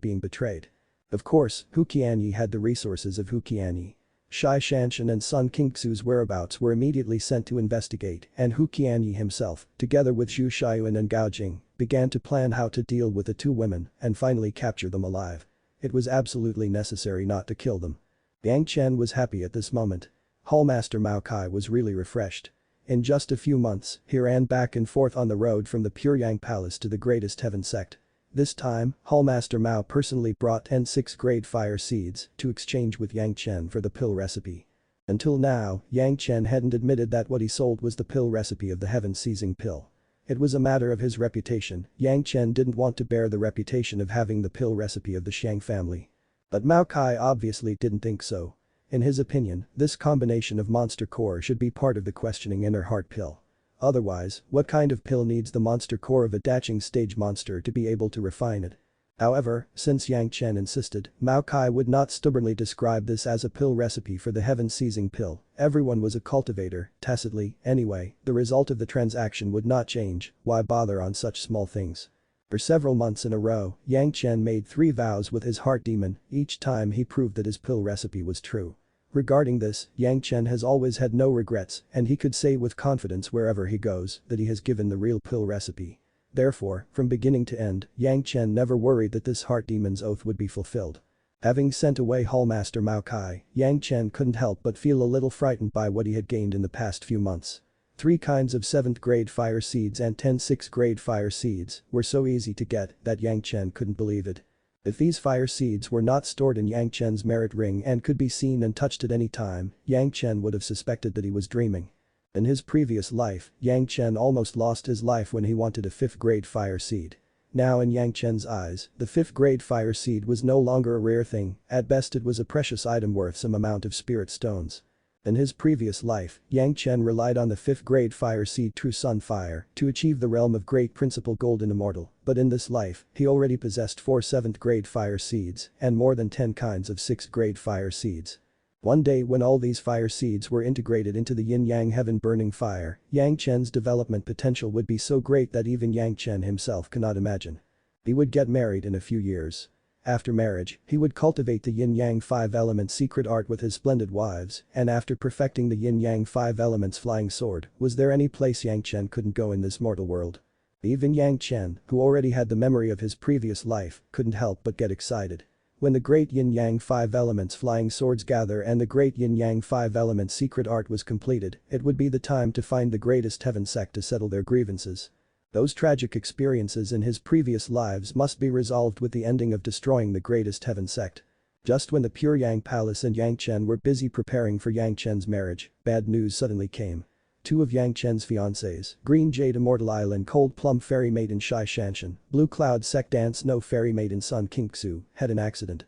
being betrayed. Of course, Hu Qianyi had the resources of Hu Qianyi. Zhanxian and Sun Qingxu's whereabouts were immediately sent to investigate, and Hu Qianyi himself, together with Zhu Xiuyuan and Gao Jing, began to plan how to deal with the two women and finally capture them alive. It was absolutely necessary not to kill them. Yang Chen was happy at this moment. Hallmaster Mao Kai was really refreshed. In just a few months, he ran back and forth on the road from the Pyongyang Palace to the Greatest Heaven sect. This time, Hallmaster Mao personally brought 10 6-grade fire seeds to exchange with Yang Chen for the pill recipe. Until now, Yang Chen hadn't admitted that what he sold was the pill recipe of the heaven-seizing pill. It was a matter of his reputation. Yang Chen didn't want to bear the reputation of having the pill recipe of the Shang family. But Mao Kai obviously didn't think so. In his opinion, this combination of monster core should be part of the questioning inner heart pill. Otherwise, what kind of pill needs the monster core of a Daching stage monster to be able to refine it? However, since Yang Chen insisted, Mao Kai would not stubbornly describe this as a pill recipe for the heaven-seizing pill. Everyone was a cultivator, tacitly, anyway, the result of the transaction would not change, why bother on such small things? For several months in a row, Yang Chen made 3 vows with his heart demon, each time he proved that his pill recipe was true. Regarding this, Yang Chen has always had no regrets and he could say with confidence wherever he goes that he has given the real pill recipe. Therefore, from beginning to end, Yang Chen never worried that this heart demon's oath would be fulfilled. Having sent away Hallmaster Mao Kai, Yang Chen couldn't help but feel a little frightened by what he had gained in the past few months. 3 kinds of 7th grade fire seeds and 10 6th grade fire seeds were so easy to get that Yang Chen couldn't believe it. If these fire seeds were not stored in Yang Chen's merit ring and could be seen and touched at any time, Yang Chen would have suspected that he was dreaming. In his previous life, Yang Chen almost lost his life when he wanted a 5th grade fire seed. Now in Yang Chen's eyes, the 5th grade fire seed was no longer a rare thing, at best it was a precious item worth some amount of spirit stones. In his previous life, Yang Chen relied on the 5th grade fire seed True Sun Fire to achieve the realm of Great Principle Golden Immortal, but in this life, he already possessed 4 7th grade fire seeds and more than 10 kinds of 6th grade fire seeds. One day when all these fire seeds were integrated into the yin-yang heaven burning fire, Yang Chen's development potential would be so great that even Yang Chen himself cannot imagine. He would get married in a few years. After marriage, he would cultivate the yin-yang 5-element secret art with his splendid wives, and after perfecting the yin-yang 5 elements flying sword, was there any place Yang Chen couldn't go in this mortal world? Even Yang Chen, who already had the memory of his previous life, couldn't help but get excited. When the great yin-yang 5 elements flying swords gather and the great yin-yang 5 elements secret art was completed, it would be the time to find the greatest heaven sect to settle their grievances. Those tragic experiences in his previous lives must be resolved with the ending of destroying the greatest heaven sect. Just when the Pyongyang Palace and Yang Chen were busy preparing for Yang Chen's marriage, bad news suddenly came. 2 of Yang Chen's fiancées, Green Jade Immortal Island Cold Plum Fairy Maiden Zhanxian, Blue Cloud Sect and Snow Fairy Maiden Sun Qingxu, had an accident.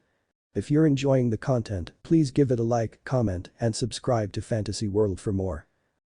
If you're enjoying the content, please give it a like, comment, and subscribe to Fantasy World for more.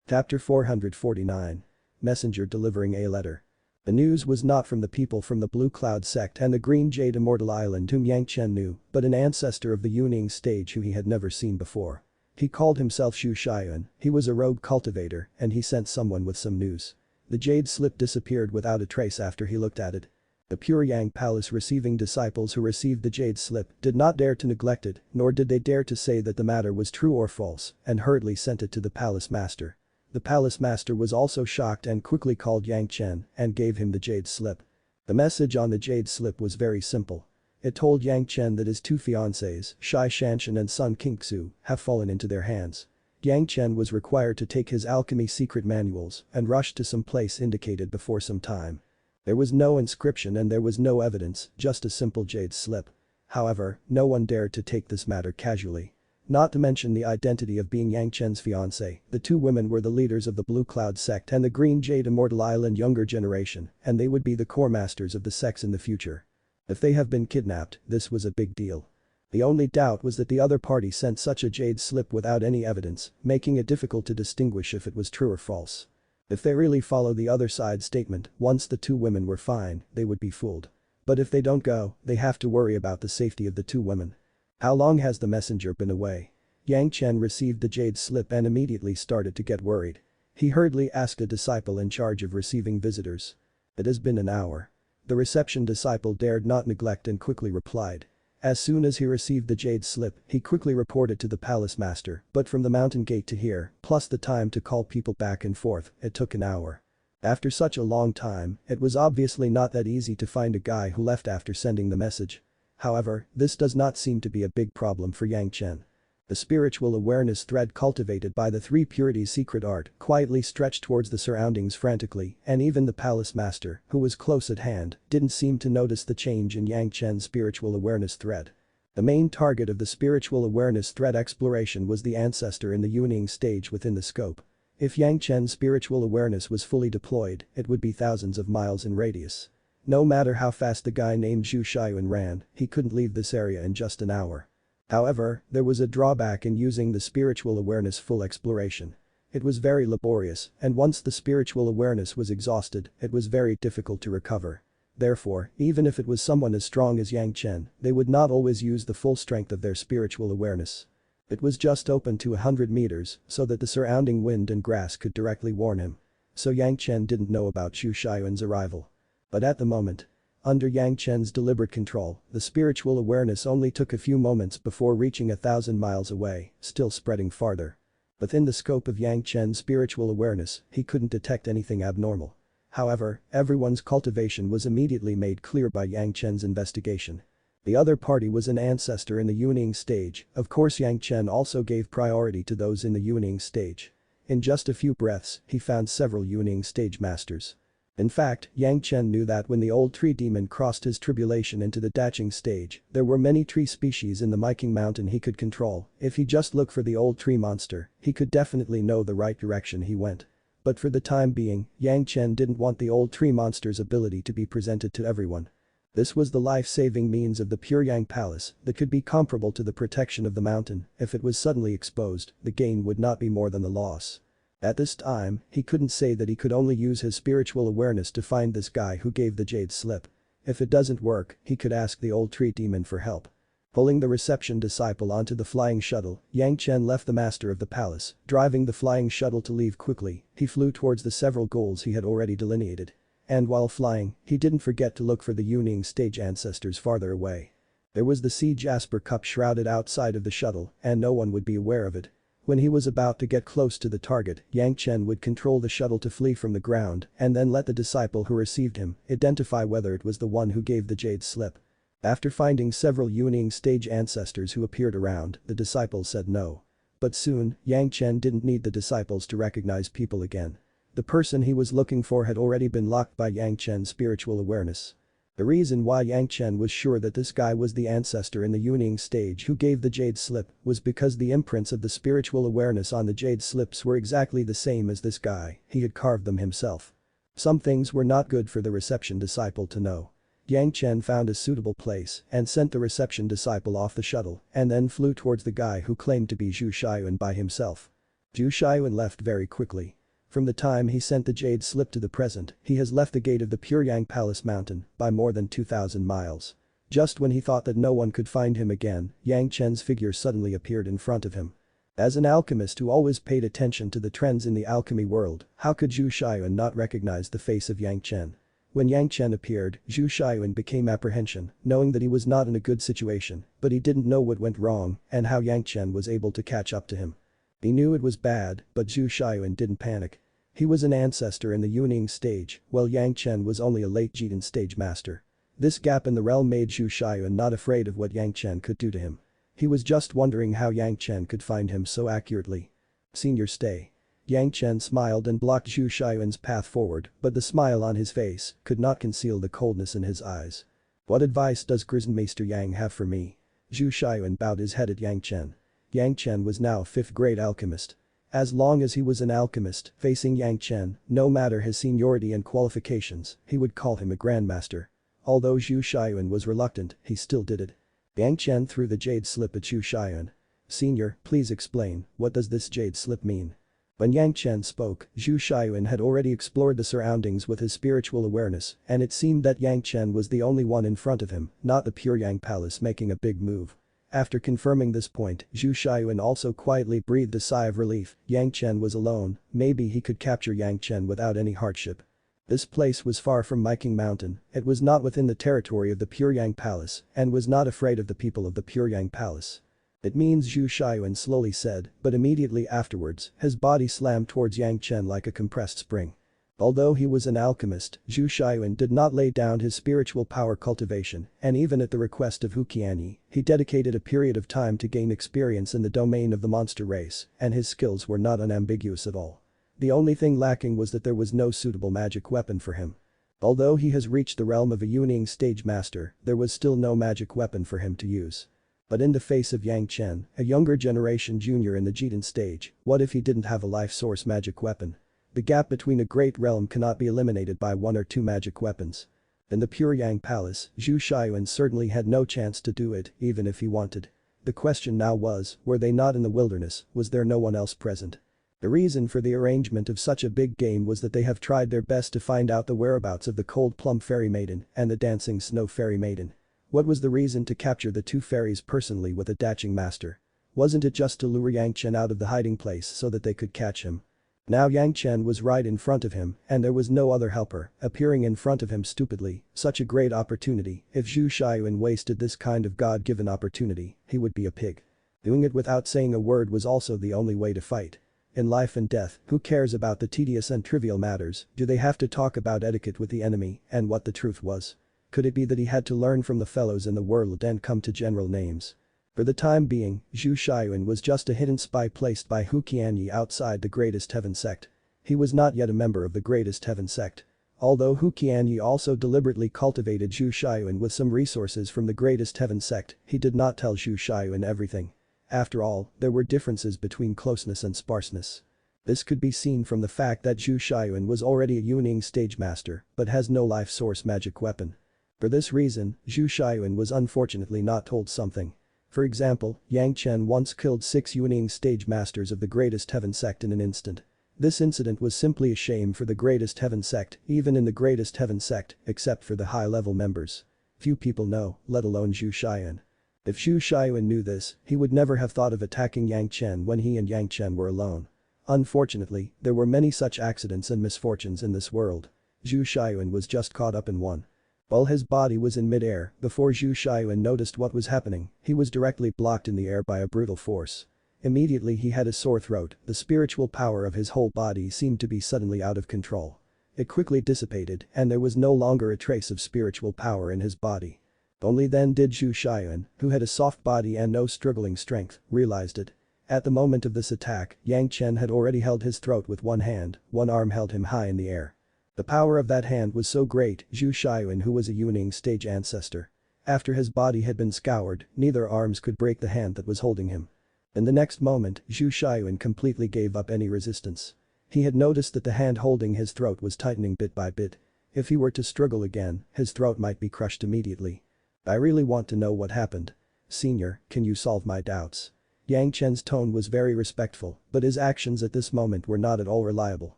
Chapter 449. Messenger delivering a letter. The news was not from the people from the Blue Cloud sect and the Green Jade Immortal Island whom Yang Chen knew, but an ancestor of the Yuning stage who he had never seen before. He called himself Zhanxian, he was a rogue cultivator, and he sent someone with some news. The jade slip disappeared without a trace after he looked at it. The Pure Yang Palace receiving disciples who received the jade slip did not dare to neglect it, nor did they dare to say that the matter was true or false, and hurriedly sent it to the palace master. The palace master was also shocked and quickly called Yang Chen and gave him the jade slip. The message on the jade slip was very simple. It told Yang Chen that his two fiancés, Zhanxian and son Qingxu, have fallen into their hands. Yang Chen was required to take his alchemy secret manuals and rush to some place indicated before some time. There was no inscription and there was no evidence, just a simple jade slip. However, no one dared to take this matter casually. Not to mention the identity of being Yang Chen's fiancé, the two women were the leaders of the Blue Cloud sect and the Green Jade Immortal Island younger generation, and they would be the core masters of the sects in the future. If they have been kidnapped, this was a big deal. The only doubt was that the other party sent such a jade slip without any evidence, making it difficult to distinguish if it was true or false. If they really follow the other side's statement, once the two women were fine, they would be fooled. But if they don't go, they have to worry about the safety of the two women. How long has the messenger been away? Yang Chen received the jade slip and immediately started to get worried. He hurriedly asked a disciple in charge of receiving visitors. It has been an hour. The reception disciple dared not neglect and quickly replied. As soon as he received the jade slip, he quickly reported to the palace master, but from the mountain gate to here, plus the time to call people back and forth, it took an hour. After such a long time, it was obviously not that easy to find a guy who left after sending the message. However, this does not seem to be a big problem for Yang Chen. The spiritual awareness thread cultivated by the three purities secret art quietly stretched towards the surroundings frantically, and even the palace master, who was close at hand, didn't seem to notice the change in Yang Chen's spiritual awareness thread. The main target of the spiritual awareness thread exploration was the ancestor in the Yuning stage within the scope. If Yang Chen's spiritual awareness was fully deployed, it would be thousands of miles in radius. No matter how fast the guy named Zhanxian ran, he couldn't leave this area in just an hour. However, there was a drawback in using the spiritual awareness full exploration. It was very laborious, and once the spiritual awareness was exhausted, it was very difficult to recover. Therefore, even if it was someone as strong as Yang Chen, they would not always use the full strength of their spiritual awareness. It was just open to 100 meters, so that the surrounding wind and grass could directly warn him. So Yang Chen didn't know about Zhanxian's arrival. But at the moment, under Yang Chen's deliberate control, the spiritual awareness only took a few moments before reaching 1,000 miles away, still spreading farther. Within the scope of Yang Chen's spiritual awareness, he couldn't detect anything abnormal. However, everyone's cultivation was immediately made clear by Yang Chen's investigation. The other party was an ancestor in the Yuning stage, of course Yang Chen also gave priority to those in the Yuning stage. In just a few breaths, he found several Yuning stage masters. In fact, Yang Chen knew that when the old tree demon crossed his tribulation into the Daching stage, there were many tree species in the Miking Mountain he could control. If he just looked for the old tree monster, he could definitely know the right direction he went. But for the time being, Yang Chen didn't want the old tree monster's ability to be presented to everyone. This was the life-saving means of the Pure Yang Palace that could be comparable to the protection of the mountain. If it was suddenly exposed, the gain would not be more than the loss. At this time, he couldn't say that he could only use his spiritual awareness to find this guy who gave the jade slip. If it doesn't work, he could ask the old tree demon for help. Pulling the reception disciple onto the flying shuttle, Yang Chen left the master of the palace, driving the flying shuttle to leave quickly. He flew towards the several goals he had already delineated. And while flying, he didn't forget to look for the Yuning stage ancestors farther away. There was the sea jasper cup shrouded outside of the shuttle, and no one would be aware of it. When he was about to get close to the target, Yang Chen would control the shuttle to flee from the ground and then let the disciple who received him identify whether it was the one who gave the jade slip. After finding several Yuning stage ancestors who appeared around, the disciple said no. But soon, Yang Chen didn't need the disciples to recognize people again. The person he was looking for had already been locked by Yang Chen's spiritual awareness. The reason why Yang Chen was sure that this guy was the ancestor in the Yuning stage who gave the jade slip was because the imprints of the spiritual awareness on the jade slips were exactly the same as this guy, he had carved them himself. Some things were not good for the reception disciple to know. Yang Chen found a suitable place and sent the reception disciple off the shuttle and then flew towards the guy who claimed to be Zhu Xiayuan by himself. Zhu Xiayuan left very quickly. From the time he sent the jade slip to the present, he has left the gate of the Pure Yang Palace mountain by more than 2,000 miles. Just when he thought that no one could find him again, Yang Chen's figure suddenly appeared in front of him. As an alchemist who always paid attention to the trends in the alchemy world, how could Zhu Xiayuan not recognize the face of Yang Chen? When Yang Chen appeared, Zhu Xiayuan became apprehension, knowing that he was not in a good situation, but he didn't know what went wrong and how Yang Chen was able to catch up to him. He knew it was bad, but Zhu Xiayuan didn't panic. He was an ancestor in the Yuning stage, while Yang Chen was only a late Jidan stage master. This gap in the realm made Zhu Xiayuan not afraid of what Yang Chen could do to him. He was just wondering how Yang Chen could find him so accurately. Senior, stay. Yang Chen smiled and blocked Zhu Xiayuan's path forward, but the smile on his face could not conceal the coldness in his eyes. What advice does Grisenmeister Yang have for me? Zhu Xiayuan bowed his head at Yang Chen. Yang Chen was now a fifth-grade alchemist. As long as he was an alchemist, facing Yang Chen, no matter his seniority and qualifications, he would call him a grandmaster. Although Zhu Xiayuan was reluctant, he still did it. Yang Chen threw the jade slip at Zhu Xiayuan. Senior, please explain, what does this jade slip mean? When Yang Chen spoke, Zhu Xiayuan had already explored the surroundings with his spiritual awareness, and it seemed that Yang Chen was the only one in front of him, not the Pure Yang Palace making a big move. After confirming this point, Zhu Xiayuan also quietly breathed a sigh of relief. Yang Chen was alone, maybe he could capture Yang Chen without any hardship. This place was far from Miking Mountain, it was not within the territory of the Pure Yang Palace, and was not afraid of the people of the Pure Yang Palace. It means, Zhu Xiayuan slowly said, but immediately afterwards, his body slammed towards Yang Chen like a compressed spring. Although he was an alchemist, Zhu Xiayuan did not lay down his spiritual power cultivation, and even at the request of Hu Qianyi, he dedicated a period of time to gain experience in the domain of the monster race, and his skills were not unambiguous at all. The only thing lacking was that there was no suitable magic weapon for him. Although he has reached the realm of a Yuning stage master, there was still no magic weapon for him to use. But in the face of Yang Chen, a younger generation junior in the Jidan stage, what if he didn't have a life source magic weapon? The gap between a great realm cannot be eliminated by one or two magic weapons. In the Pure Yang Palace, Zhu Xiayuan certainly had no chance to do it, even if he wanted. The question now was, were they not in the wilderness, was there no one else present? The reason for the arrangement of such a big game was that they have tried their best to find out the whereabouts of the Cold Plum Fairy Maiden and the Dancing Snow Fairy Maiden. What was the reason to capture the two fairies personally with a dashing master? Wasn't it just to lure Yang Chen out of the hiding place so that they could catch him? Now Yang Chen was right in front of him, and there was no other helper, appearing in front of him stupidly, such a great opportunity. If Zhu Xiayuan wasted this kind of God-given opportunity, he would be a pig. Doing it without saying a word was also the only way to fight. In life and death, who cares about the tedious and trivial matters? Do they have to talk about etiquette with the enemy and what the truth was? Could it be that he had to learn from the fellows in the world and come to general names? For the time being, Zhu Xiayuan was just a hidden spy placed by Hu Qianyi outside the Greatest Heaven sect. He was not yet a member of the Greatest Heaven sect. Although Hu Qianyi also deliberately cultivated Zhu Xiayuan with some resources from the Greatest Heaven sect, he did not tell Zhu Xiayuan everything. After all, there were differences between closeness and sparseness. This could be seen from the fact that Zhu Xiayuan was already a Yuning stage master, but has no life source magic weapon. For this reason, Zhu Xiayuan was unfortunately not told something. For example, Yang Chen once killed 6 Yuning stage masters of the Greatest Heaven sect in an instant. This incident was simply a shame for the Greatest Heaven sect, even in the Greatest Heaven sect, except for the high-level members. Few people know, let alone Zhu Xiayuan. If Zhu Xiayuan knew this, he would never have thought of attacking Yang Chen when he and Yang Chen were alone. Unfortunately, there were many such accidents and misfortunes in this world. Zhu Xiayuan was just caught up in one. While his body was in mid-air, before Zhu Xiayuan noticed what was happening, he was directly blocked in the air by a brutal force. Immediately he had a sore throat, the spiritual power of his whole body seemed to be suddenly out of control. It quickly dissipated, and there was no longer a trace of spiritual power in his body. Only then did Zhu Xiayuan, who had a soft body and no struggling strength, realized it. At the moment of this attack, Yang Chen had already held his throat with one hand, one arm held him high in the air. The power of that hand was so great, Zhu Xiayuan, who was a Yuning stage ancestor. After his body had been scoured, neither arms could break the hand that was holding him. In the next moment, Zhu Xiayuan completely gave up any resistance. He had noticed that the hand holding his throat was tightening bit by bit. If he were to struggle again, his throat might be crushed immediately. I really want to know what happened. Senior, can you solve my doubts? Yang Chen's tone was very respectful, but his actions at this moment were not at all reliable.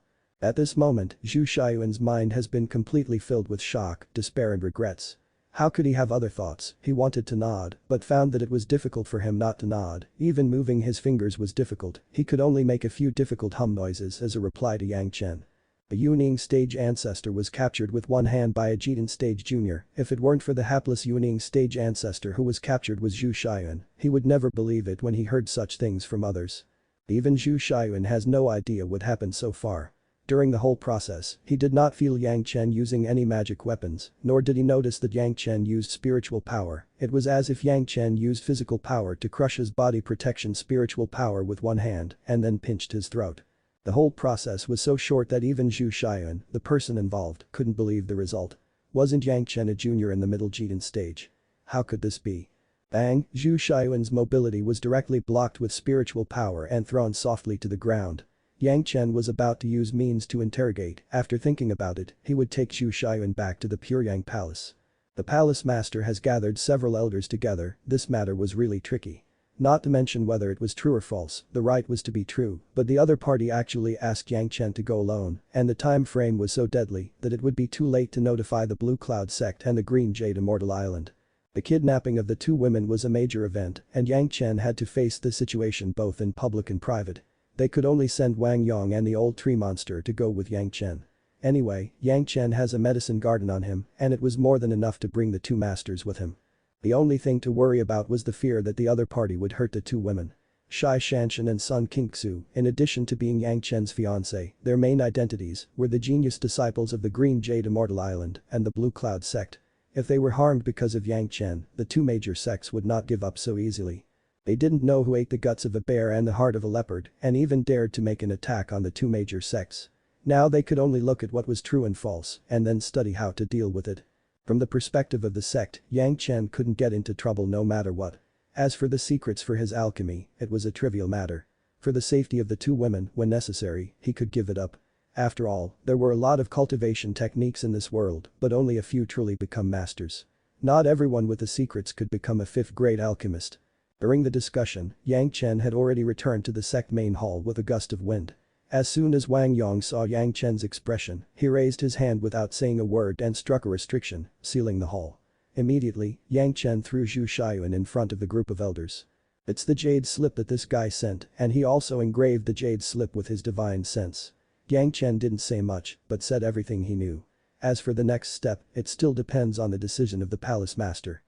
At this moment, Zhu Xiaoyun's mind has been completely filled with shock, despair and regrets. How could he have other thoughts? He wanted to nod, but found that it was difficult for him not to nod, even moving his fingers was difficult, he could only make a few difficult hum noises as a reply to Yang Chen. A Yuning stage ancestor was captured with one hand by a Jidan stage junior. If it weren't for the hapless Yuning stage ancestor who was captured with Zhu Xiaoyun, he would never believe it when he heard such things from others. Even Zhu Xiaoyun has no idea what happened so far. During the whole process, he did not feel Yang Chen using any magic weapons, nor did he notice that Yang Chen used spiritual power. It was as if Yang Chen used physical power to crush his body protection spiritual power with one hand and then pinched his throat. The whole process was so short that even Zhu Xiaoyun, the person involved, couldn't believe the result. Wasn't Yang Chen a junior in the middle Jidan stage? How could this be? Bang, Zhu Xiaoyun's mobility was directly blocked with spiritual power and thrown softly to the ground. Yang Chen was about to use means to interrogate. After thinking about it, he would take Zhu Xiaoyun back to the Puryang Palace. The palace master has gathered several elders together. This matter was really tricky. Not to mention whether it was true or false, the right was to be true, but the other party actually asked Yang Chen to go alone, and the time frame was so deadly that it would be too late to notify the Blue Cloud sect and the Green Jade Immortal Island. The kidnapping of the two women was a major event, and Yang Chen had to face the situation both in public and private. They could only send Wang Yong and the old tree monster to go with Yang Chen. Anyway, Yang Chen has a medicine garden on him, and it was more than enough to bring the two masters with him. The only thing to worry about was the fear that the other party would hurt the two women. Zhanxian and Sun Qingxu, in addition to being Yang Chen's fiancé, their main identities were the genius disciples of the Green Jade Immortal Island and the Blue Cloud sect. If they were harmed because of Yang Chen, the two major sects would not give up so easily. They didn't know who ate the guts of a bear and the heart of a leopard and even dared to make an attack on the two major sects. Now they could only look at what was true and false and then study how to deal with it. From the perspective of the sect, Yang Chen couldn't get into trouble no matter what. As for the secrets for his alchemy, it was a trivial matter. For the safety of the two women, when necessary, he could give it up. After all, there were a lot of cultivation techniques in this world, but only a few truly become masters. Not everyone with the secrets could become a fifth-grade alchemist. During the discussion, Yang Chen had already returned to the sect main hall with a gust of wind. As soon as Wang Yong saw Yang Chen's expression, he raised his hand without saying a word and struck a restriction, sealing the hall. Immediately, Yang Chen threw Zhu Xiaoyun in front of the group of elders. It's the jade slip that this guy sent, and he also engraved the jade slip with his divine sense. Yang Chen didn't say much, but said everything he knew. As for the next step, it still depends on the decision of the palace master.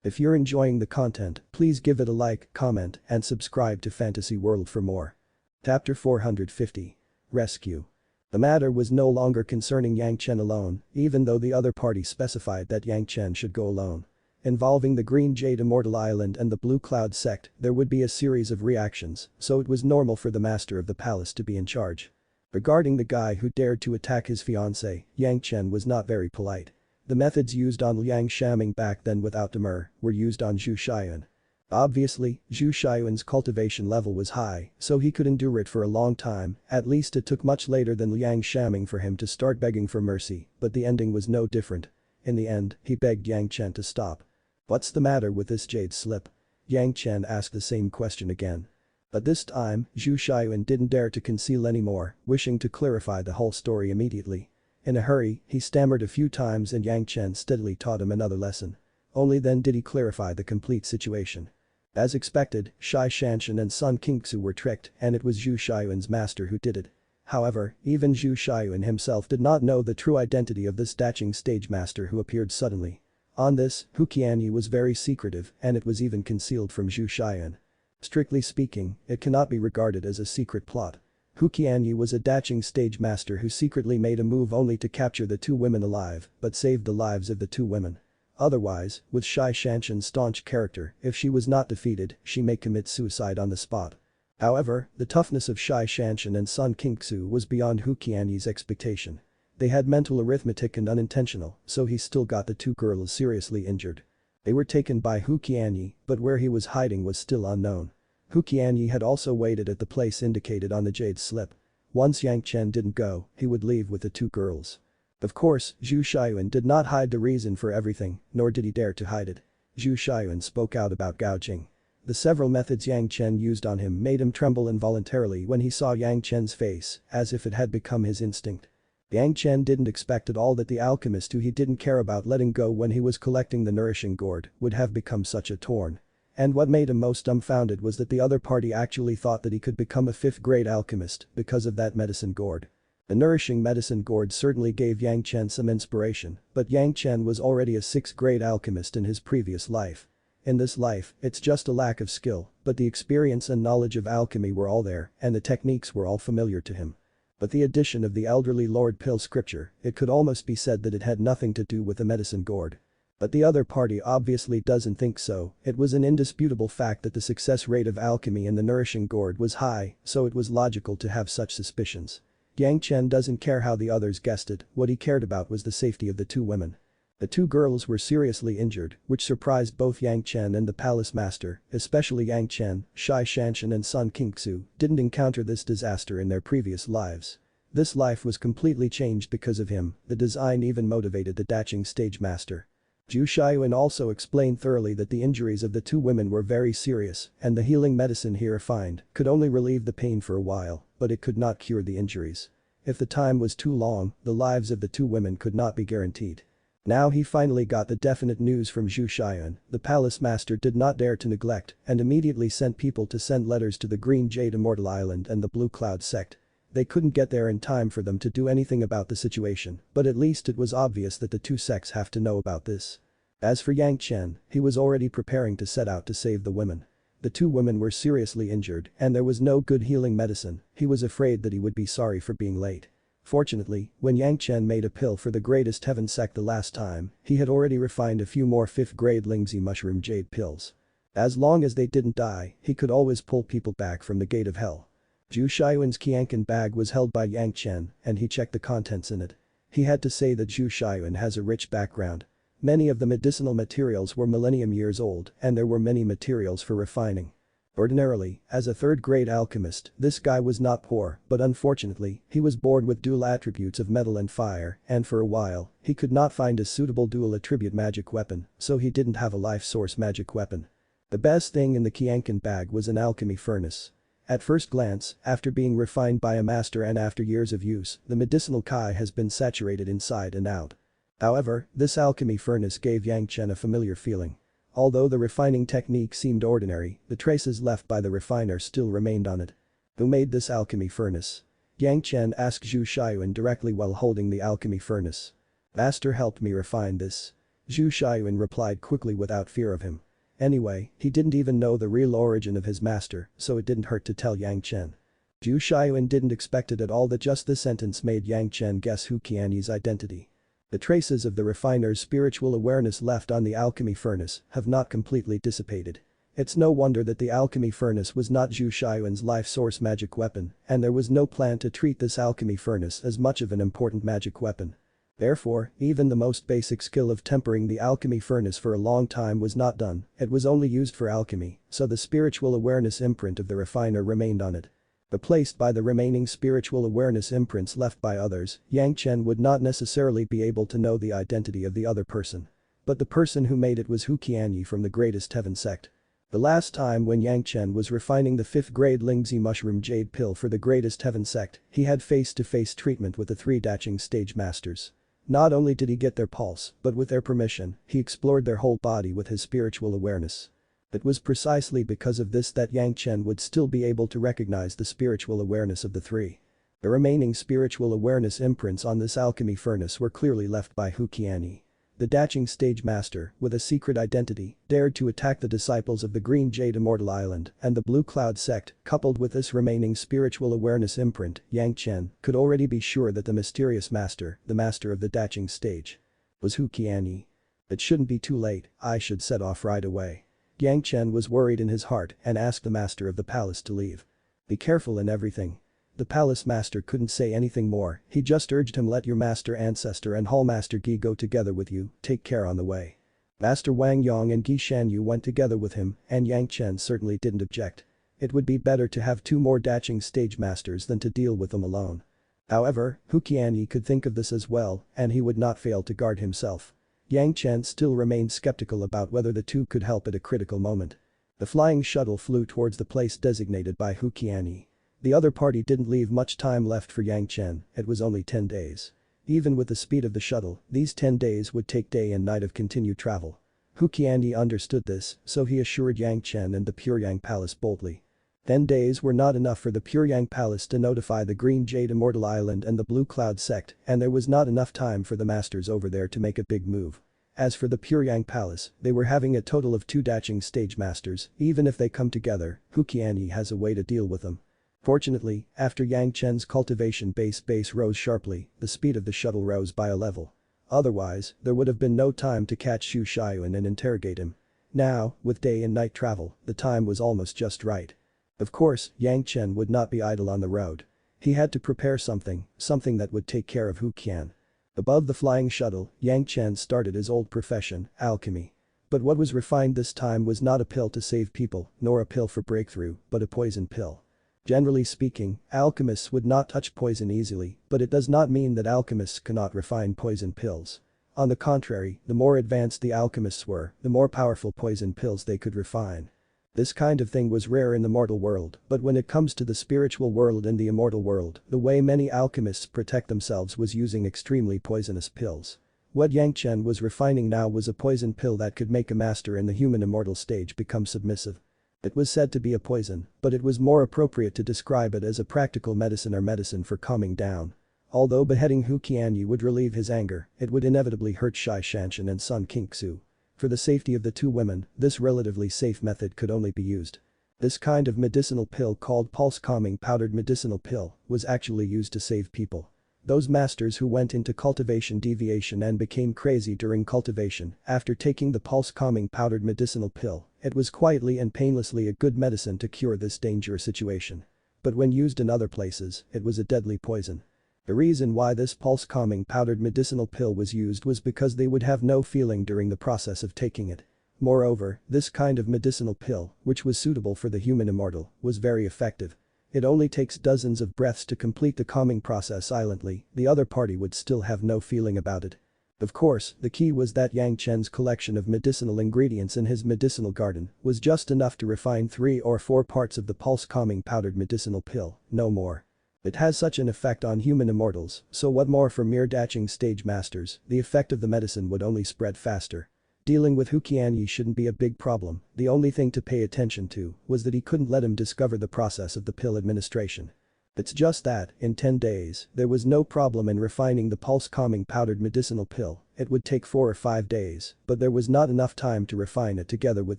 If you're enjoying the content, please give it a like, comment, and subscribe to Fantasy World for more. Chapter 450. Rescue. The matter was no longer concerning Yang Chen alone, even though the other party specified that Yang Chen should go alone. Involving the Green Jade Immortal Island and the Blue Cloud sect, there would be a series of reactions, so it was normal for the master of the palace to be in charge. Regarding the guy who dared to attack his fiancée, Yang Chen was not very polite. The methods used on Liang Shaming back then without demur were used on Zhu Xiaoyun. Obviously, Zhu Xiaoyun's cultivation level was high, so he could endure it for a long time. At least it took much later than Liang Shaming for him to start begging for mercy, but the ending was no different. In the end, he begged Yang Chen to stop. What's the matter with this jade slip? Yang Chen asked the same question again. But this time, Zhu Xiaoyun didn't dare to conceal anymore, wishing to clarify the whole story immediately. In a hurry, he stammered a few times and Yang Chen steadily taught him another lesson. Only then did he clarify the complete situation. As expected, Zhanxian and Sun Qingxu were tricked and it was Zhu Xiaoyun's master who did it. However, even Zhu Xiaoyun himself did not know the true identity of this dashing stage master who appeared suddenly. On this, Hu Qianyi was very secretive and it was even concealed from Zhu Xiaoyun. Strictly speaking, it cannot be regarded as a secret plot. Hu Qianyi was a dashing stage master who secretly made a move only to capture the two women alive, but saved the lives of the two women. Otherwise, with Zhanxian's staunch character, if she was not defeated, she may commit suicide on the spot. However, the toughness of Zhanxian and Sun Qingxu was beyond Hu Qianyi's expectation. They had mental arithmetic and unintentional, so he still got the two girls seriously injured. They were taken by Hu Qianyi, but where he was hiding was still unknown. Hu Qianyi had also waited at the place indicated on the jade slip. Once Yang Chen didn't go, he would leave with the two girls. Of course, Zhu Xiayuan did not hide the reason for everything, nor did he dare to hide it. Zhu Xiayuan spoke out about gouging. The several methods Yang Chen used on him made him tremble involuntarily when he saw Yang Chen's face, as if it had become his instinct. Yang Chen didn't expect at all that the alchemist who he didn't care about letting go when he was collecting the nourishing gourd would have become such a thorn. And what made him most dumbfounded was that the other party actually thought that he could become a fifth-grade alchemist because of that medicine gourd. The nourishing medicine gourd certainly gave Yang Chen some inspiration, but Yang Chen was already a sixth-grade alchemist in his previous life. In this life, it's just a lack of skill, but the experience and knowledge of alchemy were all there, and the techniques were all familiar to him. But the addition of the elderly Lord Pill scripture, it could almost be said that it had nothing to do with the medicine gourd. But the other party obviously doesn't think so. It was an indisputable fact that the success rate of alchemy in the nourishing gourd was high, so it was logical to have such suspicions. Yang Chen doesn't care how the others guessed it, what he cared about was the safety of the two women. The two girls were seriously injured, which surprised both Yang Chen and the palace master, especially Yang Chen. Zhanxian and Sun Qingxu didn't encounter this disaster in their previous lives. This life was completely changed because of him. The design even motivated the daching stage master. Zhu Xiayuan also explained thoroughly that the injuries of the two women were very serious, and the healing medicine he refined could only relieve the pain for a while, but it could not cure the injuries. If the time was too long, the lives of the two women could not be guaranteed. Now he finally got the definite news from Zhu Xiayuan. The palace master did not dare to neglect and immediately sent people to send letters to the Green Jade Immortal Island and the Blue Cloud sect. They couldn't get there in time for them to do anything about the situation, but at least it was obvious that the two sects have to know about this. As for Yang Chen, he was already preparing to set out to save the women. The two women were seriously injured and there was no good healing medicine. He was afraid that he would be sorry for being late. Fortunately, when Yang Chen made a pill for the greatest heaven sect the last time, he had already refined a few more 5th-grade Lingzi mushroom jade pills. As long as they didn't die, he could always pull people back from the gate of hell. Zhu Xiayuan's Qianqin bag was held by Yang Chen and he checked the contents in it. He had to say that Zhu Xiayuan has a rich background. Many of the medicinal materials were millennium years old and there were many materials for refining. Ordinarily, as a third-grade alchemist, this guy was not poor, but unfortunately, he was bored with dual attributes of metal and fire, and for a while, he could not find a suitable dual attribute magic weapon, so he didn't have a life source magic weapon. The best thing in the Qianqin bag was an alchemy furnace. At first glance, after being refined by a master and after years of use, the medicinal Qi has been saturated inside and out. However, this alchemy furnace gave Yang Chen a familiar feeling. Although the refining technique seemed ordinary, the traces left by the refiner still remained on it. Who made this alchemy furnace? Yang Chen asked Zhu Xiayuan directly while holding the alchemy furnace. Master helped me refine this. Zhu Xiayuan replied quickly without fear of him. Anyway, he didn't even know the real origin of his master, so it didn't hurt to tell Yang Chen. Zhu Xiayuan didn't expect it at all that just this sentence made Yang Chen guess Hu Qianyi's identity. The traces of the refiner's spiritual awareness left on the alchemy furnace have not completely dissipated. It's no wonder that the alchemy furnace was not Zhu Xiayuan's life source magic weapon, and there was no plan to treat this alchemy furnace as much of an important magic weapon. Therefore, even the most basic skill of tempering the alchemy furnace for a long time was not done, it was only used for alchemy, so the spiritual awareness imprint of the refiner remained on it. Replaced by the remaining spiritual awareness imprints left by others, Yang Chen would not necessarily be able to know the identity of the other person. But the person who made it was Hu Qianyi from the Greatest Heaven sect. The last time when Yang Chen was refining the 5th-grade Lingzi mushroom jade pill for the Greatest Heaven sect, he had face-to-face treatment with the 3 daching stage masters. Not only did he get their pulse, but with their permission, he explored their whole body with his spiritual awareness. It was precisely because of this that Yang Chen would still be able to recognize the spiritual awareness of the 3. The remaining spiritual awareness imprints on this alchemy furnace were clearly left by Hu Qianyi. The daching stage master, with a secret identity, dared to attack the disciples of the Green Jade Immortal Island and the Blue Cloud sect. Coupled with this remaining spiritual awareness imprint, Yang Chen could already be sure that the mysterious master, the master of the daching stage, was Hu Qianyi. It shouldn't be too late, I should set off right away. Yang Chen was worried in his heart and asked the master of the palace to leave. Be careful in everything. The palace master couldn't say anything more, he just urged him, let your master ancestor and hallmaster Gi go together with you, take care on the way. Master Wang Yong and Gi Shanyu went together with him and Yang Chen certainly didn't object. It would be better to have 2 more daching stage masters than to deal with them alone. However, Hu Qianyi could think of this as well, and he would not fail to guard himself. Yang Chen still remained skeptical about whether the two could help at a critical moment. The flying shuttle flew towards the place designated by Hu Qianyi. The other party didn't leave much time left for Yang Chen, it was only 10 days. Even with the speed of the shuttle, these 10 days would take day and night of continued travel. Hu Qianyi understood this, so he assured Yang Chen and the Puryang Palace boldly. 10 days were not enough for the Puryang Palace to notify the Green Jade Immortal Island and the Blue Cloud sect, and there was not enough time for the masters over there to make a big move. As for the Puryang Palace, they were having a total of 2 Daching stage masters, even if they come together, Hu Qianyi has a way to deal with them. Fortunately, after Yang Chen's cultivation base rose sharply, the speed of the shuttle rose by a level. Otherwise, there would have been no time to catch Xu Xiaoyun and interrogate him. Now, with day and night travel, the time was almost just right. Of course, Yang Chen would not be idle on the road. He had to prepare something that would take care of Hu Qian. Above the flying shuttle, Yang Chen started his old profession, alchemy. But what was refined this time was not a pill to save people, nor a pill for breakthrough, but a poison pill. Generally speaking, alchemists would not touch poison easily, but it does not mean that alchemists cannot refine poison pills. On the contrary, the more advanced the alchemists were, the more powerful poison pills they could refine. This kind of thing was rare in the mortal world, but when it comes to the spiritual world and the immortal world, the way many alchemists protect themselves was using extremely poisonous pills. What Yang Chen was refining now was a poison pill that could make a master in the human immortal stage become submissive. It was said to be a poison, but it was more appropriate to describe it as a practical medicine or medicine for calming down. Although beheading Hu Qianyi would relieve his anger, it would inevitably hurt Zhanxian and Sun Qingxu. For the safety of the two women, this relatively safe method could only be used. This kind of medicinal pill called pulse-calming powdered medicinal pill was actually used to save people. Those masters who went into cultivation deviation and became crazy during cultivation after taking the pulse-calming powdered medicinal pill, it was quietly and painlessly a good medicine to cure this dangerous situation. But when used in other places, it was a deadly poison. The reason why this pulse-calming powdered medicinal pill was used was because they would have no feeling during the process of taking it. Moreover, this kind of medicinal pill, which was suitable for the human immortal, was very effective. It only takes dozens of breaths to complete the calming process silently, the other party would still have no feeling about it. Of course, the key was that Yang Chen's collection of medicinal ingredients in his medicinal garden was just enough to refine 3 or 4 parts of the pulse-calming powdered medicinal pill, no more. It has such an effect on human immortals, so what more for mere Daching stage masters, the effect of the medicine would only spread faster. Dealing with Hu Qianyi shouldn't be a big problem, the only thing to pay attention to was that he couldn't let him discover the process of the pill administration. It's just that, in 10 days, there was no problem in refining the pulse-calming powdered medicinal pill, it would take 4 or 5 days, but there was not enough time to refine it together with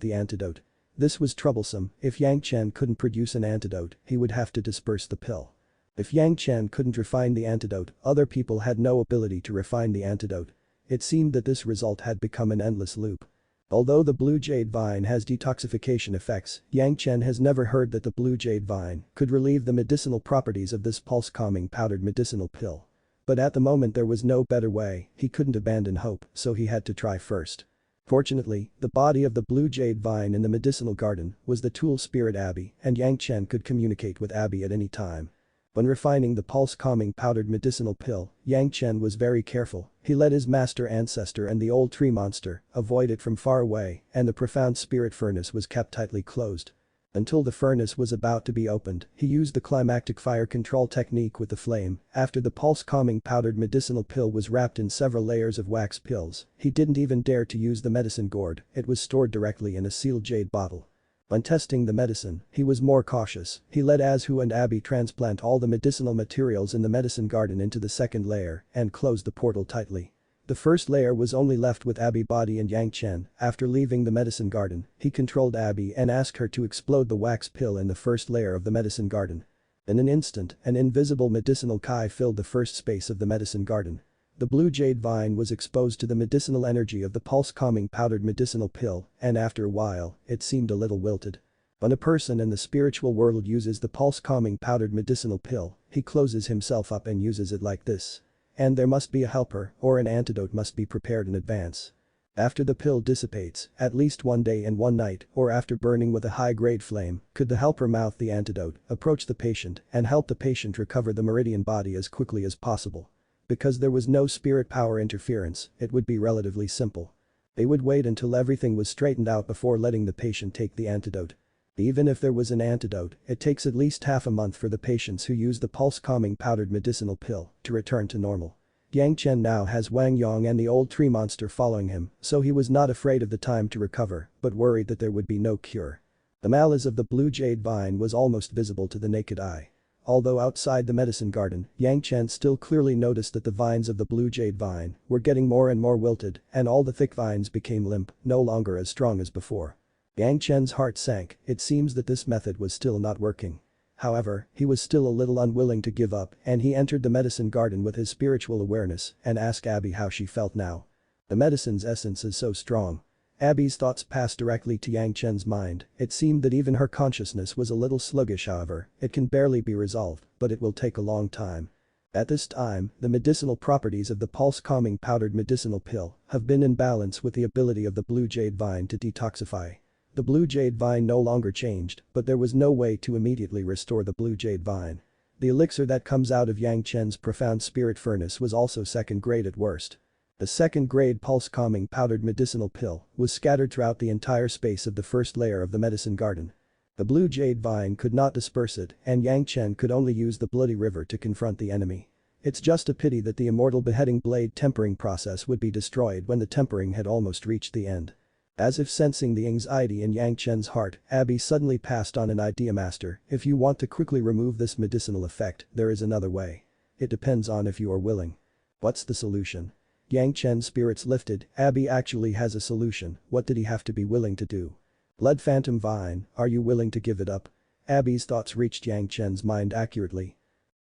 the antidote. This was troublesome, if Yang Chen couldn't produce an antidote, he would have to disperse the pill. If Yang Chen couldn't refine the antidote, other people had no ability to refine the antidote. It seemed that this result had become an endless loop. Although the blue jade vine has detoxification effects, Yang Chen has never heard that the blue jade vine could relieve the medicinal properties of this pulse-calming powdered medicinal pill. But at the moment there was no better way, he couldn't abandon hope, so he had to try first. Fortunately, the body of the blue jade vine in the medicinal garden was the tool spirit Abby, and Yang Chen could communicate with Abby at any time. When refining the pulse-calming powdered medicinal pill, Yang Chen was very careful, he let his master ancestor and the old tree monster avoid it from far away, and the profound spirit furnace was kept tightly closed. Until the furnace was about to be opened, he used the climactic fire control technique with the flame. After the pulse-calming powdered medicinal pill was wrapped in several layers of wax pills, he didn't even dare to use the medicine gourd, it was stored directly in a sealed jade bottle. When testing the medicine, he was more cautious, he let Azhu and Abby transplant all the medicinal materials in the medicine garden into the second layer and closed the portal tightly. The first layer was only left with Abby body and Yang Chen. After leaving the medicine garden, he controlled Abby and asked her to explode the wax pill in the first layer of the medicine garden. In an instant, an invisible medicinal Kai filled the first space of the medicine garden. The blue jade vine was exposed to the medicinal energy of the pulse-calming powdered medicinal pill, and after a while, it seemed a little wilted. When a person in the spiritual world uses the pulse-calming powdered medicinal pill, he closes himself up and uses it like this. And there must be a helper, or an antidote must be prepared in advance. After the pill dissipates, at least one day and one night, or after burning with a high-grade flame, could the helper mouth the antidote, approach the patient, and help the patient recover the meridian body as quickly as possible. Because there was no spirit power interference, it would be relatively simple. They would wait until everything was straightened out before letting the patient take the antidote. Even if there was an antidote, it takes at least half a month for the patients who use the pulse-calming powdered medicinal pill to return to normal. Yang Chen now has Wang Yong and the old tree monster following him, so he was not afraid of the time to recover, but worried that there would be no cure. The malice of the blue jade vine was almost visible to the naked eye. Although outside the medicine garden, Yang Chen still clearly noticed that the vines of the blue jade vine were getting more and more wilted, and all the thick vines became limp, no longer as strong as before. Yang Chen's heart sank, it seems that this method was still not working. However, he was still a little unwilling to give up, and he entered the medicine garden with his spiritual awareness and asked Abby how she felt now. The medicine's essence is so strong. Abby's thoughts passed directly to Yang Chen's mind. It seemed that even her consciousness was a little sluggish. However, it can barely be resolved, but it will take a long time. At this time, the medicinal properties of the pulse-calming powdered medicinal pill have been in balance with the ability of the blue jade vine to detoxify. The blue jade vine no longer changed, but there was no way to immediately restore the blue jade vine. The elixir that comes out of Yang Chen's profound spirit furnace was also second grade at worst. The second grade pulse-calming powdered medicinal pill was scattered throughout the entire space of the first layer of the medicine garden. The blue jade vine could not disperse it, and Yang Chen could only use the bloody river to confront the enemy. It's just a pity that the immortal beheading blade tempering process would be destroyed when the tempering had almost reached the end. As if sensing the anxiety in Yang Chen's heart, Abby suddenly passed on an idea. Master, if you want to quickly remove this medicinal effect, there is another way. It depends on if you are willing. What's the solution? Yang Chen's spirits lifted. Abby actually has a solution. What did he have to be willing to do? Blood Phantom Vine, are you willing to give it up? Abby's thoughts reached Yang Chen's mind accurately.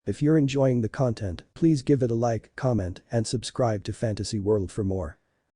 If you're enjoying the content, please give it a like, comment, and subscribe to Fantasy World for more.